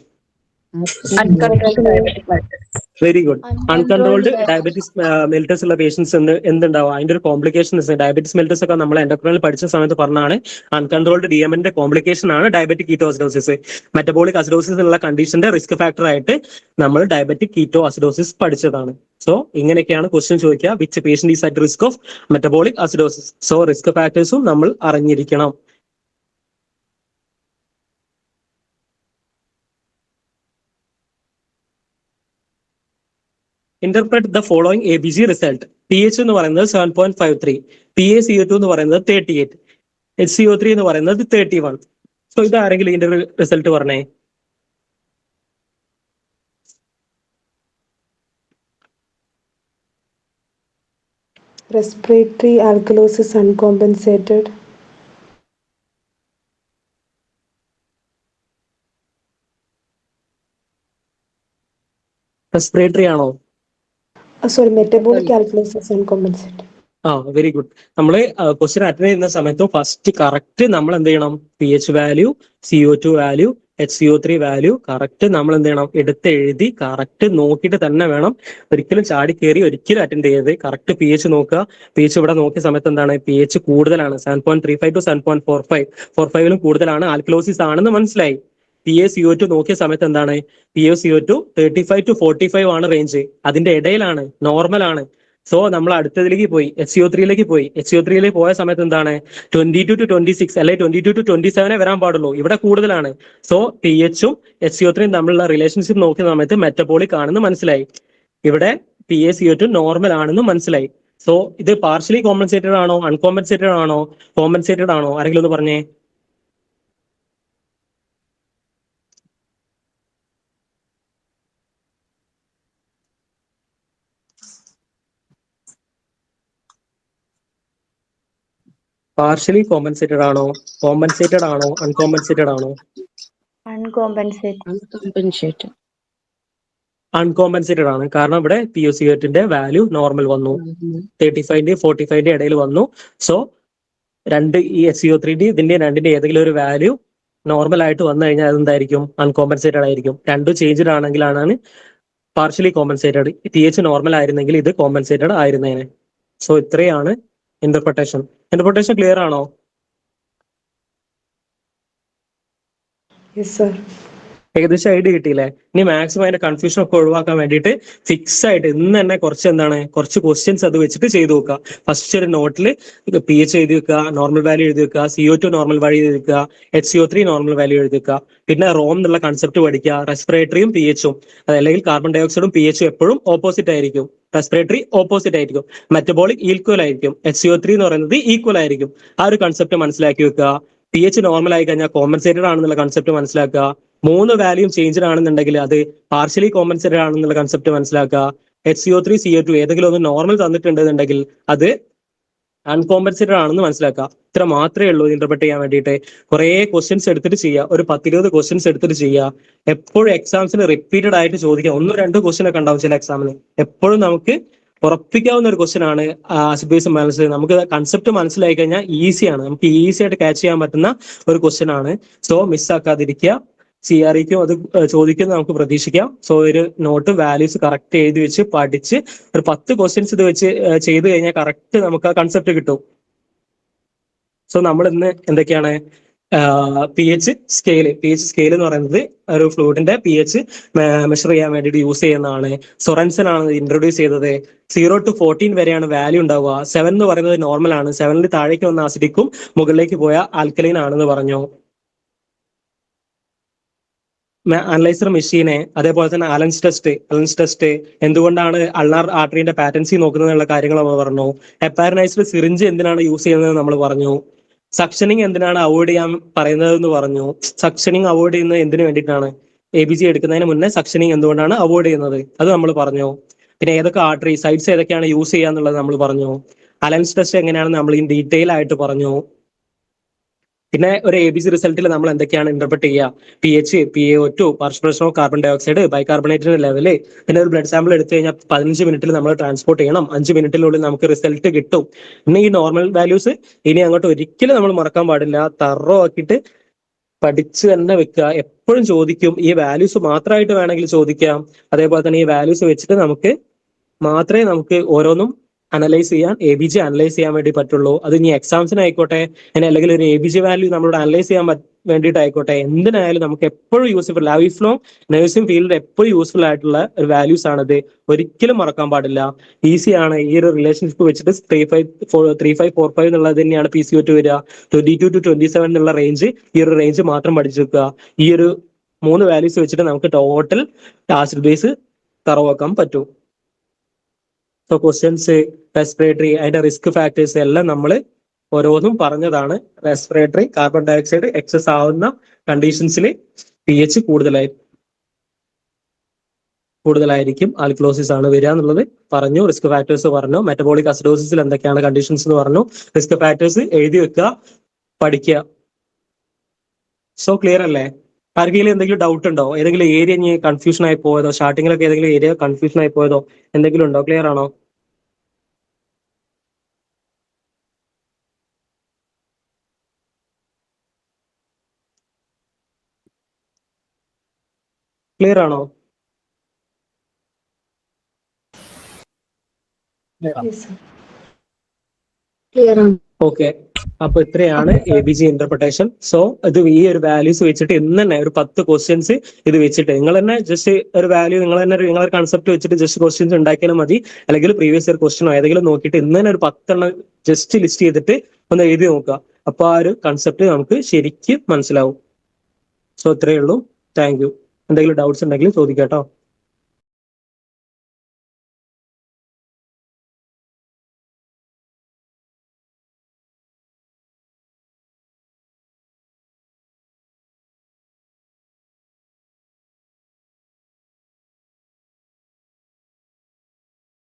Very good. Uncontrolled diabetes mellitus ഉള്ള പേഷ്യൻസ് എന്തുണ്ടാവും? അതിന്റെ ഒരു കോംപ്ലിക്കേഷൻസ്, ഡയബറ്റിസ് മെൽറ്റസ് ഒക്കെ നമ്മൾ എൻഡോക്രൈനിൽ പഠിച്ച സമയത്ത് പറഞ്ഞാണ്. അൺകൺട്രോൾഡ് DMNന്റെ കോംപ്ലിക്കേഷൻ ആണ് diabetic ketoacidosis. Metabolic acidosis ഉള്ള കണ്ടീഷന്റെ റിസ്ക് ഫാക്ടർ ആയിട്ട് നമ്മൾ ഡയബറ്റിക് കീറ്റോ അസിഡോസിസ് പഠിച്ചതാണ്. സോ ഇങ്ങനെയൊക്കെയാണ് ക്വസ്റ്റ്യൻ ചോദിക്കുക, which patient is at risk of metabolic acidosis. So risk ഫാക്ടേഴ്സും നമ്മൾ അറിഞ്ഞിരിക്കണം. Interpret the following ABC result. PH എന്ന് പറയുന്നത് 7.53, PaCO2 എന്ന് പറയുന്നത് 38, HCO3 എന്ന് പറയുന്നത് 31. സോ ഇതാരെങ്കിലും ഇതിന്റെ റിസൾട്ട് പറഞ്ഞേ? Respiratory alkalosis uncompensated. റെസ്പിറേറ്ററി ആണോ? Sorry, metabolic alkalosis uncompensated. Very good. നമ്മൾ ക്വസ്റ്റ്യൻ അറ്റൻഡ് ചെയ്യുന്ന സമയത്ത് ഫസ്റ്റ് കറക്റ്റ് നമ്മൾ എന്ത് ചെയ്യണം? PH value, CO2 value, HCO3 value correct നമ്മൾ എന്ത് ചെയ്യണം? എടുത്ത് എഴുതി കറക്റ്റ് നോക്കിയിട്ട് തന്നെ വേണം. ഒരിക്കലും ചാടി കയറി ഒരിക്കലും അറ്റൻഡ് ചെയ്യരുത്. കറക്റ്റ് PH നോക്കുക. PH ഇവിടെ നോക്കിയ സമയത്ത് എന്താണ്? PH കൂടുതലാണ്, 7.35 to 7.45, 45ലും കൂടുതലാണ്, ആൽക്കലോസിസ് ആണെന്ന് മനസ്സിലായി. PaCO2 നോക്കിയ സമയത്ത് എന്താണ്? PaCO2 35 to 45 ആണ് റേഞ്ച്, അതിന്റെ ഇടയിലാണ്, നോർമൽ ആണ്. സോ നമ്മൾ അടുത്തതിലേക്ക് പോയി, HCO3യിലേക്ക് പോയി. HCO3യിലേക്ക് പോയ സമയത്ത് എന്താണ്? 22 to 26 അല്ലെങ്കിൽ 22 to 27 വരാൻ പാടുള്ളൂ, ഇവിടെ കൂടുതലാണ്. സോ PHഉം HCO3യും തമ്മിലുള്ള റിലേഷൻഷിപ്പ് നോക്കിയ സമയത്ത് മെറ്റബോളിക് ആണെന്ന് മനസ്സിലായി. ഇവിടെ PaCO2 നോർമൽ ആണെന്ന് മനസ്സിലായി. സോ ഇത് പാർഷ്യലി കോമ്പൻസേറ്റഡ് ആണോ, അൺകോമ്പൻസേറ്റഡ് ആണോ, കോമ്പൻസേറ്റഡ് ആണോ? ആരെങ്കിലും ഒന്ന് പറഞ്ഞേ. പാർഷ്യലി കോമ്പൻസേറ്റഡ് ആണോ, കോമ്പൻസേറ്റഡ് ആണോ, അൺകോമ്പൻസേറ്റഡ് ആണോ? Uncompensated. Uncompensated. അൺകോമ്പൻസേറ്റഡ് ആണ്. കാരണം ഇവിടെ POC8ന്റെ വാല്യൂ നോർമൽ വന്നു, 35ന്റെയും 45ന്റെ ഇടയിൽ വന്നു. സോ ഈ SCO3D ഇതിന്റെ രണ്ടിന്റെ ഏതെങ്കിലും ഒരു വാല്യൂ നോർമൽ ആയിട്ട് വന്നു കഴിഞ്ഞാൽ അതെന്തായിരിക്കും? അൺകോമ്പൻസേറ്റഡ് ആയിരിക്കും. രണ്ടും ചേഞ്ച്ഡ് ആണെങ്കിലാണ് പാർഷ്യലി കോമ്പൻസേറ്റഡ്. TH നോർമൽ ആയിരുന്നെങ്കിൽ ഇത് കോമ്പൻസേറ്റഡ് ആയിരുന്നേനെ. സോ ഇത്രയാണ് ഇന്റർപ്രിട്ടേഷൻ. ഇന്റർപ്രിട്ടേഷൻ ക്ലിയർ ആണോ? Yes sir. ഏകദേശം ഐഡിയ കിട്ടിയില്ലേ? ഇനി മാക്സിമം അതിന്റെ കൺഫ്യൂഷൻ ഒക്കെ ഒഴിവാക്കാൻ വേണ്ടിയിട്ട് ഫിക്സ് ആയിട്ട് ഇന്ന് തന്നെ കുറച്ച് ക്വസ്റ്റ്യൻസ് അത് വെച്ചിട്ട് ചെയ്തു നോക്കുക. ഫസ്റ്റ് ഒരു നോട്ടിൽ PH എഴുതി വെക്കുക, നോർമൽ വാല്യൂ എഴുതി വെക്കുക, CO2 നോർമൽ വാല്യൂ എഴുതി വെക്കുക, HCO3 നോർമൽ വാല്യൂ എഴുതി വെക്കുക. പിന്നെ റോം എന്നുള്ള കൺസെപ്റ്റ് പഠിക്കുക. റെസ്പിറേറ്ററിയും PHഉം അതല്ലെങ്കിൽ കാർബൺ ഡൈ ഓക്സൈഡും PHഉം എപ്പോഴും ഓപ്പോസിറ്റ് ആയിരിക്കും. റെസ്പിറേറ്ററി ഓപ്പോസിറ്റ് ആയിരിക്കും, മെറ്റബോളിക് ഈക്വൽ ആയിരിക്കും, HCO3 എന്ന് പറയുന്നത് ഈക്വൽ ആയിരിക്കും. ആ ഒരു കൺസെപ്റ്റ് മനസ്സിലാക്കി വെക്കുക. PH നോർമൽ ആയി കഴിഞ്ഞാൽ കോമ്പൻസേറ്റഡ് ആണെന്നുള്ള കൺസെപ്റ്റ് മനസ്സിലാക്കുക. 3 വാല്യൂം ചേഞ്ച് ആണെന്നുണ്ടെങ്കിൽ അത് പാർഷ്യലി കോമ്പൻസേറ്റഡ് ആണെന്നുള്ള കൺസെപ്റ്റ് മനസ്സിലാക്കുക. HCO3 CO2 ഏതെങ്കിലും ഒന്ന് നോർമൽ തന്നിട്ടുണ്ടെന്നുണ്ടെങ്കിൽ അത് അൺകോമ്പൻസേറ്റഡ് ആണെന്ന് മനസ്സിലാക്കുക. ഇത്ര മാത്രമേ ഉള്ളൂ ഇന്റർപ്രറ്റ് ചെയ്യാൻ വേണ്ടിയിട്ട്. കുറെ ക്വസ്റ്റ്യൻസ് എടുത്തിട്ട് ചെയ്യുക, ഒരു 10-20 ക്വസ്റ്റ്യൻസ് എടുത്തിട്ട് ചെയ്യുക. എപ്പോഴും എക്സാംസിന് റിപ്പീറ്റഡ് ആയിട്ട് ചോദിക്കുക. 1-2 ക്വസ്റ്റ്യൻ ഒക്കെ ഉണ്ടാവും ചില എക്സാമിന്. എപ്പോഴും നമുക്ക് ഉറപ്പിക്കാവുന്ന ഒരു ക്വസ്റ്റ്യൻ ആണ് ആസിഡ് ബേസ് ബാലൻസ്. നമുക്ക് കൺസെപ്റ്റ് മനസ്സിലായി കഴിഞ്ഞാൽ ഈസിയാണ്, നമുക്ക് ഈസി ആയിട്ട് ക്യാച്ച് ചെയ്യാൻ പറ്റുന്ന ഒരു ക്വസ്റ്റ്യൻ ആണ്. സോ മിസ്സാക്കാതിരിക്കുക. CREക്കും അത് ചോദിക്കുന്നത് നമുക്ക് പ്രതീക്ഷിക്കാം. സോ ഒരു നോട്ട് വാല്യൂസ് കറക്റ്റ് എഴുതി വെച്ച് പഠിച്ച് ഒരു 10 ക്വസ്റ്റ്യൻസ് ഇത് വെച്ച് ചെയ്ത് കഴിഞ്ഞാൽ കറക്റ്റ് നമുക്ക് ആ കൺസെപ്റ്റ് കിട്ടും. സോ നമ്മൾ ഇന്ന് എന്തൊക്കെയാണ് PH സ്കെയില് എന്ന് പറയുന്നത് ഒരു ഫ്ലൂയിഡിന്റെ PH മെഷർ ചെയ്യാൻ വേണ്ടിയിട്ട് യൂസ് ചെയ്യുന്നതാണ്. സൊറൻസൺ ആണ് ഇൻട്രൊഡ്യൂസ് ചെയ്തത്. 0 to 14 വരെയാണ് വാല്യൂ ഉണ്ടാവുക. 7 എന്ന് പറയുന്നത് നോർമൽ ആണ്. 7ൽ താഴേക്ക് വന്ന ആസിഡിക്കും മുകളിലേക്ക് പോയ ആൽക്കലൈൻ ആണെന്ന് പറഞ്ഞു. അനലൈസർ മെഷീനെ, അതേപോലെ തന്നെ അലൻസ് ടെസ്റ്റ് എന്തുകൊണ്ടാണ് അൾനാർ ആർട്ടറിന്റെ പാറ്റൻസി നോക്കുന്നതിനുള്ള കാര്യങ്ങൾ നമ്മൾ പറഞ്ഞു. ഹെപ്പാരനൈസ്ഡ് സിറിഞ്ച് എന്തിനാണ് യൂസ് ചെയ്യുന്നത് നമ്മൾ പറഞ്ഞു. സക്ഷനിങ് എന്തിനാണ് അവോയ്ഡ് ചെയ്യാൻ പറയുന്നത് എന്ന് പറഞ്ഞു. സക്ഷനിങ് അവോയ്ഡ് ചെയ്യുന്നത് എന്തിനു വേണ്ടിയിട്ടാണ്? ABG എടുക്കുന്നതിന് മുന്നേ സക്ഷനിങ് എന്തുകൊണ്ടാണ് അവോയ്ഡ് ചെയ്യുന്നത് അത് നമ്മൾ പറഞ്ഞു. പിന്നെ ഏതൊക്കെ ആർട്ടറി സൈറ്റ്സ് ഏതൊക്കെയാണ് യൂസ് ചെയ്യുക എന്നുള്ളത് നമ്മൾ പറഞ്ഞു. അലൻസ് ടെസ്റ്റ് എങ്ങനെയാണെന്ന് നമ്മൾ ഇൻ ഡീറ്റെയിൽ ആയിട്ട് പറഞ്ഞു. പിന്നെ ഒരു ABC റിസൾട്ടിൽ നമ്മൾ എന്തൊക്കെയാണ് ഇന്റർപ്രറ്റ് ചെയ്യുക? PH, PaO2, partial pressure of carbon dioxide, ബൈകാർബണേറ്റിന്റെ ലെവല്. പിന്നെ ഒരു ബ്ലഡ് സാമ്പിൾ എടുത്തു കഴിഞ്ഞാൽ 15 മിനിറ്റിൽ നമ്മൾ ട്രാൻസ്പോർട്ട് ചെയ്യണം. 5 മിനിറ്റിനുള്ളിൽ നമുക്ക് റിസൾട്ട് കിട്ടും. പിന്നെ ഈ നോർമൽ വാല്യൂസ് ഇനി അങ്ങോട്ട് ഒരിക്കലും നമ്മൾ മറക്കാൻ പാടില്ല. തറോ ആക്കിയിട്ട് പഠിച്ചു തന്നെ വെക്കുക. എപ്പോഴും ചോദിക്കും. ഈ വാല്യൂസ് മാത്രമായിട്ട് വേണമെങ്കിൽ ചോദിക്കാം. അതേപോലെ തന്നെ ഈ വാല്യൂസ് വെച്ചിട്ട് മാത്രമേ നമുക്ക് ഓരോന്നും അനലൈസ് ചെയ്യാൻ, ABG അനലൈസ് ചെയ്യാൻ വേണ്ടി പറ്റുള്ളൂ. അത് ഇനി എക്സാംസിനായിക്കോട്ടെ, അല്ലെങ്കിൽ ഒരു ABG വാല്യൂ നമ്മളോട് അനലൈസ് ചെയ്യാൻ വേണ്ടിയിട്ടായിക്കോട്ടെ, എന്തിനായാലും നമുക്ക് എപ്പോഴും യൂസ്ഫുൾ, ലൈഫ് ലോങ് നഴ്സിംഗ് ഫീൽഡിൽ എപ്പോഴും യൂസ്ഫുൾ ആയിട്ടുള്ള ഒരു വാല്യൂസ് ആണിത്. ഒരിക്കലും മറക്കാൻ പാടില്ല. ഈസിയാണ്. ഈ ഒരു റിലേഷൻഷിപ്പ് വെച്ചിട്ട് 3545 എന്നുള്ളത് തന്നെയാണ് PCO2 വരിക. 22 to 27 എന്നുള്ള റേഞ്ച്, ഈ ഒരു റേഞ്ച് മാത്രം പഠിച്ചു വെക്കുക. ഈ ഒരു 3 വാല്യൂസ് വെച്ചിട്ട് നമുക്ക് ടോട്ടൽ ആസിഡ് ബേസ് തറവാക്കാൻ പറ്റും. സോ ക്വസ്റ്റ്യൻസ്, റെസ്പിറേറ്ററി, അതിന്റെ റിസ്ക് ഫാക്ടേഴ്സ് എല്ലാം നമ്മൾ ഓരോന്നും പറഞ്ഞതാണ്. Respiratory, carbon dioxide excess ആവുന്ന കണ്ടീഷൻസിൽ PH കൂടുതലായിരിക്കും, ആൽക്കലോസിസ് ആണ് വരിക എന്നുള്ളത് പറഞ്ഞു. റിസ്ക് ഫാക്ടേഴ്സ് പറഞ്ഞു. മെറ്റബോളിക് അസിഡോസിസിൽ എന്തൊക്കെയാണ് കണ്ടീഷൻസ് എന്ന് പറഞ്ഞു. റിസ്ക് ഫാക്ടേഴ്സ് എഴുതി വെക്കുക, പഠിക്കുക. സോ ക്ലിയർ അല്ലേ? ആർക്കെങ്കിലും എന്തെങ്കിലും ഡൗട്ട് ഉണ്ടോ? ഏതെങ്കിലും ഏരിയ ഇനി കൺഫ്യൂഷൻ ആയി പോയതോ, സ്റ്റാർട്ടിങ്ങിലൊക്കെ ഏതെങ്കിലും ഏരിയ കൺഫ്യൂഷൻ ആയി പോയതോ എന്തെങ്കിലും ഉണ്ടോ? ക്ലിയർ ആണോ? ക്ലിയർ ആണോ? Yes sir. ക്ലിയർ ആണ്. ഓക്കെ. അപ്പൊ ഇത്രയാണ് ABG ഇന്റർപ്രിട്ടേഷൻ. സോ ഇത് ഈ ഒരു വാല്യൂസ് വെച്ചിട്ട് ഇന്ന് തന്നെ ഒരു 10 ക്വസ്റ്റ്യൻസ് ഇത് വെച്ചിട്ട് നിങ്ങൾ തന്നെ ജസ്റ്റ് ഒരു വാല്യൂ നിങ്ങളൊരു കൺസെപ്റ്റ് വെച്ചിട്ട് ജസ്റ്റ് ക്വസ്റ്റ്യൻസ് ഉണ്ടാക്കിയാലും മതി. അല്ലെങ്കിൽ പ്രീവിയസ് ഇയർ ക്വസ്റ്റ്യനോ ഏതെങ്കിലും നോക്കിയിട്ട് ഇന്ന് തന്നെ ഒരു 10 എണ്ണം ജസ്റ്റ് ലിസ്റ്റ് ചെയ്തിട്ട് ഒന്ന് എഴുതി നോക്കുക. അപ്പൊ ആ ഒരു കൺസെപ്റ്റ് നമുക്ക് ശരിക്കും മനസ്സിലാവും. സോ ഇത്രയേ ഉള്ളൂ. Thank you. എന്തെങ്കിലും ഡൗട്ട്സ് ഉണ്ടെങ്കിൽ ചോദിക്കാം കേട്ടോ.